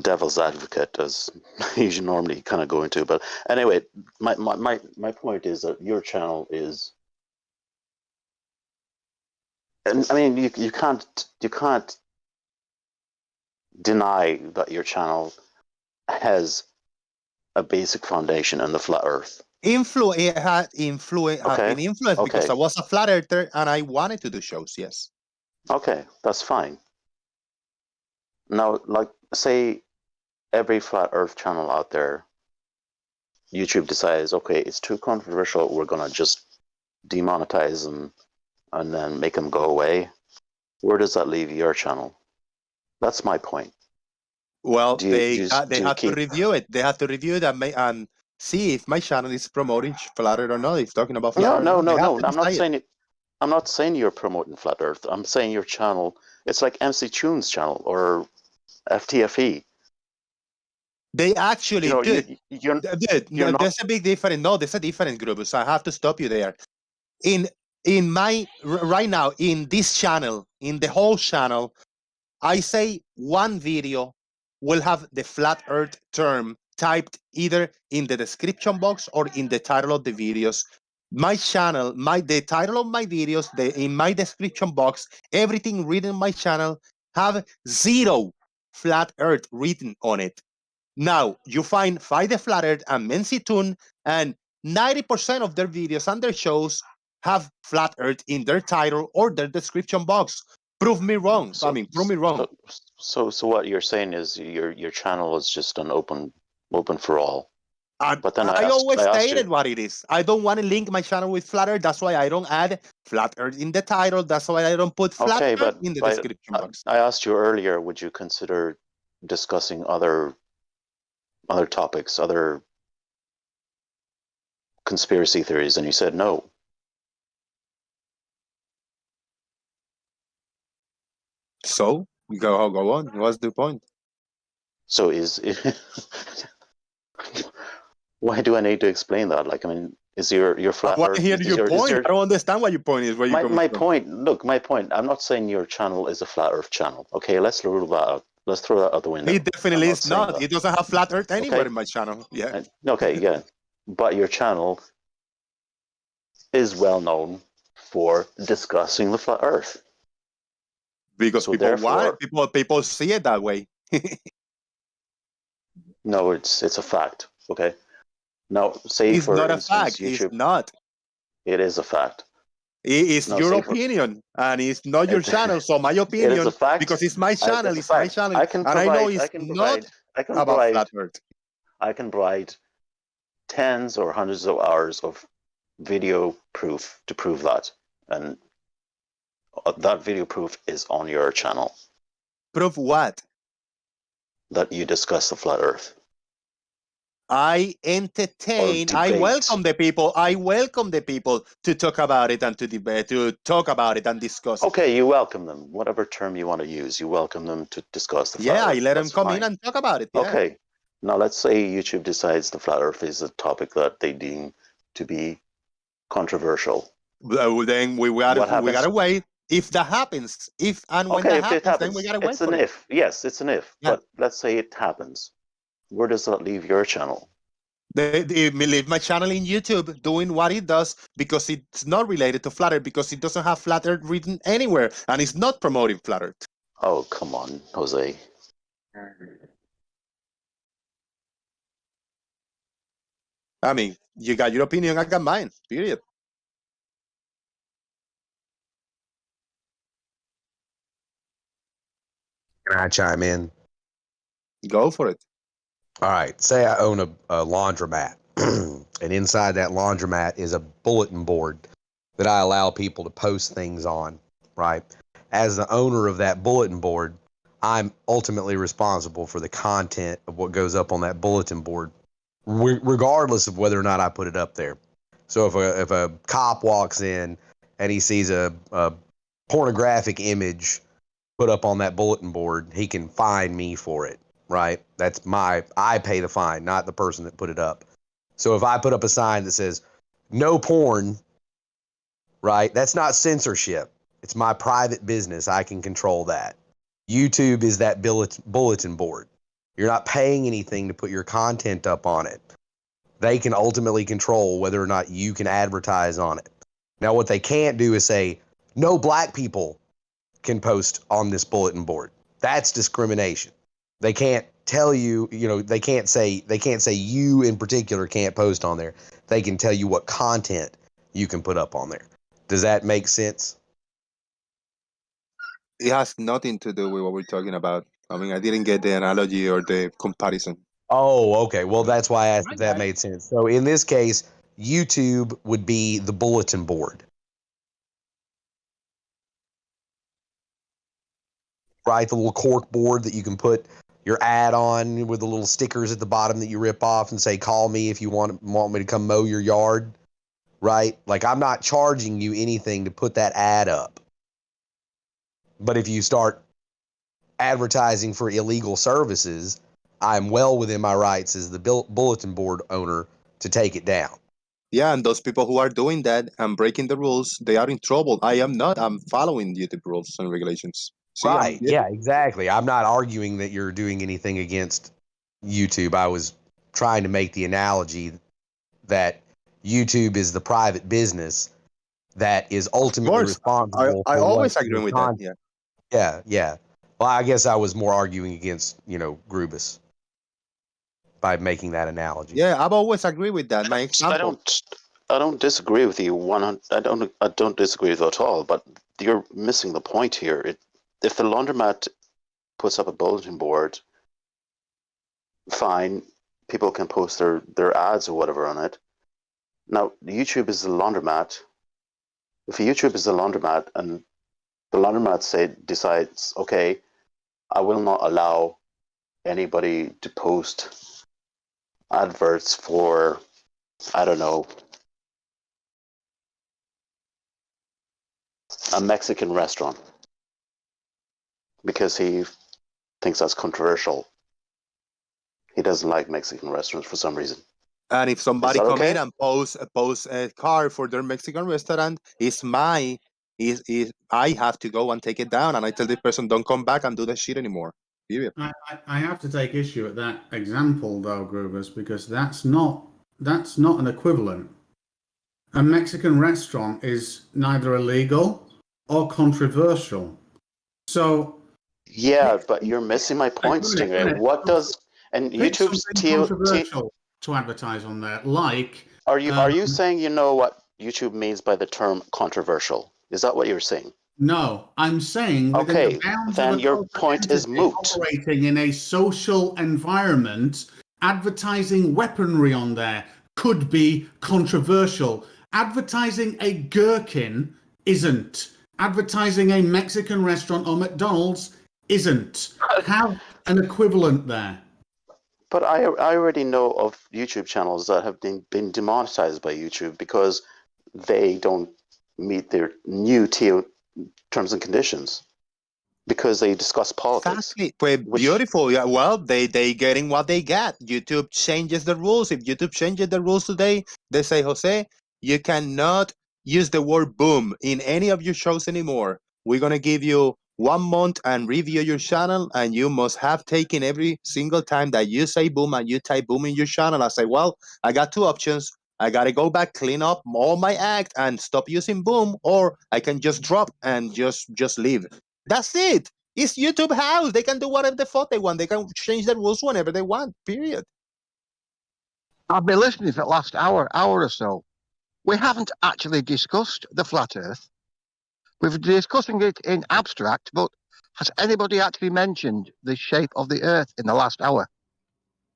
devil's advocate, as you normally kind of go into. But anyway, my point is that your channel is, and I mean, you can't deny that your channel has a basic foundation in the flat Earth. It had been influenced because I was a flat earther and I wanted to do shows. Yes. Okay, that's fine. Now, like, say every flat Earth channel out there, YouTube decides, okay, it's too controversial, we're gonna just demonetize them and then make them go away. Where does that leave your channel? That's my point. Well, they have to review it. They have to review it and see if my channel is promoting flat Earth or not. If talking about flat Earth. No. I'm not saying it. I'm not saying you're promoting flat Earth. I'm saying your channel. It's like MC Tunes channel or FTFE. They actually did. There's a big difference. No, there's a different group. So I have to stop you there. In my right now in this channel, in the whole channel, I say one video will have the flat Earth term typed either in the description box or in the title of the videos my channel, the title of my videos, in my description box, everything written in my channel have 0 flat Earth written on it. Now you find Fight the Flat Earth and Menzi Toon, and 90% of their videos and their shows have flat Earth in their title or their description box. Prove me wrong. Prove me wrong. So what you're saying is your channel is just an open for all. But then I always stated what it is. I don't want to link my channel with flat Earth. That's why I don't add flat Earth in the title. That's why I don't put flat Earth in the description box. I asked you earlier, would you consider discussing other topics, other conspiracy theories, and you said no. So go on. What's the point? So why do I need to explain that? Like, I mean, is your flat? I want to hear your point. I don't understand what your point is. My point. Look, my point. I'm not saying your channel is a flat Earth channel. Okay, let's rule that out. Let's throw that out the window. It definitely is not. It doesn't have flat Earth anywhere in my channel. Yeah. Okay. Yeah. But your channel is well known for discussing the flat Earth. Because people want it. People see it that way. No, it's a fact. Okay. Now, say it's for not instance, a fact. YouTube, it's not. It is a fact. It is your opinion, and it's not your channel. So my opinion, it is a fact. because it's my channel, it's my channel, I can provide, and I know it's not about flat Earth. I can provide tens or hundreds of hours of video proof to prove that, and that video proof is on your channel. Prove what? That you discuss the flat Earth. I entertain. I welcome the people. I welcome the people to talk about it and to debate, to talk about it and discuss. Okay, you welcome them. Whatever term you want to use, you welcome them to discuss the flat Earth. Yeah, I let them come in and talk about it. Yeah. Okay. Now let's say YouTube decides the flat Earth is a topic that they deem to be controversial. Then we gotta wait. If that happens, if and when that happens, then we gotta wait. It's an if. Yes, it's an if. Yeah. But let's say it happens. Where does that leave your channel? They leave my channel in YouTube doing what it does because it's not related to flat Earth, because it doesn't have flat Earth written anywhere, and it's not promoting flat Earth. Oh, come on, Jose. I mean, you got your opinion, I got mine. Period. Can I chime in? Go for it. All right. Say I own a laundromat, and inside that laundromat is a bulletin board that I allow people to post things on, right? As the owner of that bulletin board, I'm ultimately responsible for the content of what goes up on that bulletin board, regardless of whether or not I put it up there. So if a cop walks in and he sees a pornographic image put up on that bulletin board, he can fine me for it, right? I pay the fine, not the person that put it up. So if I put up a sign that says no porn, right? That's not censorship. It's my private business. I can control that. YouTube is that bulletin board. You're not paying anything to put your content up on it. They can ultimately control whether or not you can advertise on it. Now, what they can't do is say, no black people can post on this bulletin board. That's discrimination. They can't tell you, they can't say you in particular can't post on there. They can tell you what content you can put up on there. Does that make sense? It has nothing to do with what we're talking about. I mean, I didn't get the analogy or the comparison. Oh, okay. Well, that's why I asked if that made sense. So in this case, YouTube would be the bulletin board. Right? The little cork board that you can put your ad on with the little stickers at the bottom that you rip off and say, call me if you want me to come mow your yard. Right? Like, I'm not charging you anything to put that ad up. But if you start advertising for illegal services, I'm well within my rights as the bulletin board owner to take it down. Yeah, and those people who are doing that and breaking the rules, they are in trouble. I am not. I'm following YouTube rules and regulations. See, right. Yeah, exactly. I'm not arguing that you're doing anything against YouTube. I was trying to make the analogy that YouTube is the private business that is ultimately responsible. I for always what agree with con- that. Yeah. Yeah. Well, I guess I was more arguing against, Grubus by making that analogy. Yeah, I've always agreed with that. My example. I don't disagree with you 100. I don't disagree with you at all. But you're missing the point here. If the laundromat puts up a bulletin board, fine, people can post their ads or whatever on it. Now, YouTube is the laundromat. If YouTube is the laundromat and the laundromat decides, okay, I will not allow anybody to post adverts for, I don't know, a Mexican restaurant because he thinks that's controversial. He doesn't like Mexican restaurants for some reason. And if somebody come okay? in and post a card for their Mexican restaurant, I have to go and take it down, and I tell the person, don't come back and do that shit anymore. Period. I have to take issue at that example though, Grubus, because that's not an equivalent. A Mexican restaurant is neither illegal or controversial. So yeah, but you're missing my point, Stingray. What does and YouTube's controversial to advertise on there? Like, are you saying you know what YouTube means by the term controversial? Is that what you're saying? No, I'm saying okay. The bounds then of your point is moot. Operating in a social environment, advertising weaponry on there could be controversial. Advertising a gherkin isn't. Advertising a Mexican restaurant or McDonald's isn't. Have an equivalent there. But I already know of YouTube channels that have been demonetized by YouTube because they don't meet their new terms and conditions because they discuss politics. Exactly. Beautiful. Yeah. Well, they getting what they get. YouTube changes the rules. If YouTube changes the rules today, they say, Jose, you cannot use the word boom in any of your shows anymore. We're going to give you 1 month and review your channel, and you must have taken every single time that you say boom and you type boom in your channel. I say, well, I got 2 options. I got to go back, clean up all my act and stop using boom, or I can just drop and just leave. That's it. It's YouTube house. They can do whatever the fuck they want. They can change the rules whenever they want, period. I've been listening for the last hour or so. We haven't actually discussed the flat earth. We've been discussing it in abstract, but has anybody actually mentioned the shape of the earth in the last hour?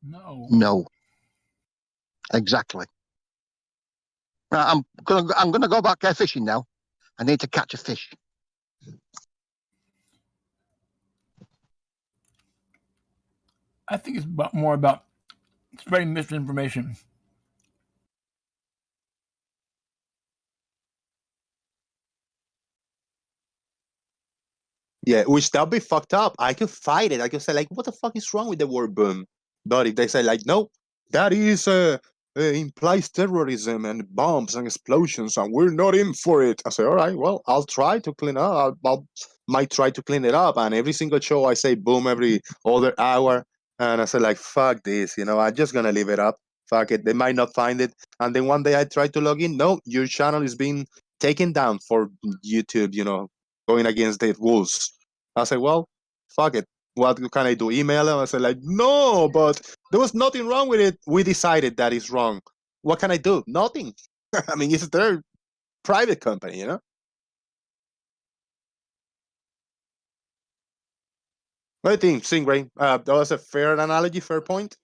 No. No. Exactly. Right, I'm gonna go back fishing now. I need to catch a fish. I think it's more about spreading misinformation. Yeah, which that'll be fucked up. I could fight it. I could say, like, what the fuck is wrong with the word boom? But if they say, like, no, that is implies terrorism and bombs and explosions, and we're not in for it. I say, all right, well, I'll try to clean up. Might try to clean it up. And every single show, I say boom every other hour. And I say, like, fuck this, I'm just going to leave it up. Fuck it. They might not find it. And then one day I try to log in. No, your channel is being taken down for YouTube, going against the rules. I say, well, fuck it. What can I do? Email them? I say, like, no, but there was nothing wrong with it. We decided that it's wrong. What can I do? Nothing. I mean, it's their private company, What do you think, Stingray? That was a fair analogy, fair point?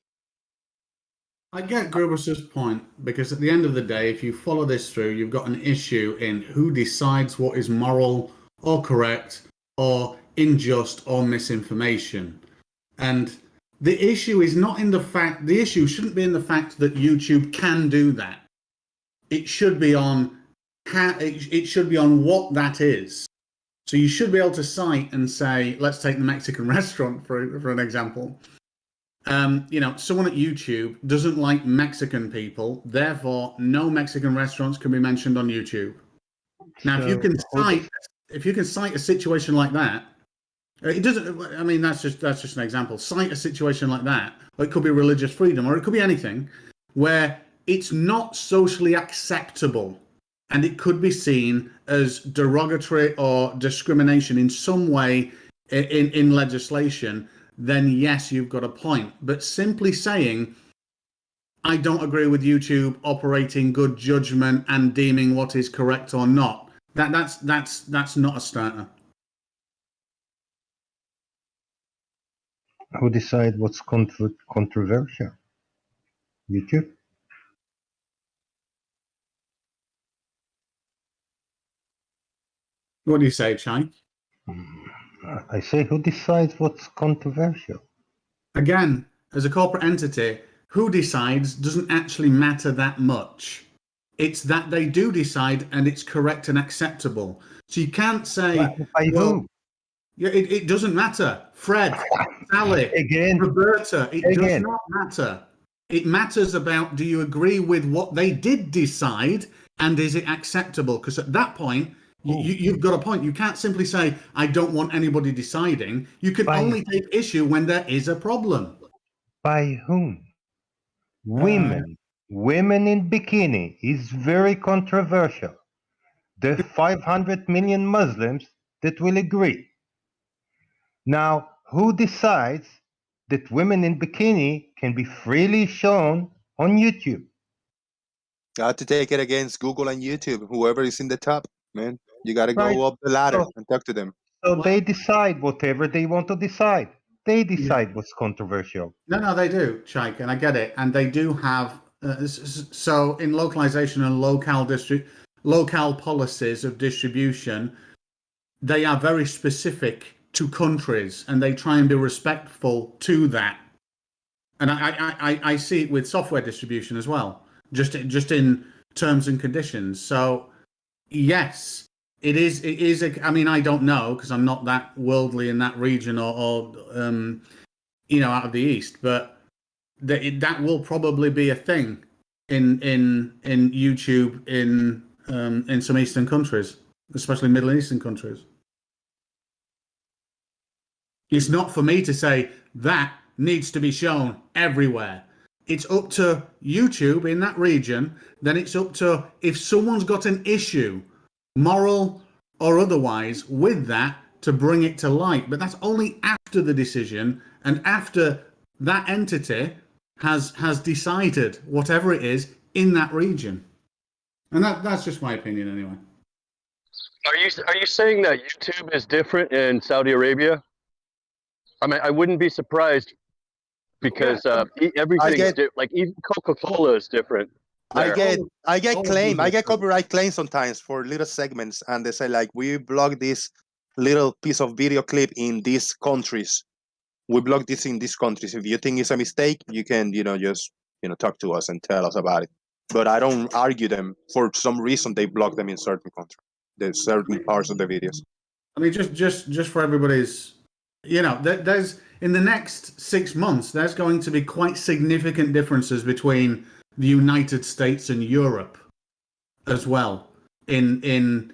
I get Grubus's point, because at the end of the day, if you follow this through, you've got an issue in who decides what is moral or correct or unjust or misinformation. And the issue is not in the issue shouldn't be in the fact that YouTube can do that. It should be on it should be on what that is. So you should be able to cite and say, let's take the Mexican restaurant for an example. Someone at YouTube doesn't like Mexican people, therefore no Mexican restaurants can be mentioned on YouTube. Now, if you can cite a situation like that, it doesn't. I mean, that's just an example. Cite a situation like that, or it could be religious freedom, or it could be anything, where it's not socially acceptable, and it could be seen as derogatory or discrimination in some way in legislation, then yes, you've got a point. But simply saying, I don't agree with YouTube operating good judgment and deeming what is correct or not, that's not a starter. Who decides what's controversial? YouTube? What do you say, Chai? I say, who decides what's controversial? Again, as a corporate entity, who decides doesn't actually matter that much. It's that they do decide and it's correct and acceptable. So you can't say, well, yeah, it doesn't matter. Fred, Sally, again, Roberta, it does not matter. It matters about, do you agree with what they did decide and is it acceptable? Because at that point, you've got a point. You can't simply say, I don't want anybody deciding. You can only take issue when there is a problem. By whom? Women. Women in bikini is very controversial. There are 500 million Muslims that will agree. Now, who decides that women in bikini can be freely shown on YouTube? Got to take it against Google and YouTube, whoever is in the top, man. You got to go up the ladder and talk to them. So they decide whatever they want to decide. They decide what's controversial. No, they do, Shaik, and I get it. And they do have, so in localization and locale policies of distribution, they are very specific to countries and they try and be respectful to that. And I see it with software distribution as well, just in terms and conditions. So yes, it is. I mean, I don't know because I'm not that worldly in that region or out of the East, but that will probably be a thing in YouTube in some Eastern countries, especially Middle Eastern countries. It's not for me to say that needs to be shown everywhere. It's up to YouTube in that region. Then it's up to, if someone's got an issue, moral or otherwise, with that, to bring it to light. But that's only after the decision and after that entity has decided whatever it is in that region. And that's just my opinion anyway. Are you saying that YouTube is different in Saudi Arabia? I mean, I wouldn't be surprised because everything is like even Coca-Cola is different. I get copyright claims sometimes for little segments, and they say like, we block this little piece of video clip in these countries. We block this in these countries. If you think it's a mistake, you can just talk to us and tell us about it. But I don't argue them. For some reason, they block them in certain countries. There's certain parts of the videos. I mean, just for everybody's. There's in the next 6 months, there's going to be quite significant differences between the United States and Europe as well in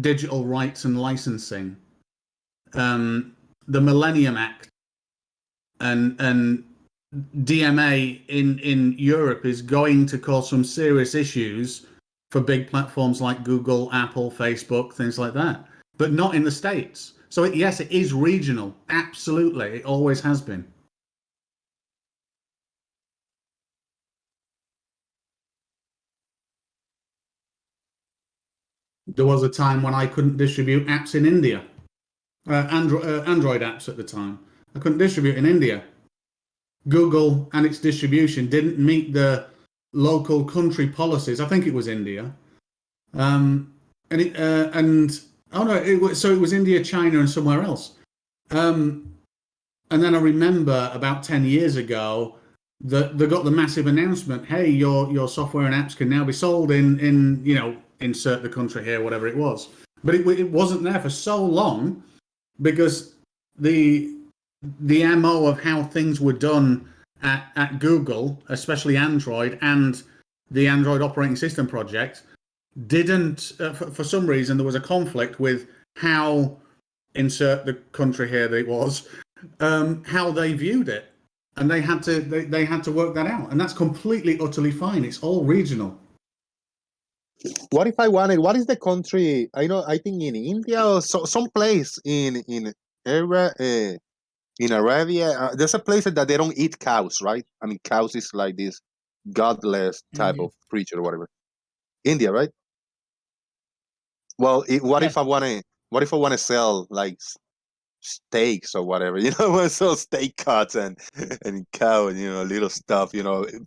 digital rights and licensing. The Millennium Act and DMA in Europe is going to cause some serious issues for big platforms like Google, Apple, Facebook, things like that, but not in the States. So yes, it is regional. Absolutely. It always has been. There was a time when I couldn't distribute apps in India. Android apps at the time. I couldn't distribute in India. Google and its distribution didn't meet the local country policies. I think it was India. It was India, China, and somewhere else. And then I remember about 10 years ago that they got the massive announcement, hey, your software and apps can now be sold in insert the country here, whatever it was. But it wasn't there for so long because the MO of how things were done at Google, especially Android and the Android operating system project, didn't for some reason there was a conflict with how insert the country here that it was how they viewed it, and they had to work that out, and that's completely utterly fine. It's all regional. What if I wanted? What is the country? I think in India or some place in Arabia. There's a place that they don't eat cows, right? I mean, cows is like this godless type of creature or whatever. India, right? Well, what if I want to sell like steaks or whatever? Sell steak cuts and cow and little stuff.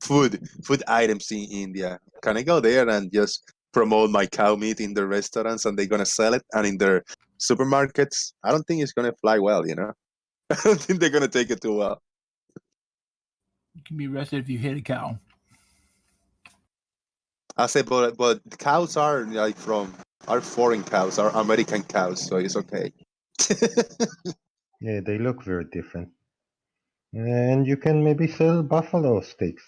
Food items in India. Can I go there and just promote my cow meat in the restaurants and they're gonna sell it, and in their supermarkets? I don't think it's gonna fly well. I don't think they're gonna take it too well. You can be arrested if you hit a cow. I say, but cows are like are foreign cows, are American cows, so it's okay. Yeah, they look very different. And you can maybe sell buffalo steaks.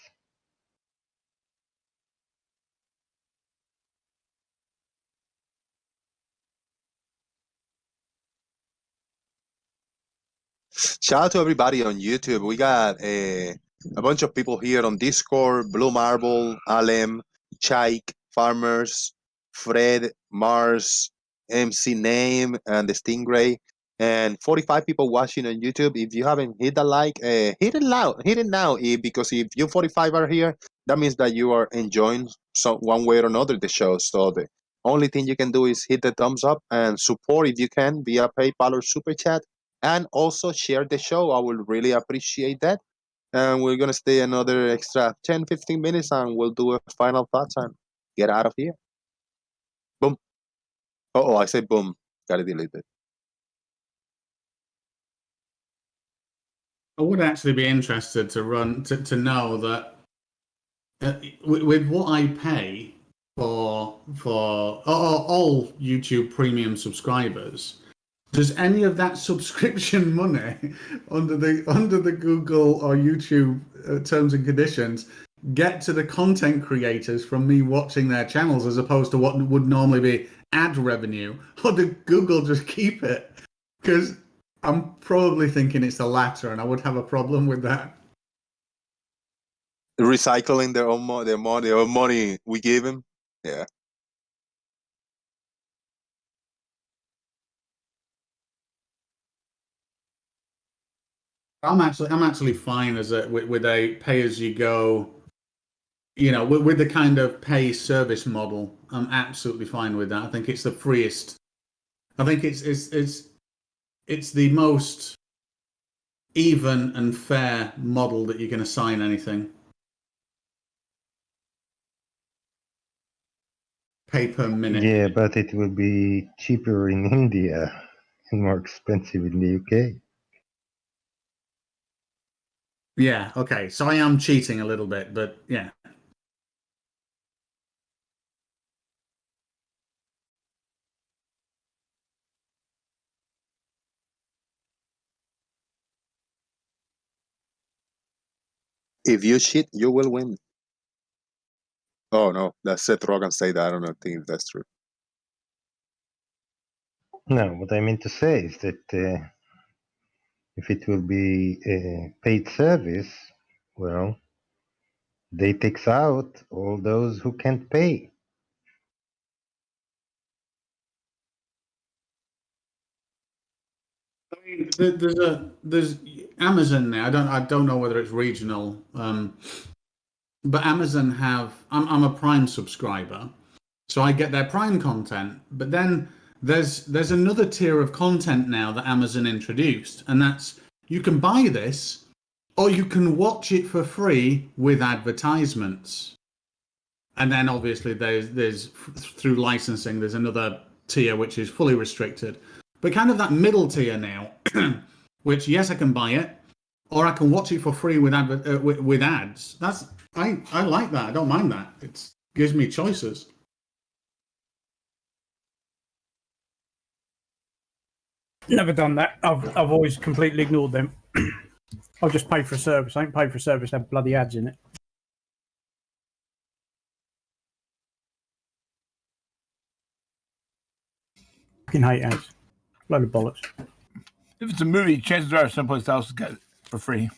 Shout out to everybody on YouTube. We got a bunch of people here on Discord: Blue Marble, Alem, Chaik, Farmers, Fred, Mars, MC Name, and the Stingray, and 45 people watching on YouTube. If you haven't hit the like, hit it now, because if you 45 are here, that means that you are enjoying one way or another the show. So the only thing you can do is hit the thumbs up and support if you can via PayPal or Super Chat. And also share the show. I will really appreciate that. And we're going to stay another extra 10-15 minutes and we'll do a final thoughts and get out of here. Boom. I said boom. Got to delete it. I would actually be interested to know that with what I pay for all YouTube Premium subscribers, does any of that subscription money under the Google or YouTube terms and conditions get to the content creators from me watching their channels, as opposed to what would normally be ad revenue? Or did Google just keep it? Because I'm probably thinking it's the latter, and I would have a problem with that. Recycling their own money we gave them. Yeah. I'm actually fine with a pay as you go, with the kind of pay service model. I'm absolutely fine with that. I think it's the freest. I think it's the most even and fair model that you can assign anything. Pay per minute. Yeah, but it will be cheaper in India and more expensive in the UK. Yeah, okay. So I am cheating a little bit, but yeah. If you cheat, you will win. Oh no, that's Seth Rogen say that. I don't think if that's true. No, what I mean to say is that if it will be a paid service, well, they takes out all those who can't pay. I mean, there's Amazon now. I don't know whether it's regional, but Amazon have. I'm a Prime subscriber, so I get their Prime content. But then there's another tier of content now that Amazon introduced, and that's you can buy this, or you can watch it for free with advertisements. And then obviously there's through licensing, there's another tier which is fully restricted. But kind of that middle tier now, which yes, I can buy it, or I can watch it for free with ads. I like that. I don't mind that. It gives me choices. Never done that. I've always completely ignored them. I'll just pay for a service. I ain't paid for a service that have bloody ads in it. Fucking hate ads. Load of bollocks. If it's a movie, chances are someplace else has got it for free.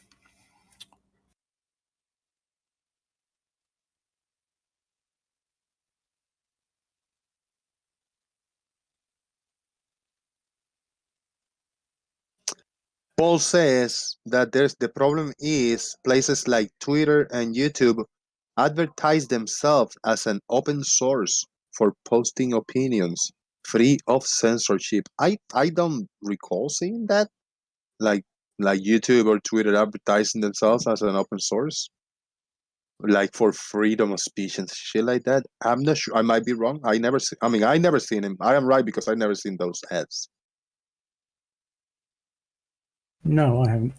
Paul says that the problem is places like Twitter and YouTube advertise themselves as an open source for posting opinions free of censorship. I don't recall seeing that, like YouTube or Twitter advertising themselves as an open source, like for freedom of speech and shit like that. I'm not sure. I might be wrong. I never seen him. I am right because I never seen those ads. No, I haven't.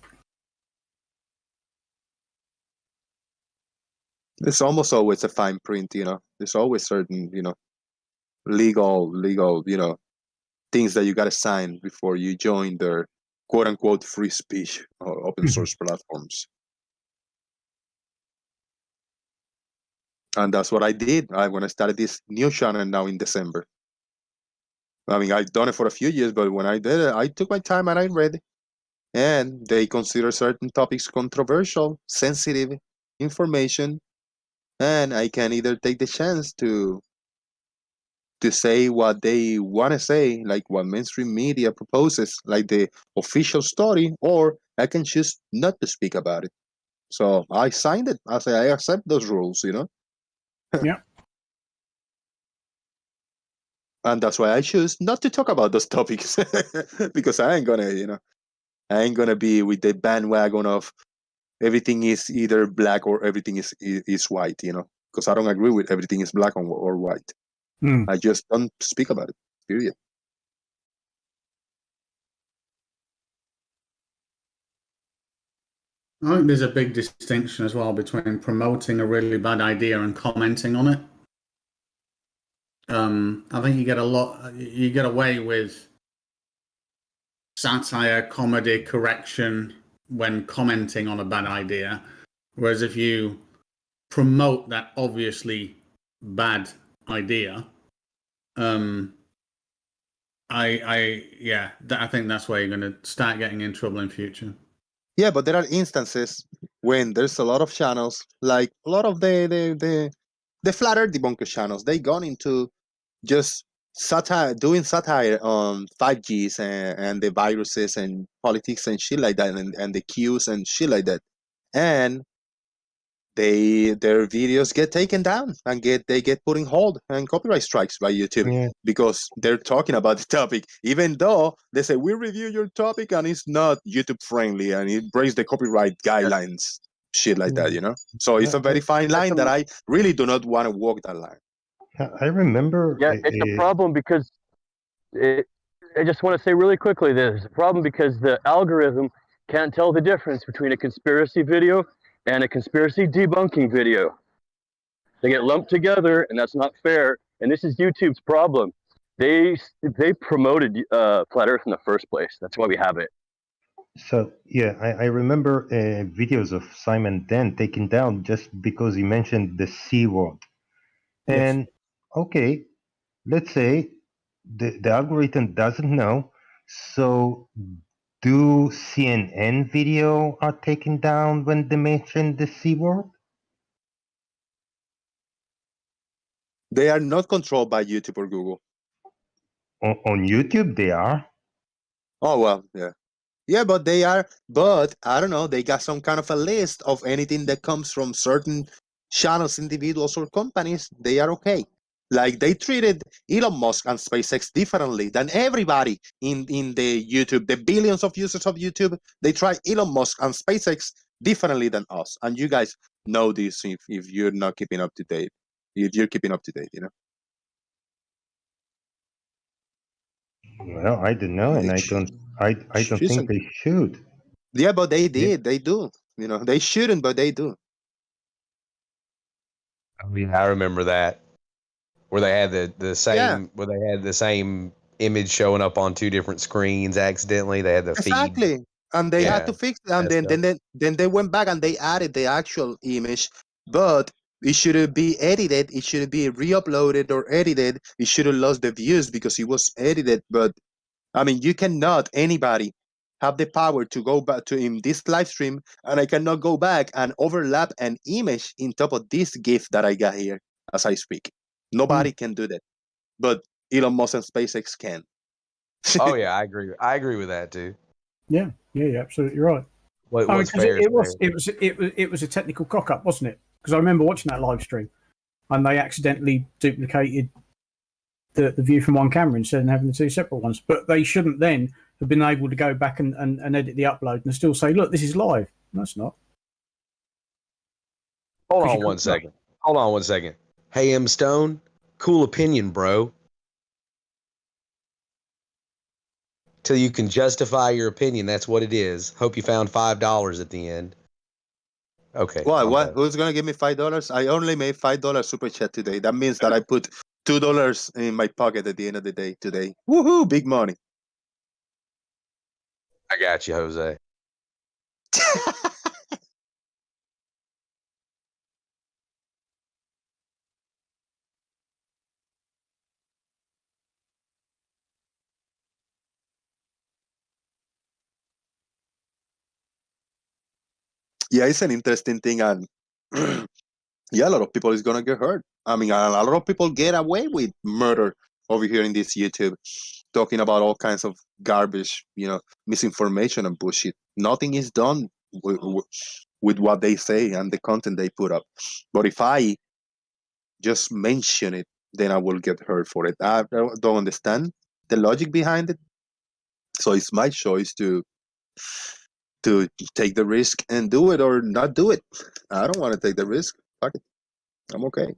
There's almost always a fine print, There's always certain, legal, things that you got to sign before you join their quote unquote free speech or open source platforms. And that's what I did when I started this new channel now in December. I've done it for a few years, but when I did it, I took my time and I read it. And they consider certain topics controversial, sensitive information, and I can either take the chance to say what they want to say, like what mainstream media proposes, like the official story, or I can choose not to speak about it. So I signed it. I say I accept those rules, Yeah. And that's why I choose not to talk about those topics because I ain't gonna be with the bandwagon of everything is either black or everything is white, because I don't agree with everything is black or white. I just don't speak about it, period. I think there's a big distinction as well between promoting a really bad idea and commenting on it. I think you get away with satire, comedy, correction when commenting on a bad idea. Whereas if you promote that obviously bad idea, I think that's where you're going to start getting in trouble in future. Yeah, but there are instances when there's a lot of channels, like a lot of the flat earth debunker channels, they gone into just doing satire on 5Gs and the viruses and politics and shit like that, and the Qs and shit like that. And their videos get taken down and they get put in hold and copyright strikes by YouTube because they're talking about the topic, even though they say we review your topic and it's not YouTube friendly and it breaks the copyright guidelines, shit like that, So it's a very fine line that I really do not want to walk that line. I remember. Yeah, it's a problem because I just want to say really quickly, there's a problem because the algorithm can't tell the difference between a conspiracy video and a conspiracy debunking video. They get lumped together, and that's not fair. And this is YouTube's problem. They promoted Flat Earth in the first place. That's why we have it. So yeah, I remember videos of Simon Dent taken down just because he mentioned the C word. And okay, let's say the algorithm doesn't know. So do CNN video are taken down when they mention the C word? They are not controlled by YouTube or Google. On YouTube, they are. Oh, well, yeah. Yeah, but they are, but I don't know, they got some kind of a list of anything that comes from certain channels, individuals, or companies. They are okay. Like they treated Elon Musk and SpaceX differently than everybody in the YouTube, the billions of users of YouTube. They try Elon Musk and SpaceX differently than us. And you guys know this if you're not keeping up to date. If you're keeping up to date, Well, I don't know, and I don't think they should. Yeah, but they did. They do. They shouldn't, but they do. I mean, I remember that where they had the same where they had the same image showing up on two different screens accidentally. They had the exactly, feed. And they had to fix it. And then they went back and they added the actual image, but it shouldn't be edited. It shouldn't be re-uploaded or edited. It should have lost the views because it was edited. But I mean, you cannot, anybody have the power to go back to in this live stream, and I cannot go back and overlap an image in top of this GIF that I got here as I speak. Nobody can do that, but Elon Musk and SpaceX can. Oh yeah, I agree. I agree with that too. Yeah, you're absolutely right. What, I mean, what's 'cause fair is it was a technical cock up, wasn't it? Because I remember watching that live stream, and they accidentally duplicated the view from one camera instead of having the two separate ones. But they shouldn't then have been able to go back and edit the upload and still say, "Look, this is live." No, it's not. Hold on one second. Hold on one second. Hey, M Stone, cool opinion, bro. Till you can justify your opinion, that's what it is. Hope you found $5 at the end. Okay. Why? What? Who's gonna give me $5? I only made $5 super chat today. That means that I put $2 in my pocket at the end of the day today. Woohoo! Big money. I got you, Jose. Yeah, it's an interesting thing, and yeah, a lot of people is gonna get hurt. I mean, a lot of people get away with murder over here in this YouTube, talking about all kinds of garbage, misinformation and bullshit. Nothing is done with what they say and the content they put up. But if I just mention it, then I will get hurt for it. I don't understand the logic behind it. So it's my choice to take the risk and do it or not do it. I don't want to take the risk. Fuck it. I'm okay.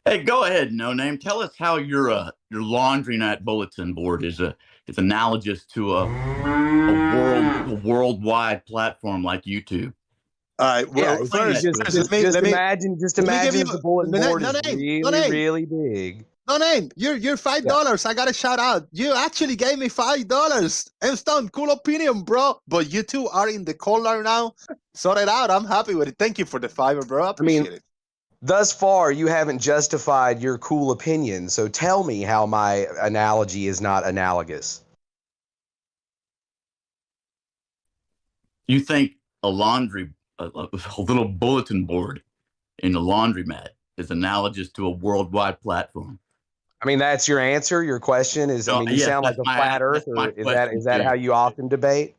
Hey, go ahead, No Name. Tell us how your laundromat bulletin board is analogous to a worldwide platform like YouTube. All right. Well, Yeah, first, just imagine the bulletin board is really big. No name. You're $5. I got a shout out. You actually gave me $5. M Stone, cool opinion, bro. But you two are in the corner now. Sort it out. I'm happy with it. Thank you for the $5, bro. I appreciate it. Thus far, you haven't justified your cool opinion. So tell me how my analogy is not analogous. You think a little bulletin board in a laundromat is analogous to a worldwide platform? I mean, that's your answer. Your question is. I mean, you sound like a flat earther. Is that how you often debate?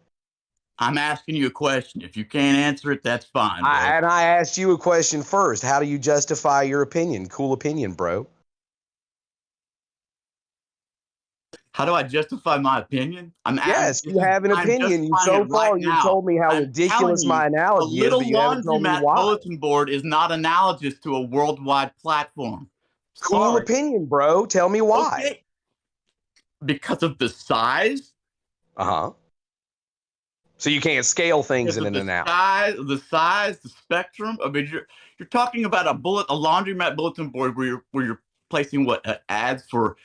I'm asking you a question. If you can't answer it, that's fine. And I asked you a question first. How do you justify your opinion? Cool opinion, bro. How do I justify my opinion? Yes, you have an opinion. So far, you told me how ridiculous my analogy is, but you haven't told me why. Bulletin board is not analogous to a worldwide platform. Cool opinion, bro. Tell me why. Okay. Because of the size. So you can't scale things in an analogy. The size, the spectrum. I mean, you're talking about a laundromat bulletin board where you're placing ads for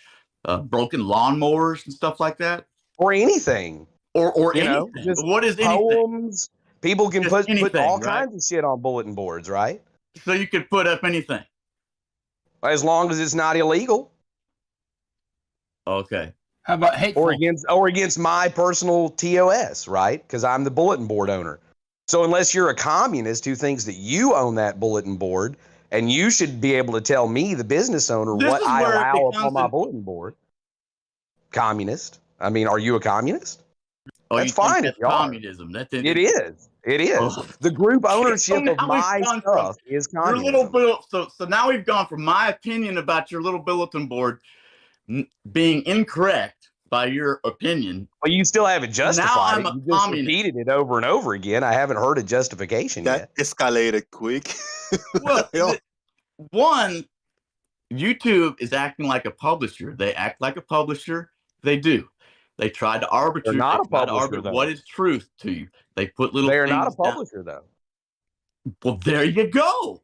broken lawnmowers and stuff like that, or anything, or anything. What is poems? Anything? People can put all kinds of shit on bulletin boards, right? So you could put up anything, as long as it's not illegal. Okay. How about hateful? Or against my personal TOS, right? Because I'm the bulletin board owner. So unless you're a communist who thinks that you own that bulletin board, and you should be able to tell me, the business owner, what I allow on my bulletin board. Communist. I mean, are you a communist? Oh, that's fine. That's communism. It is. It is. Oh. The group ownership of my stuff is communism. So now we've gone from my opinion about your little bulletin board being incorrect by your opinion. Well, you still haven't justified it. You just repeated it over and over again. I haven't heard a justification yet. That escalated quick. Well, one, YouTube is acting like a publisher. They act like a publisher. They do. They try to arbitrate. They're not a publisher, though. What is truth to you? They put little. They're not a publisher, though. Well, there you go.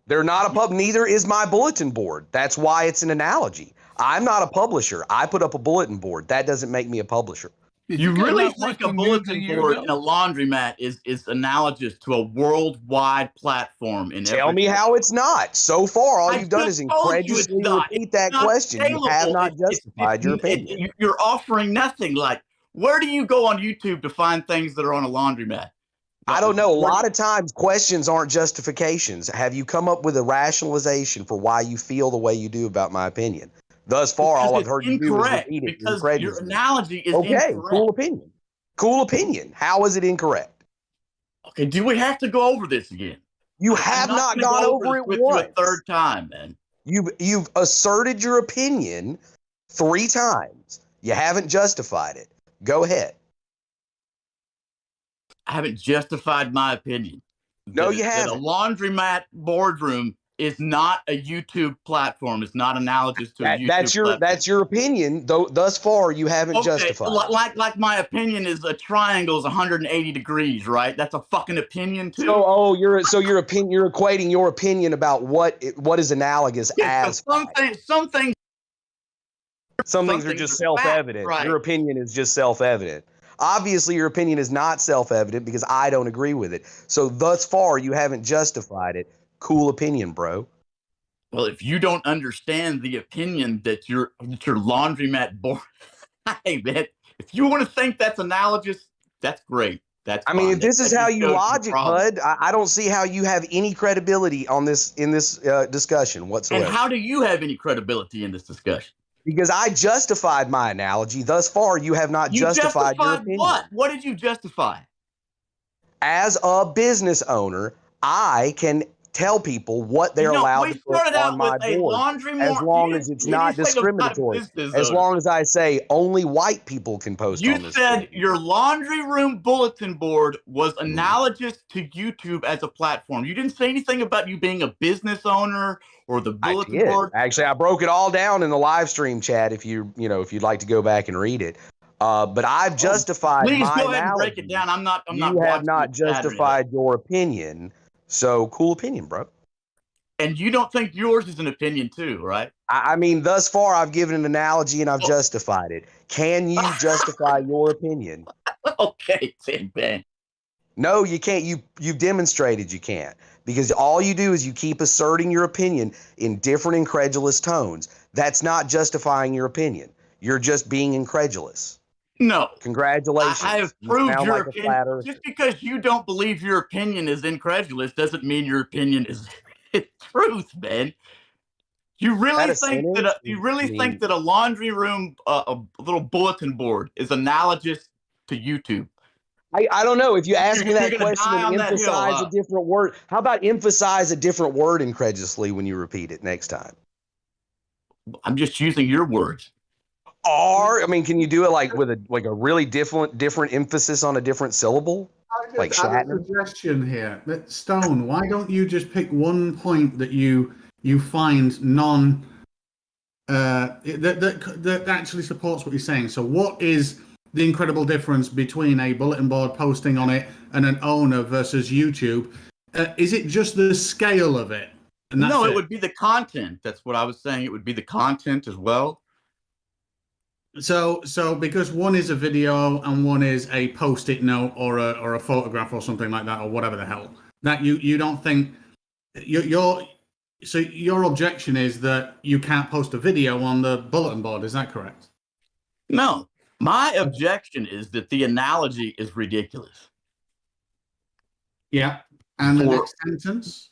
They're not a pub. Neither is my bulletin board. That's why it's an analogy. I'm not a publisher. I put up a bulletin board. That doesn't make me a publisher. You really think a bulletin board in a laundromat is analogous to a worldwide platform? Tell me how it's not. So far, all you've done is incredulously repeat that question. You have not justified your opinion. You're offering nothing. Like, where do you go on YouTube to find things that are on a laundromat? I don't know. A lot of times, questions aren't justifications. Have you come up with a rationalization for why you feel the way you do about my opinion? Thus far, all I've heard you do is repeat it. Because your analogy is okay. Incorrect. Cool opinion. Cool opinion. How is it incorrect? Okay, do we have to go over this again? You have not gone over it with once. you a third time, man. You've asserted your opinion 3 times. You haven't justified it. Go ahead. I haven't justified my opinion. No, you haven't. A laundromat boardroom is not a YouTube platform. It's not analogous to a YouTube platform. That's your opinion. Though thus far you haven't justified. Like my opinion is a triangle is 180 degrees, right? That's a fucking opinion too. You're equating your opinion about what is analogous as some things are just self-evident. Right. Your opinion is just self-evident. Obviously, your opinion is not self-evident because I don't agree with it. So thus far, you haven't justified it. Cool opinion, bro. Well, if you don't understand the opinion that your laundromat board, hey man, if you want to think that's analogous, that's great. That's I mean, fine. if this is how you logic, bud, I don't see how you have any credibility in this discussion whatsoever. And how do you have any credibility in this discussion? Because I justified my analogy. Thus far, you have not justified your opinion. What? What did you justify? As a business owner, I can tell people what they're allowed to put on my board, as long as it's not discriminatory. As long as I say only white people can post on this. You said your laundry room bulletin board was analogous to YouTube as a platform. You didn't say anything about you being a business owner or the bulletin board. Actually, I broke it all down in the live stream chat. If you'd like to go back and read it. But I've justified Please my go ahead and analogy. break it down. I'm not. You have not justified your opinion. So cool opinion, bro. And you don't think yours is an opinion too, right? I mean, thus far, I've given an analogy and I've justified it. Can you justify your opinion? Okay, Tim Ben. No, you can't. You've demonstrated you can't. Because all you do is you keep asserting your opinion in different incredulous tones. That's not justifying your opinion. You're just being incredulous. No. Congratulations. I have proved your opinion. Just because you don't believe your opinion is incredulous doesn't mean your opinion is truth, man. You really think that a laundry room, a little bulletin board is analogous to YouTube? I don't know. If you ask me that question and emphasize a different word, how about emphasize a different word incredulously when you repeat it next time? I'm just using your words. I mean, can you do it like with a really different emphasis on a different syllable? Like Shatner? A suggestion here. Stone, why don't you just pick one point that you find that actually supports what you're saying? So what is the incredible difference between a bulletin board posting on it and an owner versus YouTube? Is it just the scale of it? No, it would be the content. That's what I was saying. It would be the content as well. So because one is a video and one is a post-it note or a photograph or something like that or whatever the hell, that you don't think your objection is that you can't post a video on the bulletin board. Is that correct? No, my objection is that the analogy is ridiculous. Yeah, and the next sentence.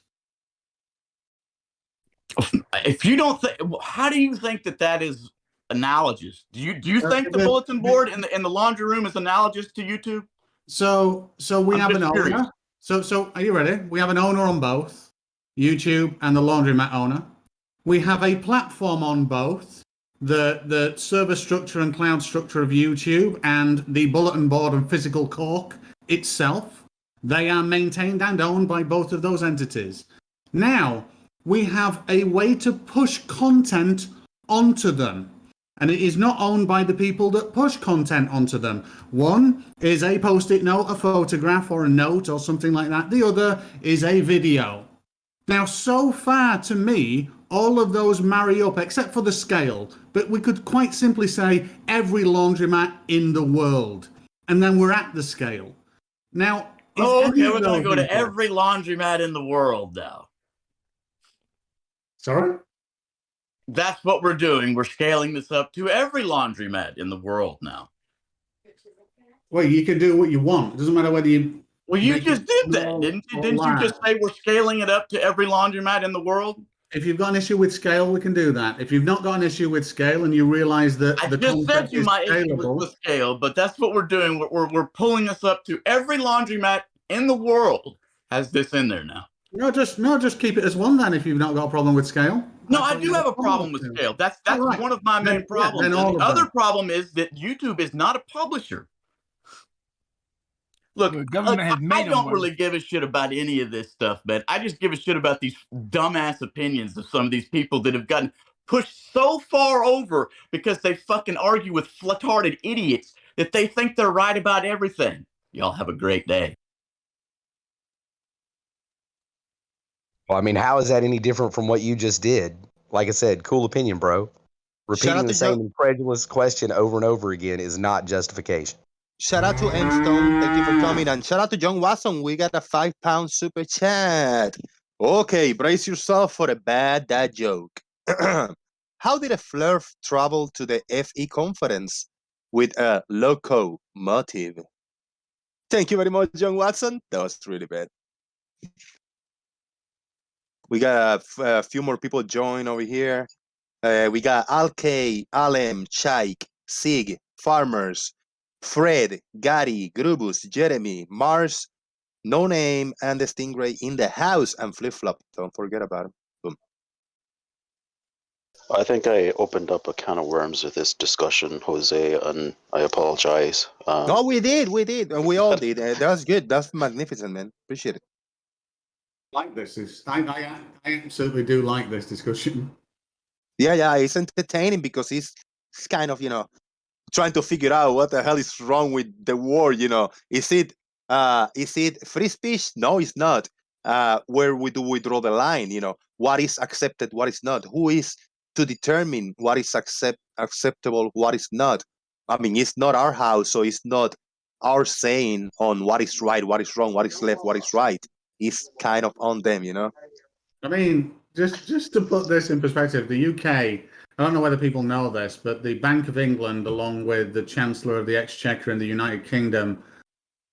If you don't think, how do you think that is analogous? Do you think the bulletin board in the laundry room is analogous to YouTube? So we have an owner. So are you ready? We have an owner on both YouTube and the laundromat owner. We have a platform on both the server structure and cloud structure of YouTube and the bulletin board and physical cork itself. They are maintained and owned by both of those entities. Now we have a way to push content onto them. And it is not owned by the people that push content onto them. One is a post-it note, a photograph, or a note, or something like that. The other is a video. Now, so far to me, all of those marry up, except for the scale. But we could quite simply say every laundromat in the world. And then we're at the scale. Now, we're going to go to every laundromat in the world now. Sorry? That's what we're doing. We're scaling this up to every laundromat in the world now. Well, you can do what you want. It doesn't matter whether you... Well, you just did that, didn't you? Didn't you just say we're scaling it up to every laundromat in the world? If you've got an issue with scale, we can do that. If you've not got an issue with scale and you realize that I the just said concept you is my issue scalable, with scale, but that's what we're doing. We're pulling us up to every laundromat in the world has this in there now. just keep it as one then. If you've not got a problem with scale. No, I do have a problem with scale. That's right. one of my main problems. then And all the of other them. problem is that YouTube is not a publisher. Look, The government has I made them don't one. really give a shit about any of this stuff, man. I just give a shit about these dumbass opinions of some of these people that have gotten pushed so far over because they fucking argue with retarded idiots that they think they're right about everything. Y'all have a great day. Well, I mean, how is that any different from what you just did? Like I said, cool opinion, bro. Repeating the same incredulous question over and over again is not justification. Shout out to M-Stone. Thank you for coming. And shout out to John Watson. We got a £5 super chat. Okay, brace yourself for a bad dad joke. How did a Flurf travel to the FE conference with a locomotive? Thank you very much, John Watson. That was really bad. We got a few more people join over here. We got Alk, Alem, Chaik, Sig, Farmers, Fred, Gary, Grubus, Jeremy, Mars, No Name, and the Stingray in the house, and Flip Flop. Don't forget about him. Boom. I think I opened up a can of worms with this discussion, Jose, and I apologize. No, we did, and we all did. That's good. That's magnificent, man. Appreciate it. Like this is I absolutely do like this discussion. Yeah, it's entertaining because he's kind of, trying to figure out what the hell is wrong with the world. Is it free speech? No, it's not. Where do we draw the line? What is accepted, what is not? Who is to determine what is acceptable, what is not? I mean, it's not our house, so it's not our saying on what is right, what is wrong, what is left, what is right. It's kind of on them, I mean, just to put this in perspective, the UK, I don't know whether people know this, but the Bank of England, along with the Chancellor of the Exchequer in the United Kingdom,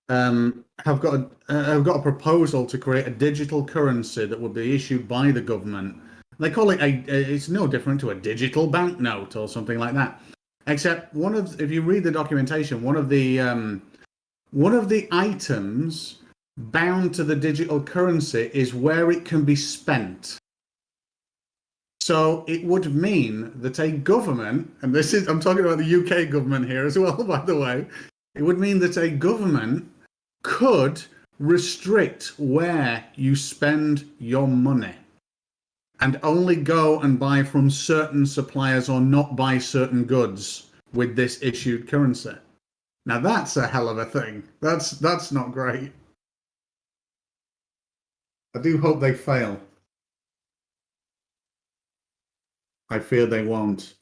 have got a proposal to create a digital currency that would be issued by the government. They call it it's no different to a digital banknote or something like that. Except if you read the documentation, one of the items bound to the digital currency is where it can be spent. So it would mean that a government, and I'm talking about the UK government here as well, by the way, it would mean that a government could restrict where you spend your money and only go and buy from certain suppliers or not buy certain goods with this issued currency. Now that's a hell of a thing. That's not great. I do hope they fail. I fear they won't.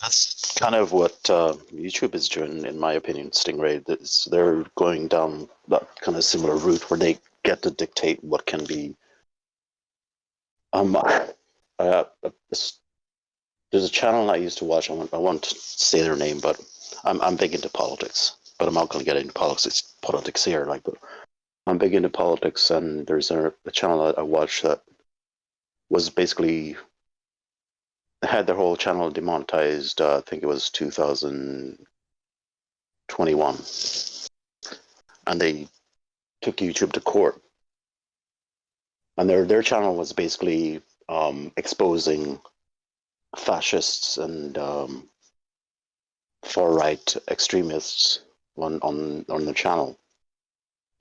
That's kind of what YouTube is doing, in my opinion, Stingray. They're going down that kind of similar route where they get to dictate what can be. There's a channel I used to watch. I won't say their name, but I'm big into politics. But I'm not going to get into politics here. But I'm big into politics, and there's a channel that I watched that was basically had their whole channel demonetized. I think it was 2021, and they took YouTube to court. And their channel was basically exposing fascists and far right extremists on the channel,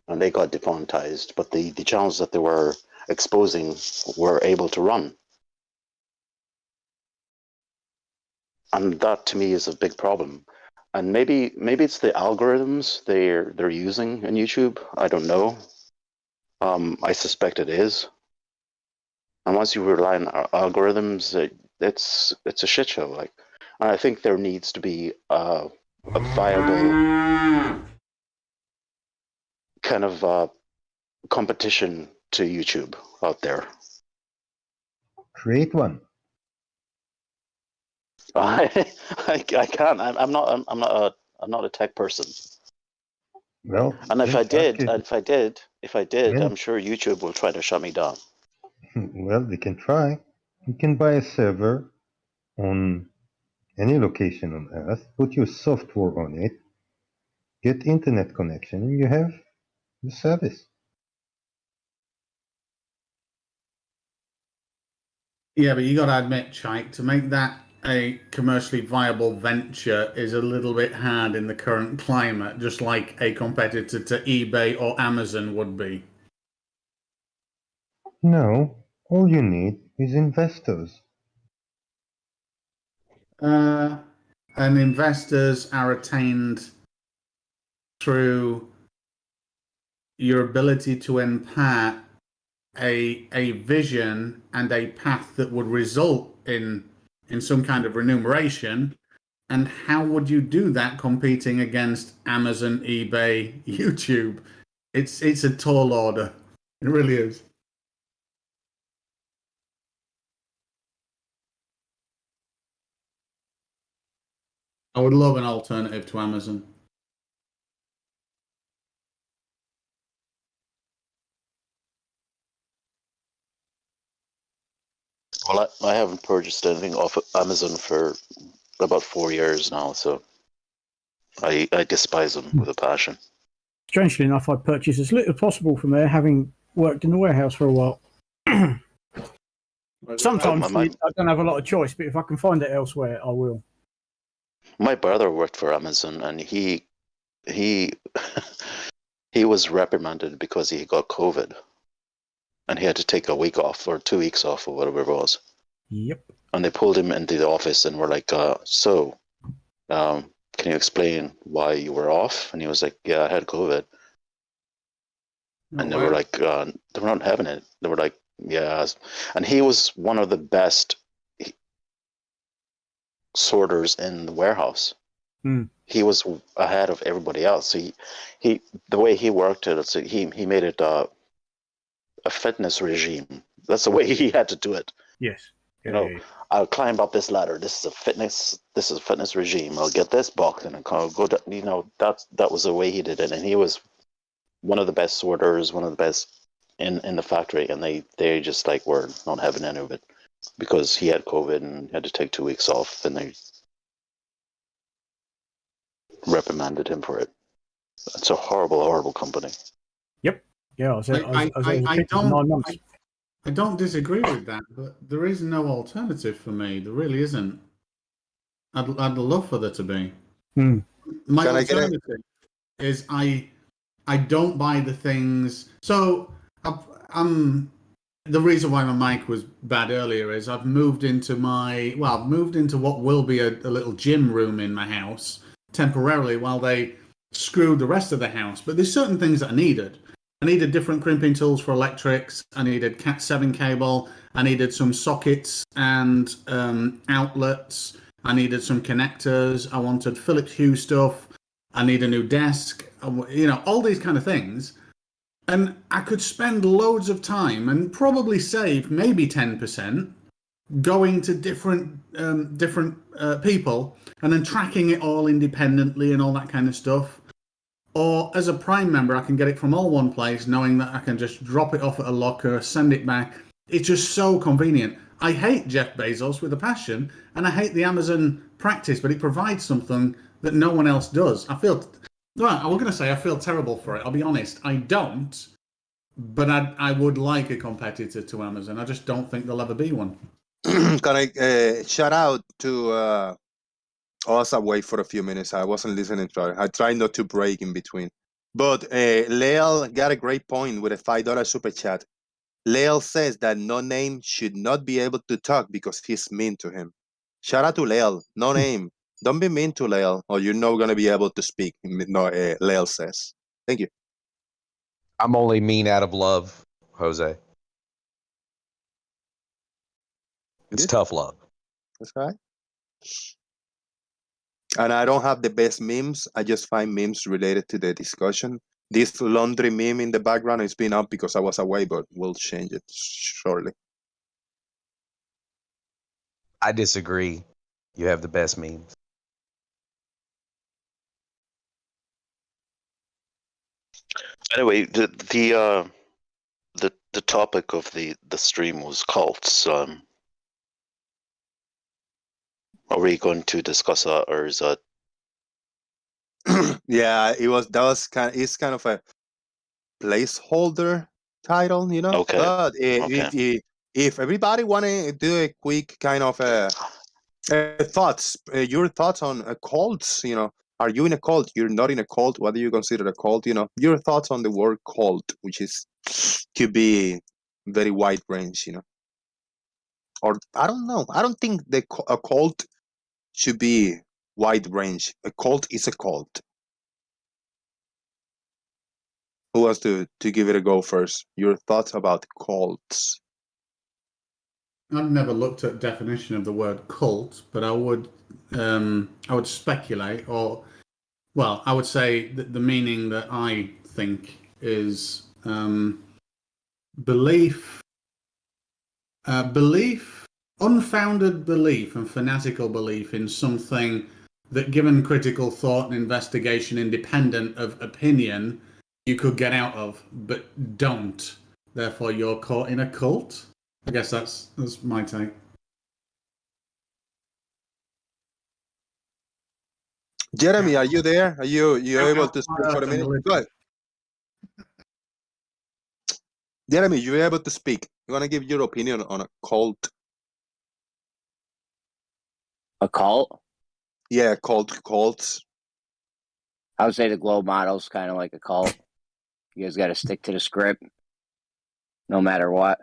and they got demonetized. But the channels that they were exposing were able to run, and that to me is a big problem. And maybe it's the algorithms they're using in YouTube. I don't know. I suspect it is. And once you rely on algorithms, it's a shit show. And I think there needs to be a viable kind of competition to YouTube out there. Create one. I can't. I'm not a tech person. Well, and if I did, yeah. I'm sure YouTube will try to shut me down. Well, they can try. You can buy a server on any location on Earth, put your software on it, get internet connection, and you have the service. Yeah, but you got to admit, Chike, to make that a commercially viable venture is a little bit hard in the current climate, just like a competitor to eBay or Amazon would be. No, all you need is investors. And investors are attained through your ability to impart a vision and a path that would result in some kind of remuneration. And how would you do that competing against Amazon, eBay, YouTube? It's a tall order. It really is. I would love an alternative to Amazon. Well, I haven't purchased anything off of Amazon for about 4 years now, so I despise them with a passion. Strangely enough, I purchased as little as possible from there, having worked in the warehouse for a while. Sometimes I don't have a lot of choice, but if I can find it elsewhere, I will. My brother worked for Amazon, and he was reprimanded because he got COVID, and he had to take a week off or 2 weeks off or whatever it was. Yep. And they pulled him into the office and were like, can you explain why you were off? And he was like, yeah, I had COVID. And they were like, they were not having it. They were like, yeah. And he was one of the best sorters in the warehouse. He was ahead of everybody else. So he the way he worked it, so he made it a fitness regime. That's the way he had to do it. Yes. Yeah. I'll climb up this ladder. This is a fitness regime. I'll get this box and I'll go to, that was the way he did it. And he was one of the best sorters, one of the best in the factory. And they just like were not having any of it because he had COVID and had to take 2 weeks off, and they reprimanded him for it. It's a horrible, horrible company. Yep. Yeah. I don't disagree with that, but there is no alternative for me. There really isn't. I'd love for there to be. My alternative is I don't buy the things. So the reason why my mic was bad earlier is I've moved into what will be a little gym room in my house temporarily while they screw the rest of the house. But there's certain things that are needed. I needed different crimping tools for electrics. I needed Cat7 cable. I needed some sockets and outlets. I needed some connectors. I wanted Philips Hue stuff. I need a new desk. All these kind of things. And I could spend loads of time and probably save maybe 10% going to different people and then tracking it all independently and all that kind of stuff. Or as a Prime member, I can get it from all one place, knowing that I can just drop it off at a locker, send it back. It's just so convenient. I hate Jeff Bezos with a passion, and I hate the Amazon practice, but it provides something that no one else does. I feel terrible for it. I'll be honest. I don't, but I would like a competitor to Amazon. I just don't think there'll ever be one. Can I shout out to... I was away for a few minutes. I wasn't listening to it. I tried not to break in between. But Leal got a great point with a $5 super chat. Leal says that No Name should not be able to talk because he's mean to him. Shout out to Leal. No Name. Don't be mean to Leal or you're not going to be able to speak. No, Leal says. Thank you. I'm only mean out of love, Jose. It's tough love. That's right. And I don't have the best memes. I just find memes related to the discussion. This laundry meme in the background has been up because I was away, but we'll change it shortly. I disagree. You have the best memes. Anyway, the the topic of the stream was cults. Are we going to discuss that, or is that? Yeah, it's kind of a placeholder title, you know. Okay. But if everybody want to do a quick kind of thoughts, your thoughts on cults, you know, are you in a cult? You're not in a cult. What do you consider a cult? You know, your thoughts on the word cult, which could be very wide range, you know. Or I don't know. I don't think a cult should be wide range. A cult is a cult. Who wants to give it a go first? Your thoughts about cults? I've never looked at definition of the word cult, but I would speculate, or I would say that the meaning that I think is belief, unfounded belief and fanatical belief in something that, given critical thought and investigation, independent of opinion, you could get out of, but don't. Therefore, you're caught in a cult. I guess that's my take. Jeremy, are you there? Are you able to speak for a minute? Go ahead. Jeremy, you're able to speak. You want to give your opinion on a cult? A cult? Yeah, cults. I would say the Globe model's kind of like a cult. You guys got to stick to the script, no matter what.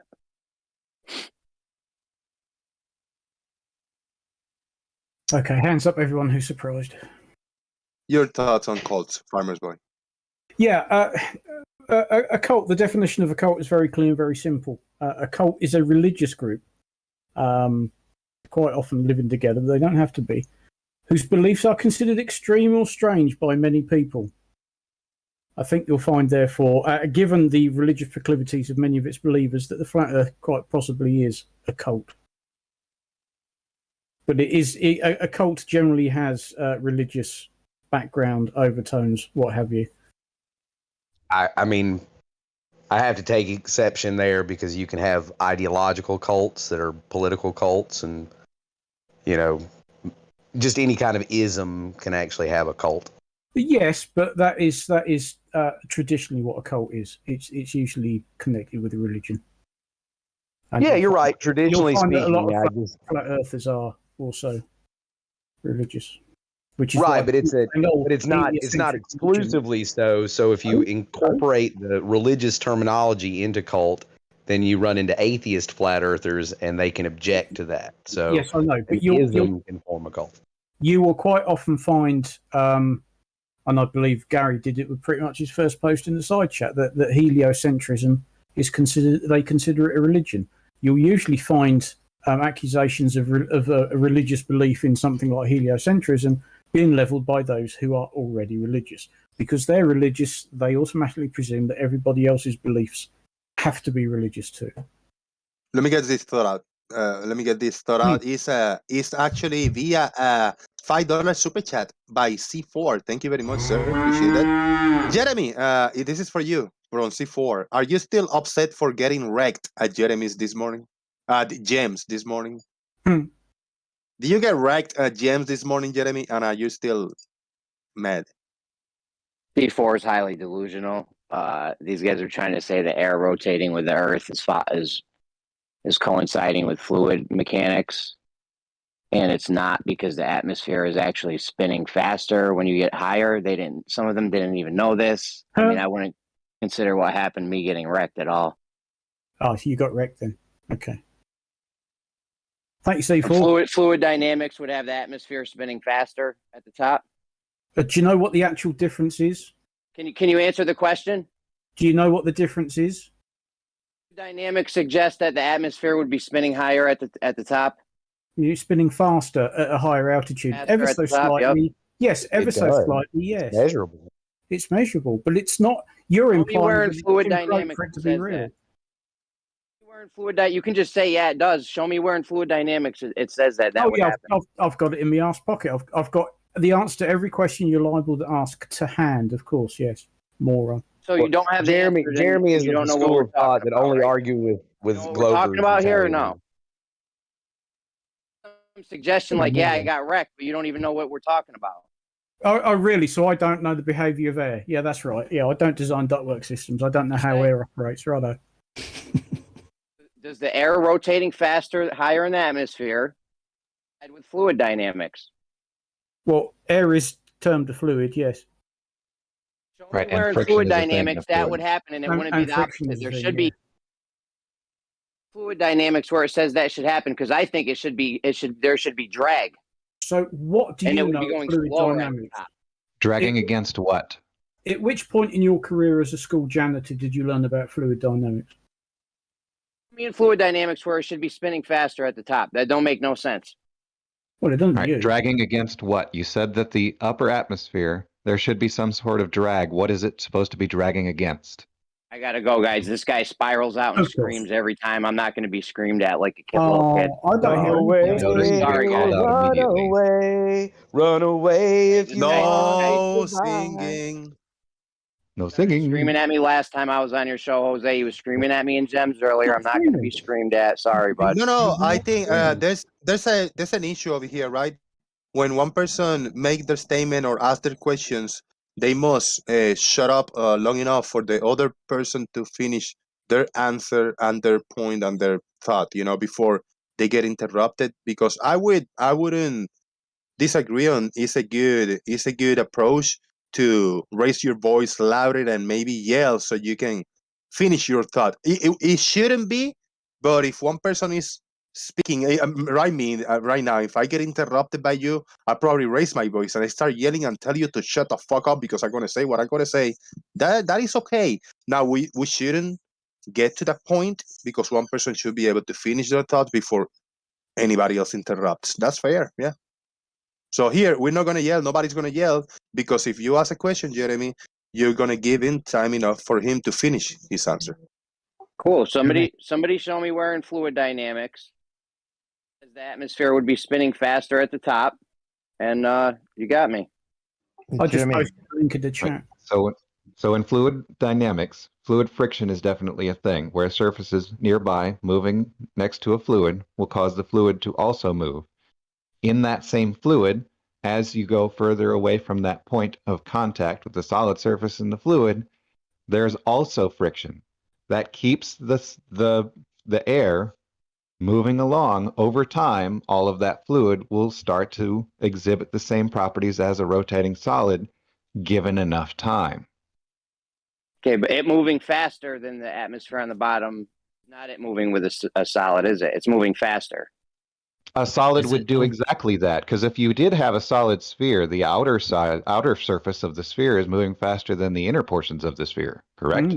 Okay, hands up, everyone who's surprised. Your thoughts on cults, Farmer's Boy? Yeah, a cult. The definition of a cult is very clear and very simple. A cult is a religious group, quite often living together, but they don't have to be, whose beliefs are considered extreme or strange by many people. I think you'll find, therefore, given the religious proclivities of many of its believers, that the Flat Earth quite possibly is a cult. But a cult generally has religious background, overtones, what have you. I mean, I have to take exception there, because you can have ideological cults that are political cults, and, you know, just any kind of ism can actually have a cult. Yes, but that is traditionally what a cult is. It's usually connected with a religion. And yeah, you're right. Traditionally speaking, a lot of flat earthers are also religious, which is right. But it's not exclusively so. So if you incorporate the religious terminology into cult, then you run into atheist flat earthers, and they can object to that. So yes, I know, but ism can form a cult. You will quite often find, and I believe Gary did it with pretty much his first post in the side chat, that heliocentrism is consider it a religion. You'll usually find accusations of a religious belief in something like heliocentrism being leveled by those who are already religious. Because they're religious, they automatically presume that everybody else's beliefs have to be religious too. Let me get this thought out. It's actually via $5 super chat by C4. Thank you very much, sir. Appreciate that. Jeremy, this is for you from C4. Are you still upset for getting wrecked at Jeremy's this morning? James this morning? Did you get wrecked at James this morning, Jeremy? And are you still mad? C4 is highly delusional. These guys are trying to say the air rotating with the Earth is coinciding with fluid mechanics, and it's not, because the atmosphere is actually spinning faster when you get higher. Some of them didn't even know this. I mean, I wouldn't consider what happened me getting wrecked at all. Oh, so you got wrecked then? Okay. Thank you, C4. Fluid dynamics would have the atmosphere spinning faster at the top. But do you know what the actual difference is? Can you answer the question? Do you know what the difference is? Dynamics suggest that the atmosphere would be spinning higher at the top. You're spinning faster at a higher altitude, ever so slightly. Yep. Yes, ever so slightly. Yes, measurable. It's measurable, but it's not. You're implying fluid dynamics for it to be real. Where in fluid you can just say, yeah, it does. Show me where in fluid dynamics it says that. That would happen. I've got it in my arse pocket. I've got the answer to every question you're liable to ask to hand. Of course, yes, moron. So you don't have the Jeremy. answer, then Jeremy is you of don't the know what school we're of thought talking that about, only right? argue with Know what we're Glovers. talking about here or no? Italian. Some suggestion like, yeah, I got wrecked, but you don't even know what we're talking about. Oh, really? So I don't know the behaviour of air. Yeah, that's right. Yeah, I don't design ductwork systems. I don't know how air operates, righto. Does the air rotating faster, higher in the atmosphere, and with fluid dynamics? Well, air is termed a fluid, yes. Right, Where and in friction fluid is a thing dynamics of that fluid. would happen, and it wouldn't be And the friction opposite. is a There thing, should be fluid dynamics where it says that should happen, because I think there should be drag. So what do And it you would know be of going fluid slower at the dynamics? top. Dragging against what? At which point in your career as a school janitor did you learn about fluid dynamics? I mean, fluid dynamics where it should be spinning faster at the top. That don't make no sense. Well, it doesn't. All right, dragging against what? You said that the upper atmosphere, there should be some sort of drag. What is it supposed to be dragging against? I gotta go, guys. This guy spirals out and screams every time. I'm not going to be screamed at like a little kid. I don't Run away, Sorry, guys. run away, run away if you No want to survive. singing. No singing. Screaming at me last time I was on your show, Jose. He was screaming at me in Gems earlier. I'm not going to be screamed at. Sorry, bud. No. I think there's an issue over here, right? When one person make their statement or ask their questions, they must shut up long enough for the other person to finish their answer and their point and their thought, before they get interrupted. Because I wouldn't disagree on it's a good approach to raise your voice louder and maybe yell so you can finish your thought. It shouldn't be, but if one person is speaking right now, if I get interrupted by you, I probably raise my voice and I start yelling and tell you to shut the fuck up because I'm gonna say what I'm gonna say. That is okay. Now we shouldn't get to that point because one person should be able to finish their thought before anybody else interrupts. That's fair, yeah. So here we're not gonna yell. Nobody's gonna yell because if you ask a question, Jeremy, you're gonna give him time enough for him to finish his answer. Cool. Somebody show me where in fluid dynamics the atmosphere would be spinning faster at the top, and you got me. I just posted a link in the chat. So in fluid dynamics, fluid friction is definitely a thing where surfaces nearby moving next to a fluid will cause the fluid to also move. In that same fluid, as you go further away from that point of contact with the solid surface in the fluid, there's also friction that keeps the air moving along. Over time, all of that fluid will start to exhibit the same properties as a rotating solid given enough time. Okay, but it moving faster than the atmosphere on the bottom, not it moving with a solid, is it? It's moving faster. A solid would do exactly that, because if you did have a solid sphere, the outer surface of the sphere is moving faster than the inner portions of the sphere, correct?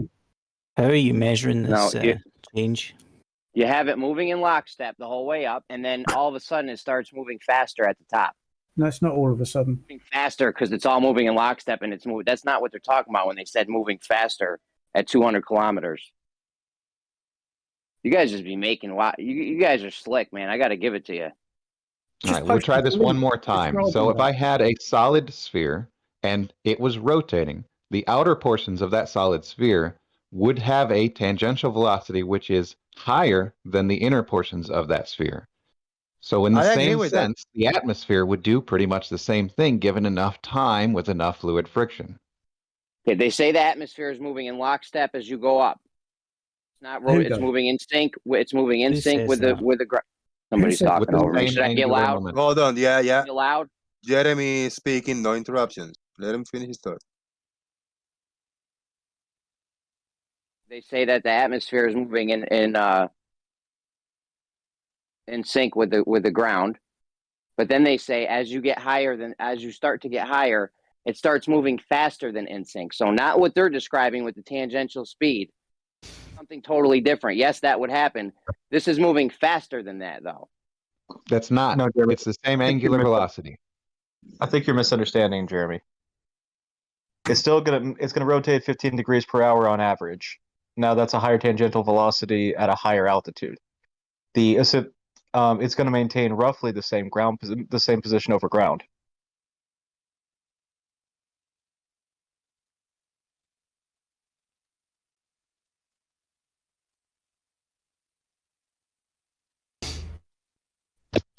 How are you measuring No, this change? You have it moving in lockstep the whole way up, and then all of a sudden it starts moving faster at the top. That's not all of a sudden. Moving faster because it's all moving in lockstep, and it's moving. That's not what they're talking about when they said moving faster at 200 kilometers. You guys just be making you guys are slick, man. I got to give it to you. All right, we'll try this one more time. So if I had a solid sphere and it was rotating, the outer portions of that solid sphere would have a tangential velocity which is higher than the inner portions of that sphere. So in the same sense, the atmosphere would do pretty much the same thing given enough time with enough fluid friction. Okay, they say the atmosphere is moving in lockstep as you go up. It's not. It's moving in sync. It's moving in sync with the ground. Somebody's talking over me. Should I get loud? Hold on. Yeah. Get loud. Jeremy is speaking. No interruptions. Let him finish his thought. They say that the atmosphere is moving in sync with the ground, but then they say as you start to get higher, it starts moving faster than in sync. So not what they're describing with the tangential speed. Something totally different. Yes, that would happen. This is moving faster than that, though. That's not. No, Jeremy, it's the same angular velocity. I think you're misunderstanding, Jeremy. It's gonna rotate 15 degrees per hour on average. Now that's a higher tangential velocity at a higher altitude. It's going to maintain roughly the same position over ground.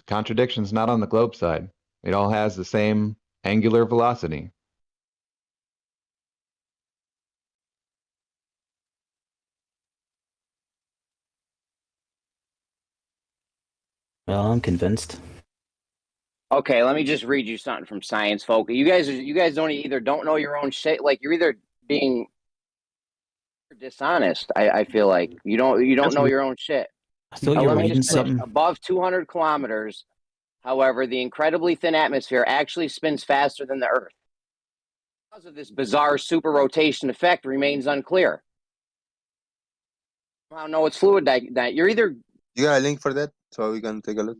Contradiction's not on the globe side. It all has the same angular velocity. Well, I'm convinced. Okay, let me just read you something from Science Folk. You guys don't know your own shit. Like you're either being dishonest. I feel like you don't know your own shit. I thought you were reading finish. something. Above 200 kilometers, however, the incredibly thin atmosphere actually spins faster than the Earth. Because of this bizarre super rotation effect remains unclear. I don't know it's fluid that you're either. You got a link for that so we can take a look.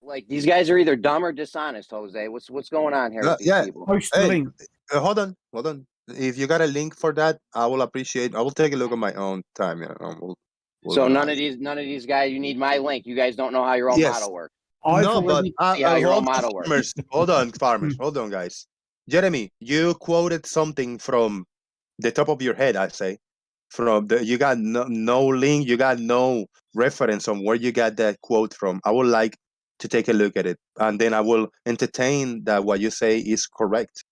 Like these guys are either dumb or dishonest, Jose. What's going on here with these people? Hey, hold on. If you got a link for that, I will appreciate. I will take a look at my own time. Yeah, So none of these guys. You need my link. You guys don't know how your own model works. No, but your own hold on, model works. farmers. Hold on, farmers. Hold on, guys. Jeremy, you quoted something from the top of your head. I say, you got no link. You got no reference on where you got that quote from. I would like to take a look at it, and then I will entertain that what you say is correct.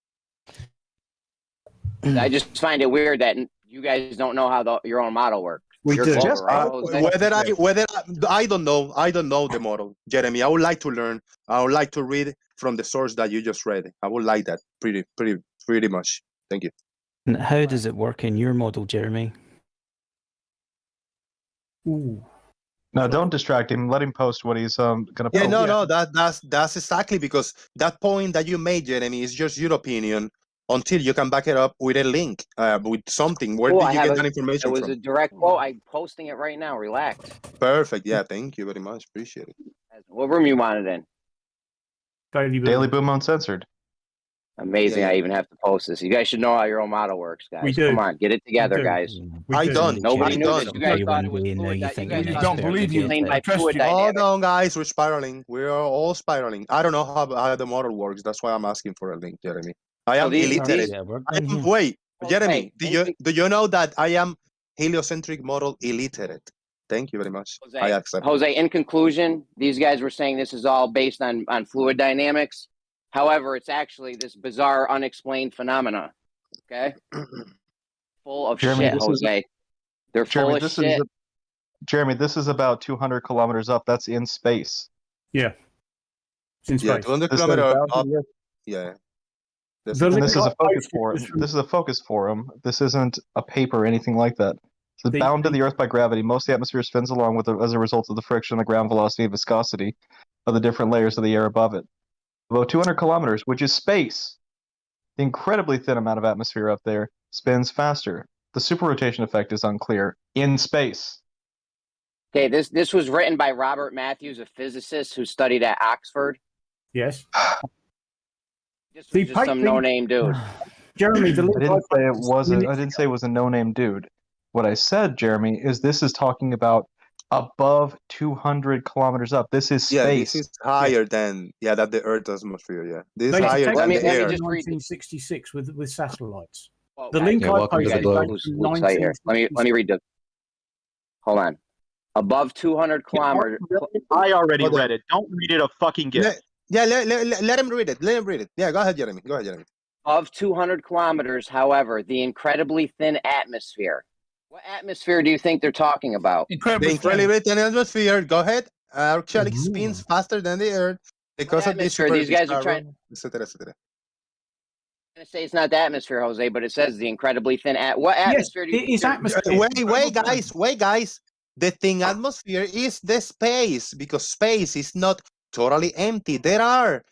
I just find it weird that you guys don't know how your own model works. We You're do. clever, right, Jose? I don't know. I don't know the model, Jeremy. I would like to learn. I would like to read from the source that you just read. I would like that pretty much. Thank you. And how does it work in your model, Jeremy? Ooh. No, don't distract him. Let him post what he's gonna post. Yeah, no. That's exactly because that point that you made, Jeremy, is just your opinion until you can back it up with a link, with something. Where did you get that information from? It was from? a direct quote. I'm posting it right now. Relax. Perfect. Yeah, thank you very much. Appreciate it. What room you want it in? Daily Boom Uncensored. Amazing. Yeah. I even have to post this. You guys should know how your own model works, guys. We do. Come on, get it together, guys. I don't. Nobody knew don't. this. You guys thought it was fluid. We don't believe you. I trust you. Hold on, guys. We're spiraling. We are all spiraling. I don't know how the model works. That's why I'm asking for a link, Jeremy. I am illiterate. Wait, Jeremy, do you know that I am heliocentric model illiterate? Thank you very much. I accept. Jose, in conclusion, these guys were saying this is all based on fluid dynamics. However, it's actually this bizarre, unexplained phenomena. Okay, full of Jeremy, shit, Jose. They're full of shit. Jeremy, this is about 200 kilometers up. That's in space. Yeah. It's in space. 200 kilometers up. Yeah. This is a focus forum. This is a focus forum. This isn't a paper or anything like that. It's bound to the Earth by gravity. Most of the atmosphere spins along with as a result of the friction, the ground velocity, and viscosity of the different layers of the air above it. About 200 kilometers, which is space, the incredibly thin amount of atmosphere up there spins faster. The superrotation effect is unclear in space. Okay, this was written by Robert Matthews, a physicist who studied at Oxford. Yes. This was just some no-name dude. Jeremy, I didn't say it was a no-name dude. What I said, Jeremy, is this is talking about above 200 kilometers up. This is space. Yeah, this is higher than that the Earth's atmosphere. Yeah, this is They higher than the air. 1966 with satellites. Well, the link I welcome to the posted globe. is Website here. Let me read the. Hold on. Above 200 kilometers. I already read it. Don't read it a fucking gift. Let him read it. Let him read it. Yeah, go ahead, Jeremy. Of 200 kilometers, however, the incredibly thin atmosphere. What atmosphere do you think they're talking about? The incredibly thin atmosphere. Go ahead. Actually spins faster than the Earth because of this. These guys are trying to say it's not the atmosphere, Jose, but it says the incredibly thin what atmosphere do you think? Atmosphere. Wait, guys. The thin atmosphere is the space because space is not totally empty. There are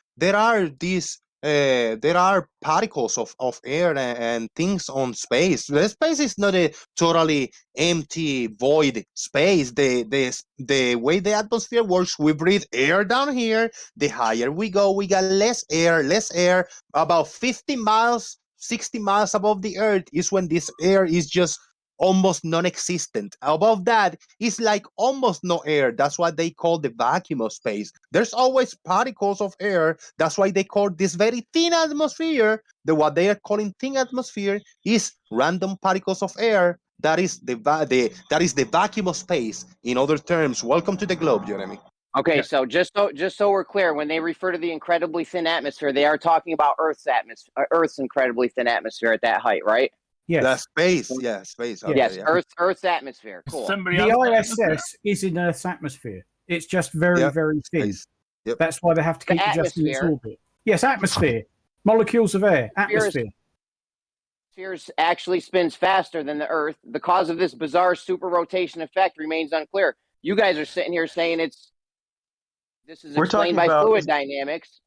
particles of air and things on space. The space is not a totally empty void space. The way the atmosphere works, we breathe air down here. The higher we go, we got less air. About 50 miles, 60 miles above the Earth is when this air is just almost non-existent. Above that is like almost no air. That's what they call the vacuum of space. There's always particles of air. That's why they call this very thin atmosphere. What they are calling thin atmosphere is random particles of air. That is the vacuum of space. In other terms, welcome to the globe, Jeremy. Okay, so just so we're clear, when they refer to the incredibly thin atmosphere, they are talking about Earth's atmosphere, Earth's incredibly thin atmosphere at that height, right? Yes. The space, yeah, space. Okay, Yes, yeah. Earth's atmosphere. Cool. The ISS is in Earth's atmosphere. It's just very, very thin. Yep. That's why they have to The keep adjusting its atmosphere. orbit. Yes, atmosphere. Molecules of air. Atmosphere. Atmosphere actually spins faster than the Earth. The cause of this bizarre super rotation effect remains unclear. You guys are sitting here saying this is explained by fluid dynamics.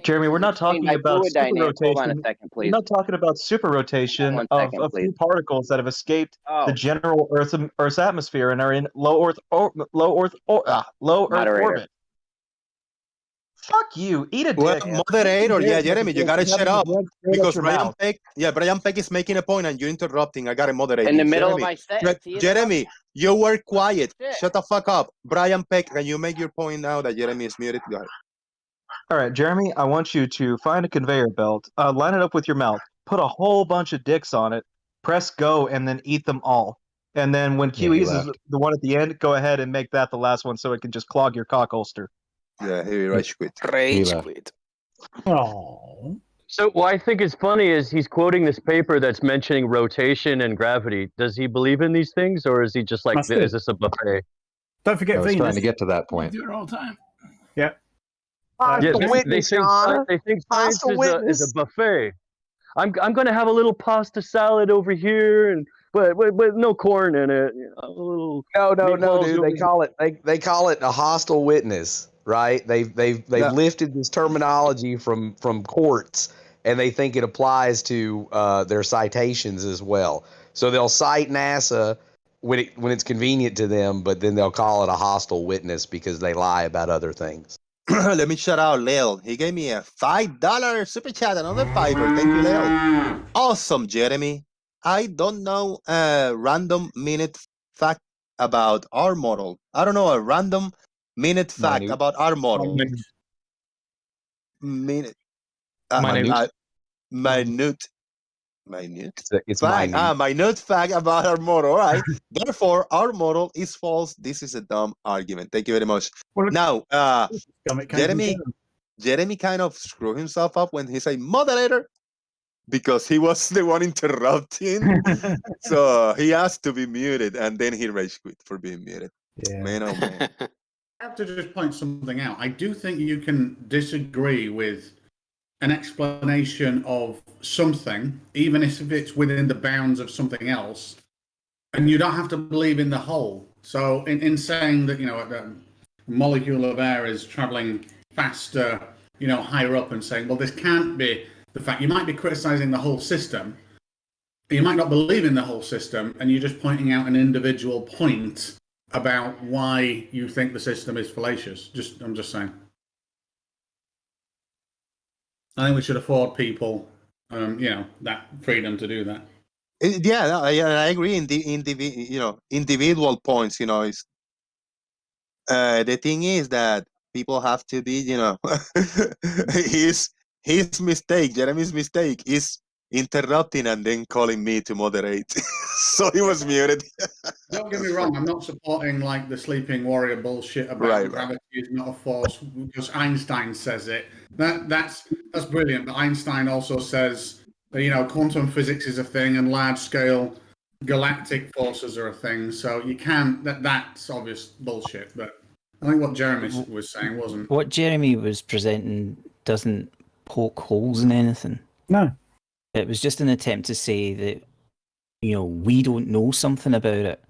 Jeremy, we're not talking about super rotation. Hold on a second, please. We're not talking about super rotation One of second, a few please. particles that have escaped the general Earth's atmosphere and are in low Earth Moderator. orbit. Fuck you. Eat a dick. Moderator, yeah, Jeremy, you gotta shut up because Brian Brian Peck is making a point and you're interrupting. I gotta moderate. In the middle Jeremy, of my sentence. Jeremy, you were quiet. Shut the fuck up. Brian Peck, can you make your point now that Jeremy is muted? Go ahead. All right, Jeremy, I want you to find a conveyor belt, line it up with your mouth, put a whole bunch of dicks on it, press go, and then eat them all. And then when QE's is the one at the end, go ahead and make that the last one so it can just clog your cock holster. Yeah, he rage quit. Rage quit. Oh. So what I think is funny is he's quoting this paper that's mentioning rotation and gravity. Does he believe in these things, or is he just like, is this a buffet? Don't forget I was Venus. trying to get to that point. Do it all the time. Yeah. Yeah, they think science is a buffet. I'm going to have a little pasta salad over here, and but no corn in it. You know, No, dude. They call it a hostile witness, right? They've lifted this terminology from courts, and they think it applies to their citations as well. So they'll cite NASA when it's convenient to them, but then they'll call it a hostile witness because they lie about other things. Let me shout out Lil. He gave me a $5 super chat, another $5. Thank you, Lil. Awesome, Jeremy. I don't know a random minute fact about our model. I don't know a random minute fact about our model. Minute. Minute. It's fact. Minute fact about our model. All right. Therefore, our model is false. This is a dumb argument. Thank you very much. Now, Jeremy kind of screwed himself up when he said moderator because he was the one interrupting. So he asked to be muted, and then he rage quit for being muted. Yeah. Man, oh man. I have to just point something out. I do think you can disagree with an explanation of something, even if it's within the bounds of something else, and you don't have to believe in the whole. So in saying that, a molecule of air is traveling faster, higher up, and saying, well, this can't be the fact. You might be criticizing the whole system. You might not believe in the whole system, and you're just pointing out an individual point about why you think the system is fallacious. I'm just saying. I think we should afford people, that freedom to do that. Yeah, I agree. Individual points. Is the thing is that people have to be, his mistake, Jeremy's mistake, is interrupting and then calling me to moderate. So he was muted. Don't get me wrong, I'm not supporting the sleeping warrior bullshit about gravity is not a force because Einstein says it. That's brilliant. But Einstein also says that, quantum physics is a thing and large scale galactic forces are a thing. So you can't. That's obvious bullshit. But I think what Jeremy was saying wasn't. What Jeremy was presenting doesn't poke holes in anything. No. It was just an attempt to say that, we don't know something about it.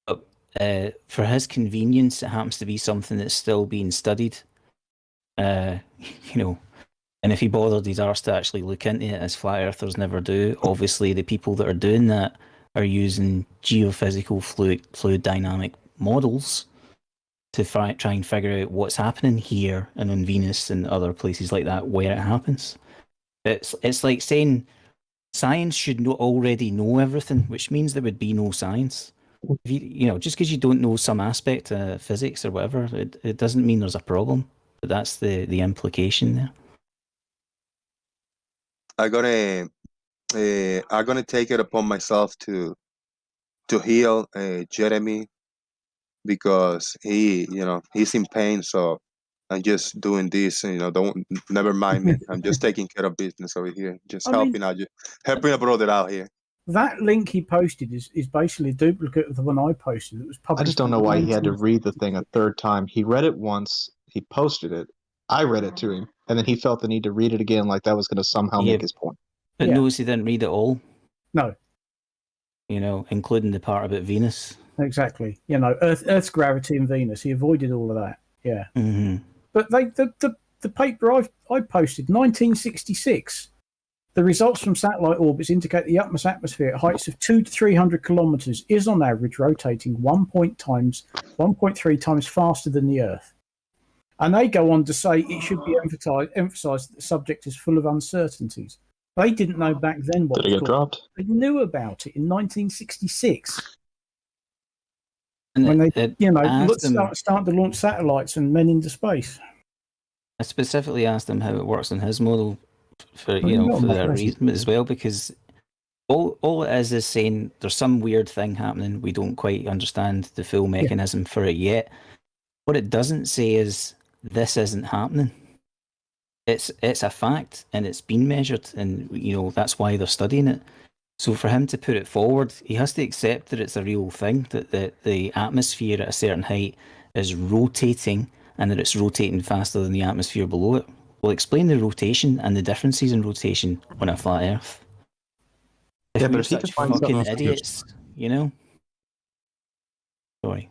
But for his convenience, it happens to be something that's still being studied. And if he bothered his arse to actually look into it, as flat earthers never do, obviously the people that are doing that are using geophysical fluid dynamic models to try and figure out what's happening here and on Venus and other places like that where it happens. It's like saying science should already know everything, which means there would be no science. If just because you don't know some aspect of physics or whatever, it doesn't mean there's a problem. But that's the implication there. I'm gonna take it upon myself to heal Jeremy because he's in pain. So I'm just doing this, never mind me. I'm just taking care of business over here, just helping a brother out here. That link he posted is basically a duplicate of the one I posted. It was published. I just don't know why he had to read the thing a third time. He read it once, he posted it, I read it to him, and then he felt the need to read it again like that was going to somehow make his point. But notice he didn't read it all. No. Including the part about Venus. Exactly. Earth's gravity and Venus. He avoided all of that. Yeah. Mm-hmm. But the paper I posted, 1966. The results from satellite orbits indicate the Uppermost atmosphere at heights of 200 to 300 kilometers is on average rotating 1.3 times faster than the Earth. And they go on to say it should be emphasized that the subject is full of uncertainties. They didn't know back then what Did it get dropped? They knew about it in 1966. And when they started to launch satellites and men into space. I specifically asked him how it works in his model for that reason as well, because all it is saying there's some weird thing happening. We don't quite understand the full mechanism for it yet. What it doesn't say is this isn't happening. It's a fact and it's been measured, and that's why they're studying it. So for him to put it forward, he has to accept that it's a real thing, that the atmosphere at a certain height is rotating and that it's rotating faster than the atmosphere below it. We'll explain the rotation and the differences in rotation on a flat Earth. If we're such fucking idiots, Sorry.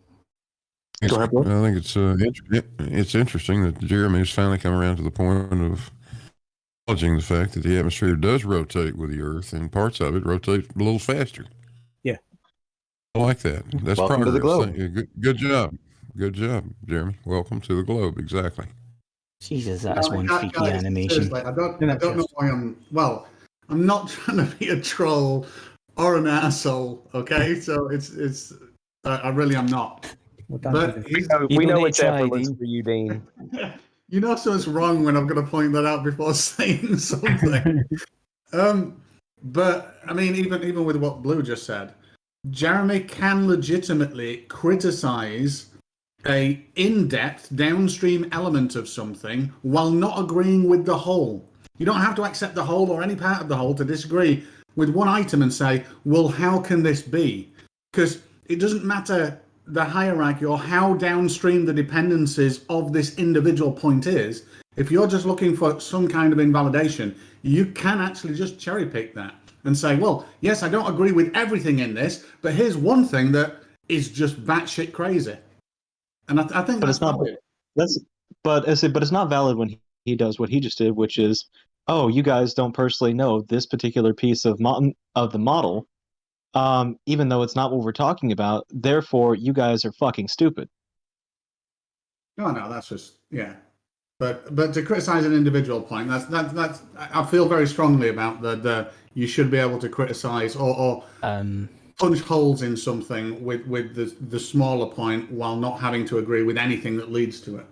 I think it's interesting that Jeremy has finally come around to the point of acknowledging the fact that the atmosphere does rotate with the Earth, and parts of it rotate a little faster. Yeah, I like that. That's Welcome progress. to the globe. Good job. Good job, Jeremy. Welcome to the globe. Exactly. Jesus, that's one freaky animation. I don't know why I'm not trying to be a troll or an asshole. Okay, so it's I really am not. But we know it's effortless for you, Dean. So it's wrong when I'm going to point that out before saying something. But I mean, even with what Blue just said, Jeremy can legitimately criticize a in-depth downstream element of something while not agreeing with the whole. You don't have to accept the whole or any part of the whole to disagree with one item and say, well, how can this be? Because it doesn't matter the hierarchy or how downstream the dependencies of this individual point is. If you're just looking for some kind of invalidation, you can actually just cherry pick that and say, well, yes, I don't agree with everything in this, but here's one thing that is just batshit crazy. And I think but it's not valid. But it's not valid when he does what he just did, which is, oh, you guys don't personally know this particular piece of the model, even though it's not what we're talking about. Therefore, you guys are fucking stupid. No, that's just But to criticize an individual point, that's I feel very strongly about the you should be able to criticize or punch holes in something with the smaller point while not having to agree with anything that leads to it.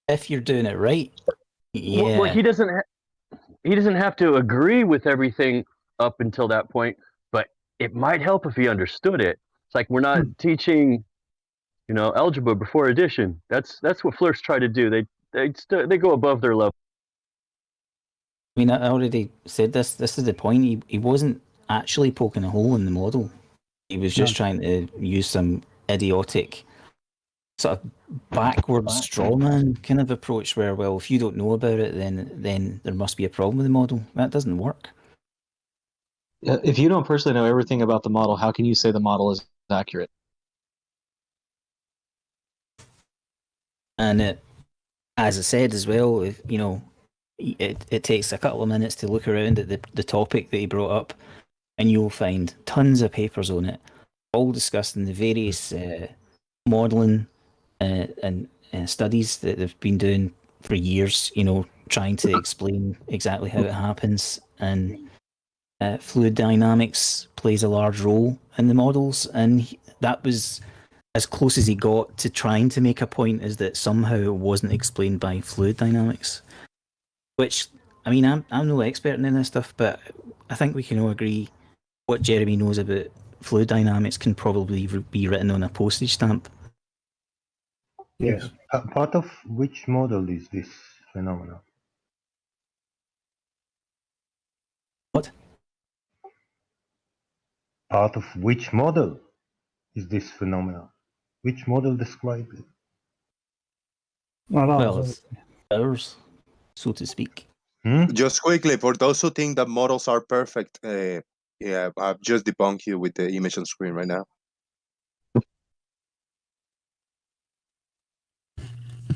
If you're doing it right, yeah. Well, he doesn't have to agree with everything up until that point, but it might help if he understood it. It's like we're not teaching, algebra before addition. That's what flirts try to do. They go above their level. I mean, I already said this. This is the point. He wasn't actually poking a hole in the model. He was just trying to use some idiotic sort of backwards strawman kind of approach where, well, if you don't know about it, then there must be a problem with the model. That doesn't work. If you don't personally know everything about the model, how can you say the model is accurate? And as I said as well, if, it takes a couple of minutes to look around at the topic that he brought up, and you'll find tons of papers on it, all discussing the various modelling and studies that they've been doing for years, trying to explain exactly how it happens. And fluid dynamics plays a large role in the models, and that was as close as he got to trying to make a point, is that somehow it wasn't explained by fluid dynamics. Which, I mean, I'm no expert in this stuff, but I think we can all agree what Jeremy knows about fluid dynamics can probably be written on a postage stamp. Yes. Part of which model is this phenomenon? What? Part of which model is this phenomenon? Which model describes it? Well, it's ours, so to speak. Just quickly, for those who think that models are perfect, yeah, I've just debunked you with the image on screen right now.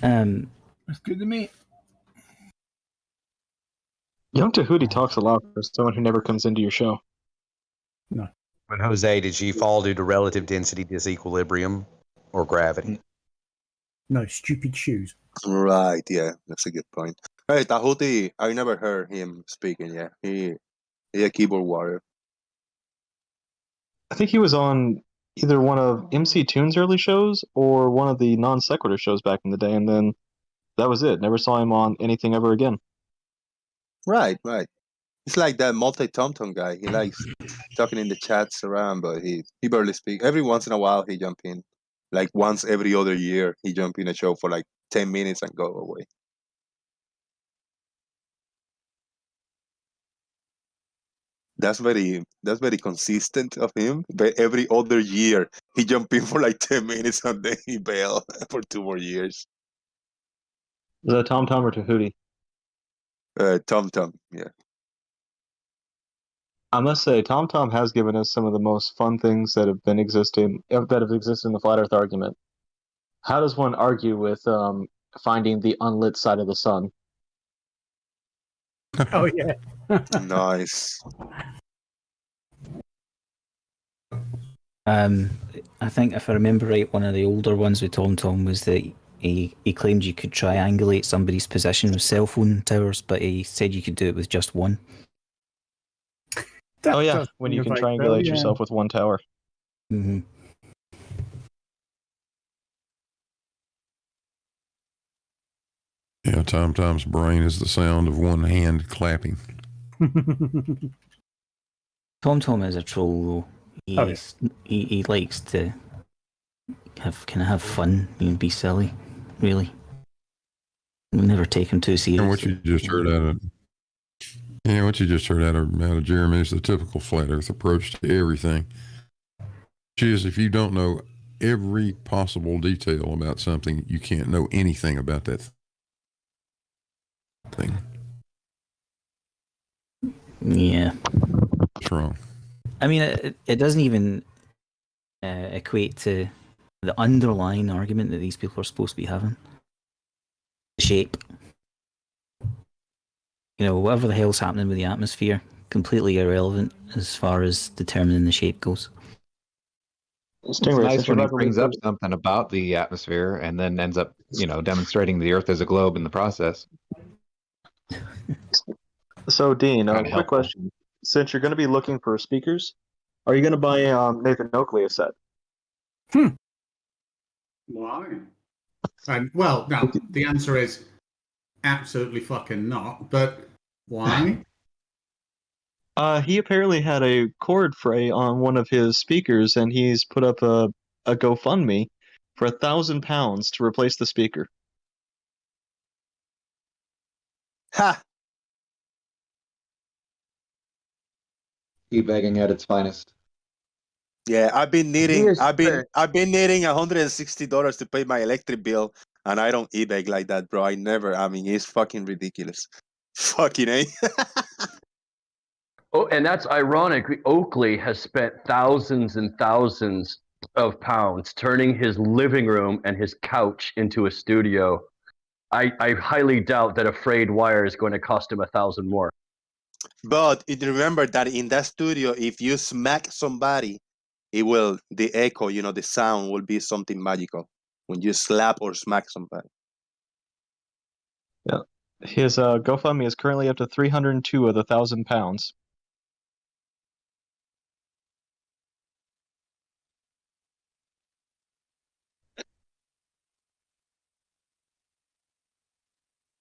That's good to me. Young Tahuti talks a lot for someone who never comes into your show. No. But Jose, did she fall due to relative density disequilibrium or gravity? No, stupid shoes. Right, yeah, that's a good point. Hey, Tahuti, I never heard him speaking, yeah. He a keyboard warrior. I think he was on either one of MC Toon's early shows or one of the non sequitur shows back in the day, and then that was it. Never saw him on anything ever again. Right. It's like that multi-tom-tom guy. He likes talking in the chats around, but he barely speaks. Every once in a while, he jump in. Like once every other year, he jump in a show for like 10 minutes and go away. That's very consistent of him. But every other year, he jump in for like 10 minutes and then he bail for 2 more years. Is that Tom Tom or Tahuti? Tom, yeah. I must say, Tom Tom has given us some of the most fun things that have existed in the flat Earth argument. How does one argue with finding the unlit side of the sun? Oh yeah. Nice. I think if I remember right, one of the older ones with Tom Tom was that he claimed you could triangulate somebody's position with cell phone towers, but he said you could do it with just one. Oh yeah, when you can triangulate yourself with one tower. Mm-hmm. Yeah, Tom Tom's brain is the sound of one hand clapping. Tom Tom is a troll though. He likes to have fun and be silly, really. We'll never take him too seriously. And what you just heard out of Jeremy is the typical flat Earth approach to everything. Which is, if you don't know every possible detail about something, you can't know anything about that thing. Yeah. What's wrong? I mean, it doesn't even equate to the underlying argument that these people are supposed to be having. The shape. You know, whatever the hell's happening with the atmosphere, completely irrelevant as far as determining the shape goes. It's nice when he brings up something about the atmosphere and then ends up, demonstrating the Earth as a globe in the process. So, Dean, quick question. Since you're going to be looking for speakers, are you going to buy Nathan Oakley a set? Why? Well, no, the answer is absolutely fucking not, but why? He apparently had a cord fray on one of his speakers, and he's put up a GoFundMe for £1,000 to replace the speaker. Ha! E-begging at its finest. Yeah, I've been needing $160 to pay my electric bill, and I don't e-beg like that, bro. It's fucking ridiculous. Fucking A. Oh, and that's ironic. Oakley has spent thousands and thousands of pounds turning his living room and his couch into a studio. I highly doubt that a frayed wire is going to cost him $1,000 more. But remember that in that studio, if you smack somebody, the echo, the sound will be something magical when you slap or smack somebody. Yeah. His GoFundMe is currently up to 302 of the £1,000.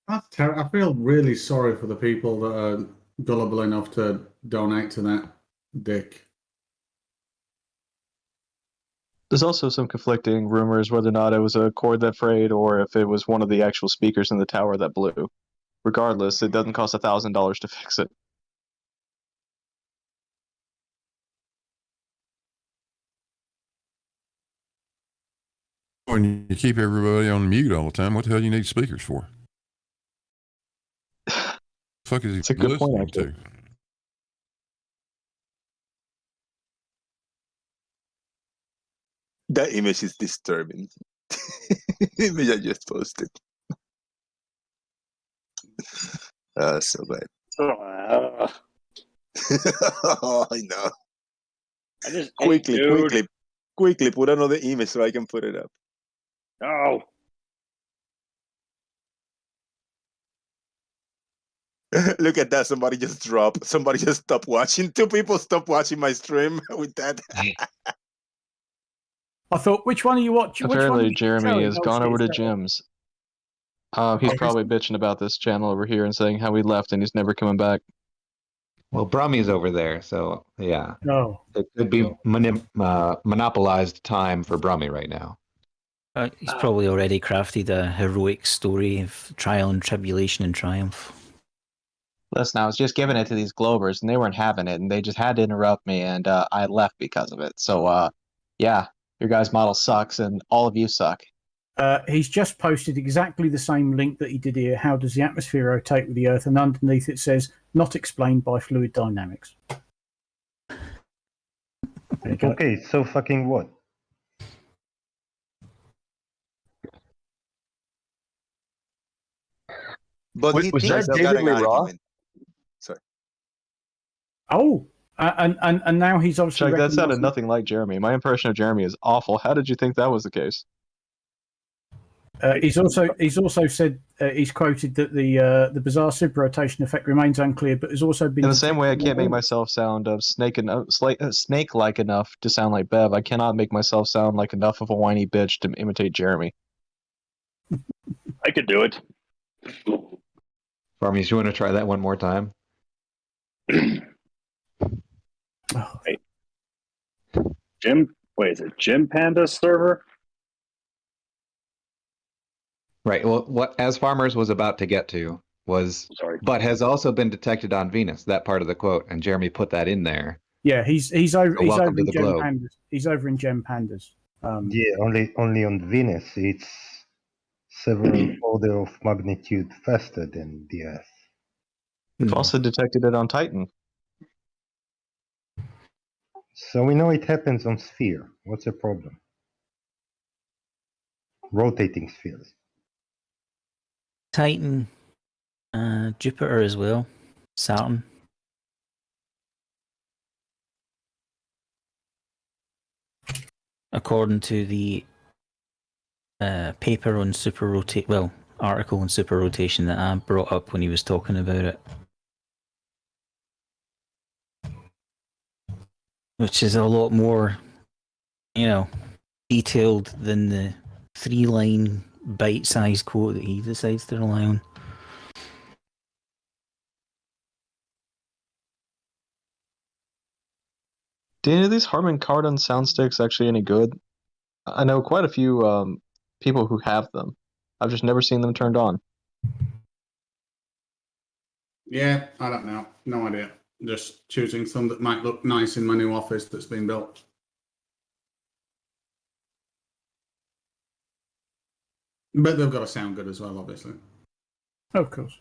That's terrible. I feel really sorry for the people that are gullible enough to donate to that dick. There's also some conflicting rumors whether or not it was a cord that frayed or if it was one of the actual speakers in the tower that blew. Regardless, it doesn't cost $1,000 to fix it. When you keep everybody on mute all the time, what the hell do you need speakers for? Fuck is he It's a good point, listening to? That image is disturbing. Image I just posted. So bad. Oh, I know. I just quickly put another image so I can put it up. No. Look at that. Somebody just dropped. Somebody just stopped watching. 2 people stopped watching my stream with that. I thought, which one are you watching? Apparently, Jeremy has gone over to Jim's. He's probably bitching about this channel over here and saying how he left and he's never coming back. Well, Brummy's over there, so yeah. No. It could be monopolized time for Brummy right now. He's probably already crafted a heroic story of trial and tribulation and triumph. Listen, I was just giving it to these Globers and they weren't having it and they just had to interrupt me and I left because of it. So, yeah, your guys' model sucks and all of you suck. He's just posted exactly the same link that he did here. How does the atmosphere rotate with the Earth? And underneath it says, not explained by fluid dynamics. Okay, so fucking what? But was that David Lee Roth? Sorry. Oh, and now he's obviously. Chuck, that sounded nothing like Jeremy. My impression of Jeremy is awful. How did you think that was the case? He's also said he's quoted that the bizarre superrotation effect remains unclear, but has also been in the same way I can't make myself sound snake-like enough to sound like Bev. I cannot make myself sound like enough of a whiny bitch to imitate Jeremy. I could do it. Farmies, you want to try that one more time? Wait. Is it Jim Panda's server? Right. Well, what As Farmers was about to get to was, but has also been detected on Venus. That part of the quote, and Jeremy put that in there. Yeah, he's over. So he's welcome over to in the Gem globe. Pandas. He's over in Gem Pandas. Yeah, only on Venus. It's several order of magnitude faster than the Earth. We've also detected it on Titan. So we know it happens on sphere. What's the problem? Rotating spheres. Titan, Jupiter as well, Saturn. According to the paper on article on super rotation that I brought up when he was talking about it, which is a lot more, detailed than the 3-line bite-sized quote that he decides to rely on. Do any of these Harman Kardon sound sticks actually any good? I know quite a few people who have them. I've just never seen them turned on. Yeah, I don't know. No idea. Just choosing some that might look nice in my new office that's been built. But they've got to sound good as well, obviously. Of course.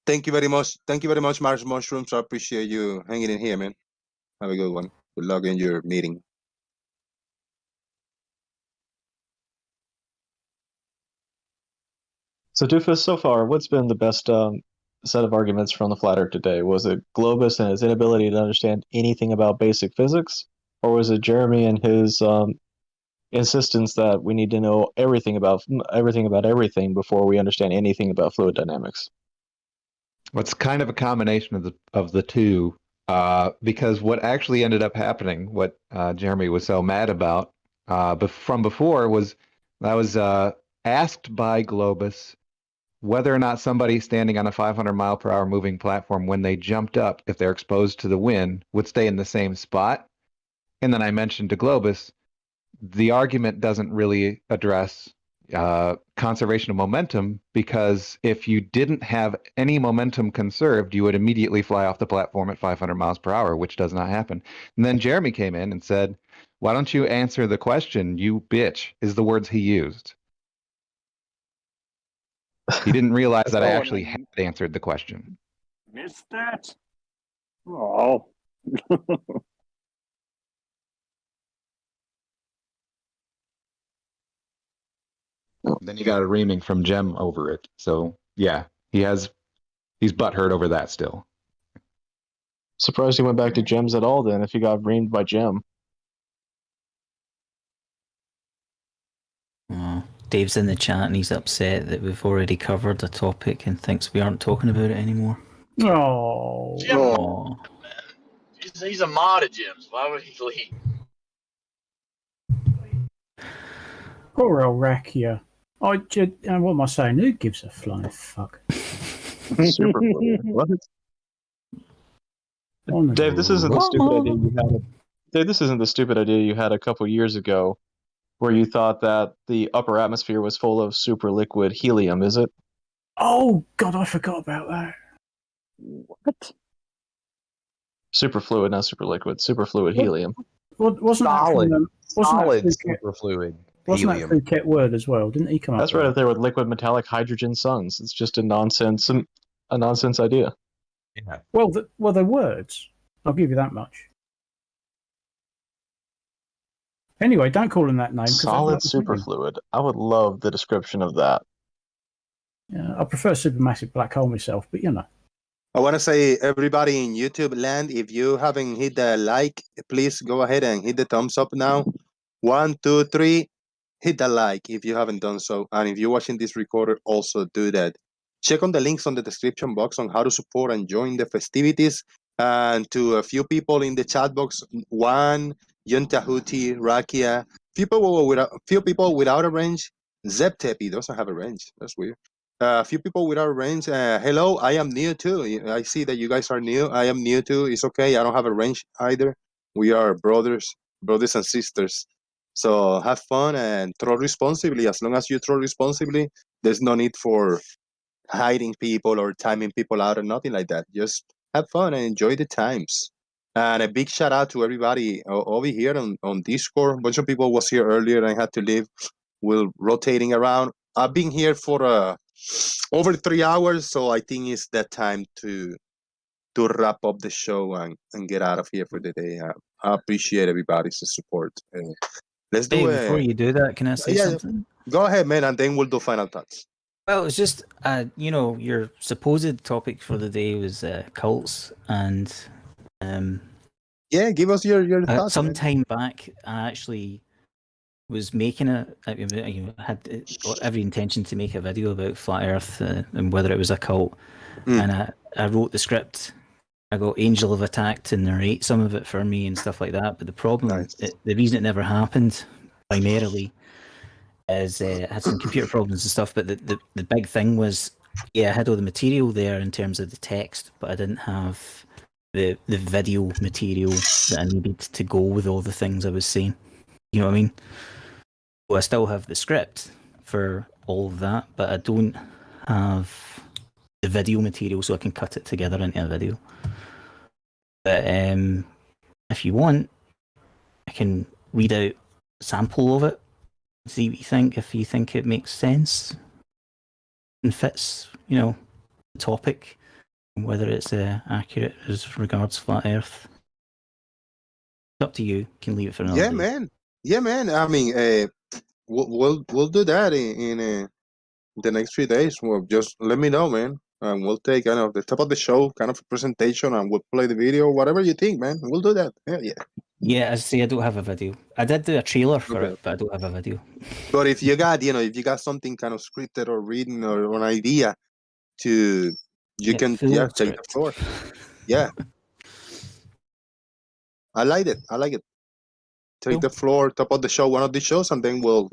Thank you very much. Thank you very much, Mars Mushrooms. I appreciate you hanging in here, man. Have a good one. Good luck in your meeting. So, Doofus, so far, what's been the best set of arguments from the Flat Earth today? Was it Globus and his inability to understand anything about basic physics? Or was it Jeremy and his insistence that we need to know everything about everything before we understand anything about fluid dynamics? Well, it's kind of a combination of the two, because what actually ended up happening, what Jeremy was so mad about from before, was I was asked by Globus whether or not somebody standing on a 500 mile per hour moving platform, when they jumped up, if they're exposed to the wind, would stay in the same spot. And then I mentioned to Globus, the argument doesn't really address conservation of momentum, because if you didn't have any momentum conserved, you would immediately fly off the platform at 500 miles per hour, which does not happen. And then Jeremy came in and said, "Why don't you answer the question, you bitch," is the words he used. He didn't realize that I actually had answered the question. Missed that. Oh. Then you got a reaming from Jem over it. So yeah, he's butthurt over that still. Surprised he went back to Gems at all then if he got reamed by Gem. Dave's in the chat and he's upset that we've already covered the topic and thinks we aren't talking about it anymore. Oh. Oh. He's a mod of Jim's. Why would he leave? Poor old Rakia. What am I saying? Who gives a flying fuck? Super what? Dave, this isn't the stupid idea you had. Dave, this isn't the stupid idea you had a couple years ago, where you thought that the upper atmosphere was full of super liquid helium, is it? Oh God, I forgot about that. What? Superfluid, not super liquid. Superfluid helium. Wasn't solid, that solid superfluid Wasn't helium. that Phuket word as well? Didn't he come up? That's right up there with liquid metallic hydrogen suns. It's just a nonsense idea. Yeah. Well, they're words. I'll give you that much. Anyway, don't call him that name. Solid superfluid. I would love the description of that. Yeah, I prefer supermassive black hole myself, but you know. I want to say, everybody in YouTube land, if you haven't hit the like, please go ahead and hit the thumbs up now. 1, 2, 3. Hit the like if you haven't done so. And if you're watching this recorder, also do that. Check on the links on the description box on how to support and join the festivities. And to a few people in the chat box, Juan, Yuntahuti, Rakia, few people without a range. Zeptepi doesn't have a range. That's weird. A few people without a range. Hello, I am new too. I see that you guys are new. I am new too. It's okay. I don't have a range either. We are brothers and sisters. So have fun and throw responsibly. As long as you throw responsibly, there's no need for hiding people or timing people out or nothing like that. Just have fun and enjoy the times. And a big shout out to everybody over here on Discord. A bunch of people was here earlier and I had to leave. We're rotating around. I've been here for over 3 hours, so I think it's that time to wrap up the show and get out of here for the day. I appreciate everybody's support. Let's do it. Before you do that, can I say something? Go ahead, man, and then we'll do final thoughts. Well, it's just, your supposed topic for the day was cults, and yeah, give us your thoughts. Some time back, I actually was making I had every intention to make a video about Flat Earth and whether it was a cult, and I wrote the script. I got Angel of Attack to narrate some of it for me and stuff like that. But the problem, the reason it never happened, primarily, is I had some computer problems and stuff. But the big thing was, I had all the material there in terms of the text, but I didn't have the video material that I needed to go with all the things I was saying. You know what I mean? Well, I still have the script for all of that, but I don't have the video material so I can cut it together into a video. But if you want, I can read out a sample of it, see what you think, if you think it makes sense and fits, the topic, and whether it's accurate as regards Flat Earth. It's up to you. You can leave it for another day. Yeah, man. I mean, we'll do that in the next 3 days. Well, just let me know, man. And we'll take kind of the top of the show, kind of a presentation, and we'll play the video, whatever you think, man. We'll do that. Yeah. Yeah, I say I don't have a video. I did do a trailer for it, but I don't have a video. But if you got something kind of scripted or written or an idea you can take the floor. Yeah. I like it. Take the floor, top of the show, one of the shows, and then we'll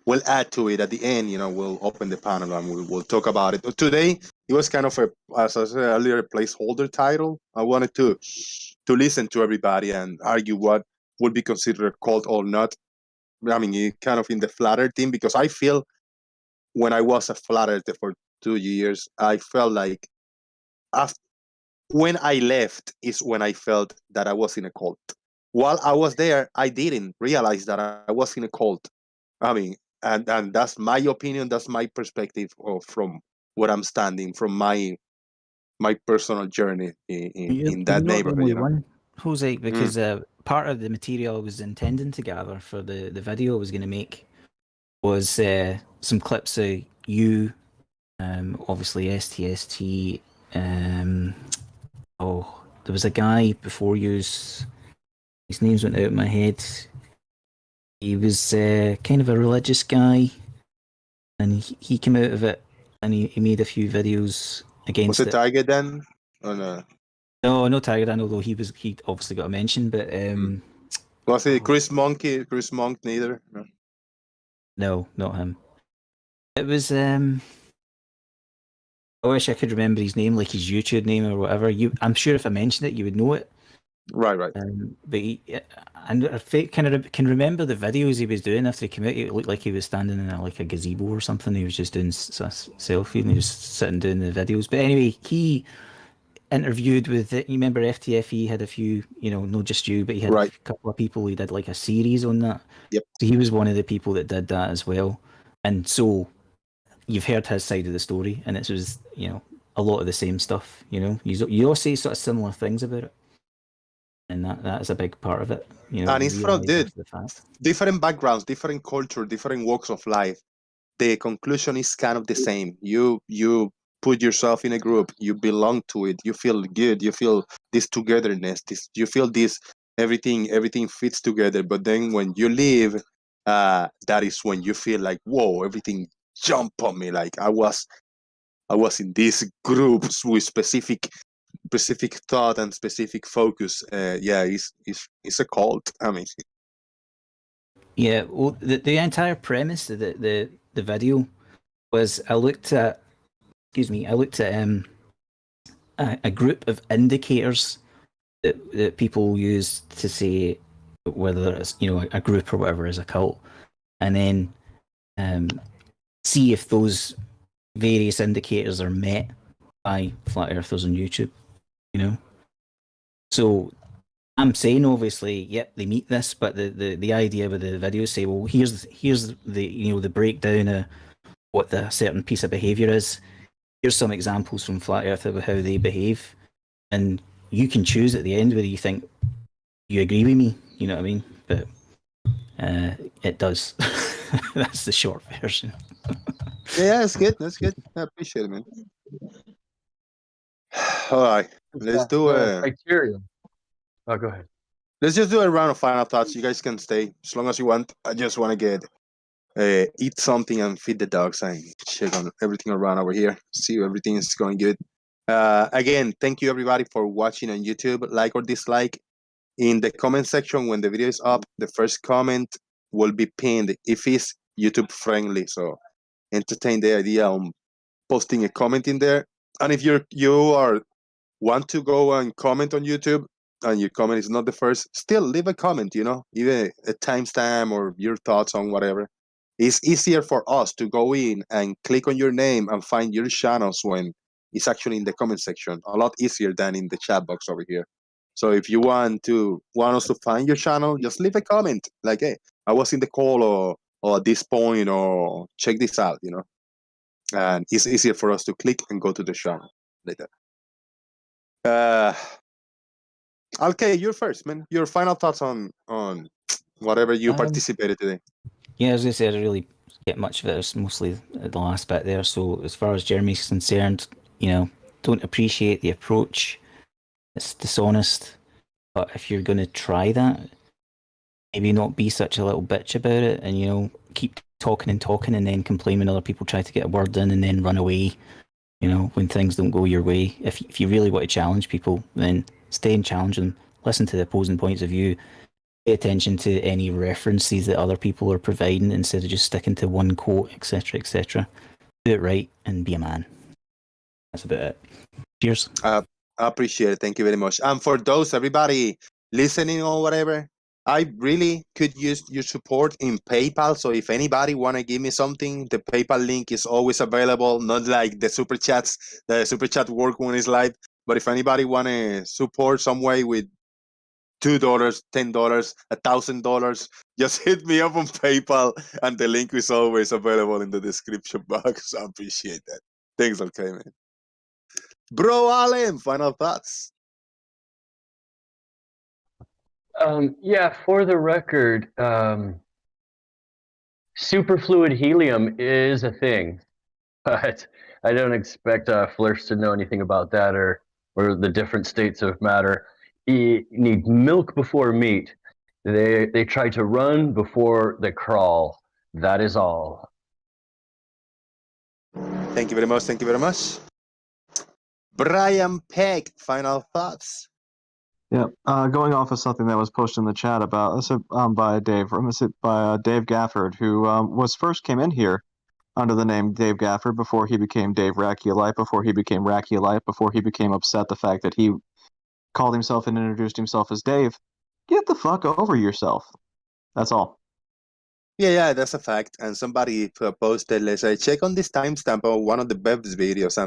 we'll add to it at the end. We'll open the panel and we'll talk about it. But today it was kind of as I said earlier, a placeholder title. I wanted to listen to everybody and argue what would be considered a cult or not. I mean, kind of in the flat earth thing, because I feel when I was a flat earther for 2 years, I felt like when I left is when I felt that I was in a cult. While I was there, I didn't realize that I was in a cult. I mean, and that's my opinion. That's my perspective from where I'm standing, from my personal journey in that neighborhood. Jose, because part of the material I was intending to gather for the video I was going to make was some clips of you, obviously STST. There was a guy before you. His names went out of my head. He was kind of a religious guy, and he came out of it, and he made a few videos against it. Was it Tiger then? Or no? No Tiger Dan, although he obviously got a mention, but was it Chris Monk neither? No, not him. It was I wish I could remember his name, like his YouTube name or whatever. I'm sure if I mentioned it, you would know it. Right. But I can remember the videos he was doing after he came out. It looked like he was standing in a gazebo or something. He was just doing a selfie and he was sitting doing the videos. But anyway, he interviewed with it. You remember FTFE had a few, not just you, but he had a couple of people. He did like a series on that. Yep. So he was one of the people that did that as well. And so you've heard his side of the story, and it was a lot of the same stuff. You all say sort of similar things about it. And that is a big part of it. And it's from different backgrounds, different culture, different walks of life. The conclusion is kind of the same. You put yourself in a group, you belong to it, you feel good, you feel this togetherness, you feel this everything fits together. But then when you leave, that is when you feel like, whoa, everything jumped on me. Like I was in these groups with specific thought and specific focus. It's a cult. I mean, yeah. Well, the entire premise of the video was I looked at a group of indicators that people use to say whether it's a group or whatever is a cult, and then see if those various indicators are met by flat earthers on YouTube. So I'm saying obviously, yep, they meet this, but the idea with the videos say, well, here's the the breakdown of what the certain piece of behavior is. Here's some examples from flat earth of how they behave, and you can choose at the end whether you think you agree with me. You know what I mean? But it does. That's the short version. Yeah, that's good. I appreciate it, man. All right, let's do criteria. Oh, go ahead. Let's just do a round of final thoughts. You guys can stay as long as you want. I just want to get eat something and feed the dogs and check on everything around over here. See if everything is going good. Again, thank you everybody for watching on YouTube. Like or dislike in the comment section when the video is up. The first comment will be pinned if it's YouTube friendly. So entertain the idea on posting a comment in there. And if you want to go and comment on YouTube and your comment is not the first, still leave a comment, even a timestamp or your thoughts on whatever. It's easier for us to go in and click on your name and find your channels when it's actually in the comment section. A lot easier than in the chat box over here. So if you want us to find your channel, just leave a comment like, hey, I was in the call or at this point, or check this out, and it's easier for us to click and go to the channel later. Okay, you're first, man. Your final thoughts on whatever you participated today. Yeah, as I said, I really get much of it. It's mostly the last bit there. So as far as Jeremy's concerned, don't appreciate the approach. It's dishonest. But if you're going to try that, maybe not be such a little bitch about it and, keep talking and then complain when other people try to get a word in and then run away, when things don't go your way. If you really want to challenge people, then stay and challenge them. Listen to the opposing points of view. pay attention to any references that other people are providing instead of just sticking to one quote, etc., etc. Do it right and be a man. That's about it. Cheers. I appreciate it. Thank you very much. And for those, everybody listening or whatever, I really could use your support in PayPal. So if anybody want to give me something, the PayPal link is always available, not like the super chats. The super chat work when it's live. But if anybody want to support some way with $2, $10, $1,000, just hit me up on PayPal, and the link is always available in the description box. I appreciate that. Thanks, okay, man. Bro Allen, final thoughts. Yeah, for the record, superfluid helium is a thing, but I don't expect Flirts to know anything about that or the different states of matter. You need milk before meat. They try to run before they crawl. That is all. Thank you very much. Thank you very much. Brian Peck, final thoughts. Yeah, going off of something that was posted in the chat about by Dave Gafford, who was first came in here under the name Dave Gafford before he became Dave Raculite, before he became Raculite, before he became upset the fact that he called himself and introduced himself as Dave. Get the fuck over yourself. That's all. Yeah, that's a fact. And somebody posted, let's say, check on this timestamp of one of the Bev's videos.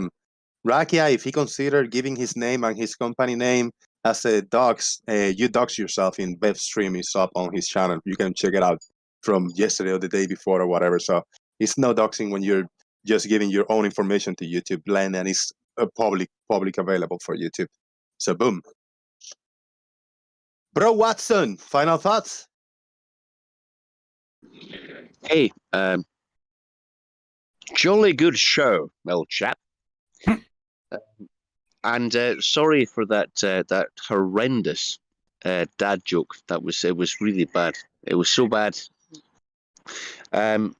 Rakia, if he considered giving his name and his company name as a dox, you dox yourself in Bev stream is up on his channel. You can check it out from yesterday or the day before or whatever. So it's no doxing when you're just giving your own information to YouTube land, and it's public available for YouTube. So boom. Bro Watson, final thoughts? Hey, jolly good show, old chap. And sorry for that horrendous dad joke. It was really bad. It was so bad. But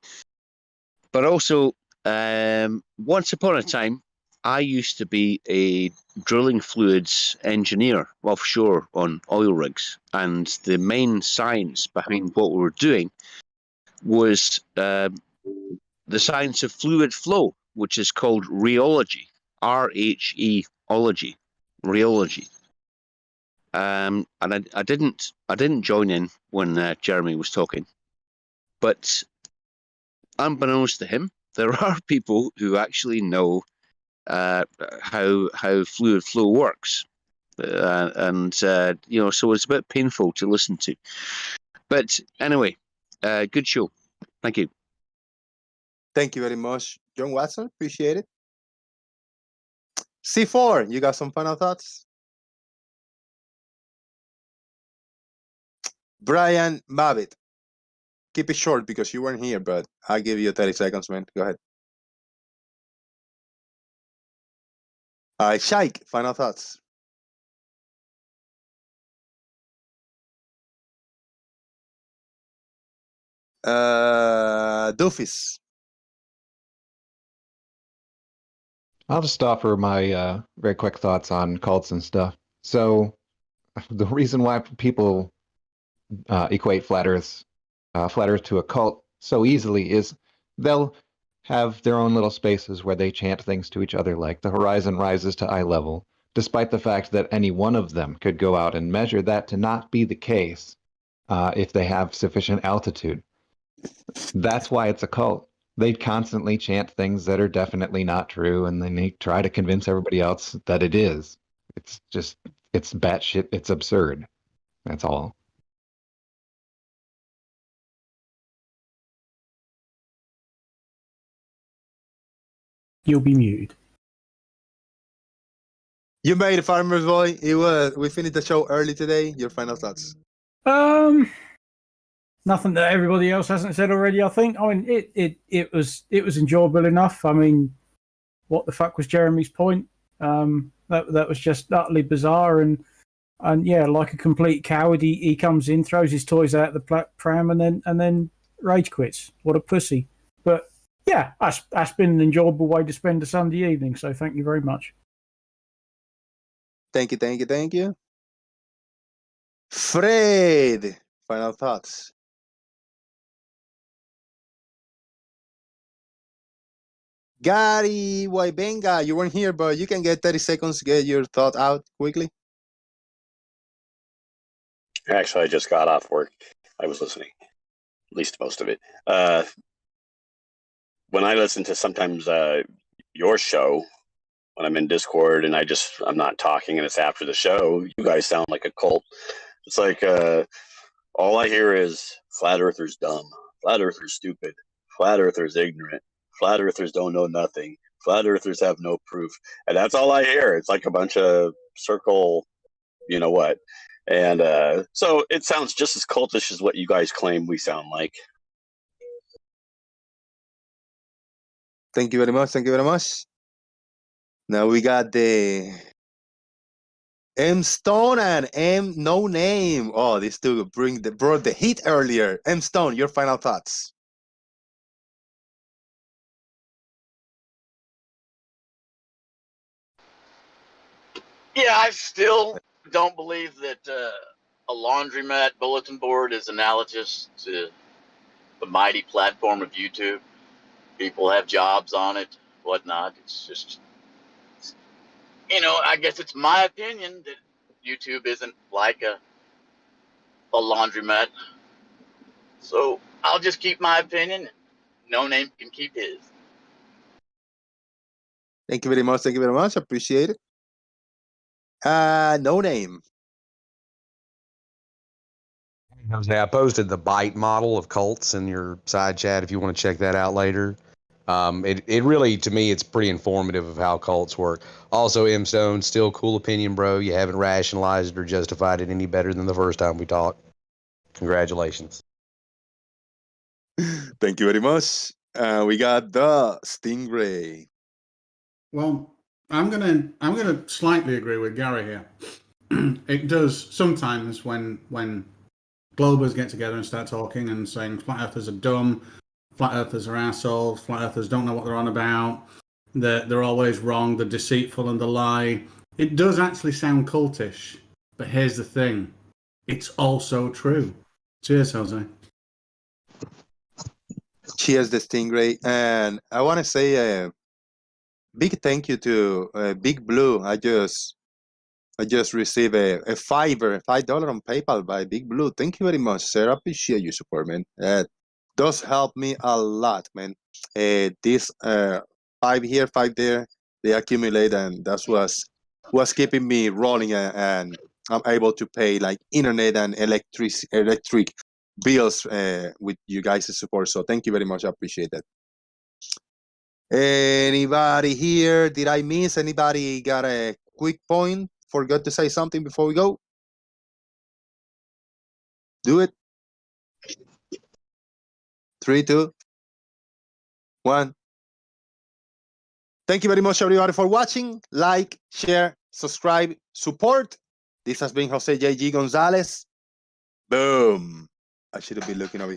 also, once upon a time, I used to be a drilling fluids engineer offshore on oil rigs, and the main science behind what we were doing was the science of fluid flow, which is called rheology, R-H-E-ology, rheology. And I didn't join in when Jeremy was talking, but unbeknownst to him, there are people who actually know how fluid flow works, and so it's a bit painful to listen to. But anyway, good show. Thank you. Thank you very much, John Watson. Appreciate it. C4, you got some final thoughts? Brian Babbitt. Keep it short because you weren't here, but I'll give you 30 seconds, man. Go ahead. Shaik, final thoughts. Doofus. I'll just offer my very quick thoughts on cults and stuff. So the reason why people equate flat Earth to a cult so easily is they'll have their own little spaces where they chant things to each other like the horizon rises to eye level, despite the fact that any one of them could go out and measure that to not be the case if they have sufficient altitude. That's why it's a cult. They constantly chant things that are definitely not true, and then they try to convince everybody else that it is. It's batshit, it's absurd. That's all. You'll be muted. You made it, Farmer's Boy. We finished the show early today. Your final thoughts? Nothing that everybody else hasn't said already, I think. I mean, it was enjoyable enough. I mean, what the fuck was Jeremy's point? That was just utterly bizarre, and yeah, like a complete coward, he comes in, throws his toys out the pram, and then rage quits. What a pussy! But yeah, that's been an enjoyable way to spend a Sunday evening. So thank you very much. Thank you. Fred, Final thoughts. Gary Waibenga, you weren't here, but you can get 30 seconds to get your thought out quickly. Actually, I just got off work. I was listening, at least most of it. When I listen to sometimes your show, when I'm in Discord and I'm not talking and it's after the show, you guys sound like a cult. It's like all I hear is flat earthers dumb, flat earthers stupid, flat earthers ignorant, flat earthers don't know nothing, flat earthers have no proof. And that's all I hear. It's like a bunch of circle, you know what. And so it sounds just as cultish as what you guys claim we sound like. Thank you very much. Thank you very much. Now we got the M Stone and M No Name. Oh, these two brought the heat earlier. M Stone, your final thoughts. Yeah, I still don't believe that a laundromat bulletin board is analogous to the mighty platform of YouTube. People have jobs on it, whatnot. It's just, I guess it's my opinion that YouTube isn't like a laundromat. So I'll just keep my opinion. No Name can keep his. Thank you very much. Thank you very much. Appreciate it. No Name. Jose, I posted the bite model of cults in your side chat if you want to check that out later. It really, to me, it's pretty informative of how cults work. Also, M Stone, still cool opinion, bro. You haven't rationalized or justified it any better than the first time we talked. Congratulations. Thank you very much. We got the Stingray. Well, I'm gonna slightly agree with Gary here. It does sometimes when Globers get together and start talking and saying flat earthers are dumb, flat earthers are assholes, flat earthers don't know what they're on about, they're always wrong, they're deceitful and they lie. It does actually sound cultish, but here's the thing. It's also true. Cheers, Jose. Cheers, the Stingray. And I want to say a big thank you to Big Blue. I just received a $5 on PayPal by Big Blue. Thank you very much, sir. I appreciate your support, man. Does help me a lot, man. This 5 here, 5 there, they accumulate, and that's what's keeping me rolling, and I'm able to pay like internet and electric bills with you guys' support. So thank you very much. I appreciate that. Anybody here? Did I miss anybody? Got a quick point? Forgot to say something before we go? Do it. 3, 2, 1. Thank you very much, everybody, for watching. Like, share, subscribe, support. This has been Jose J.G. Gonzalez. Boom. I should have been looking over here.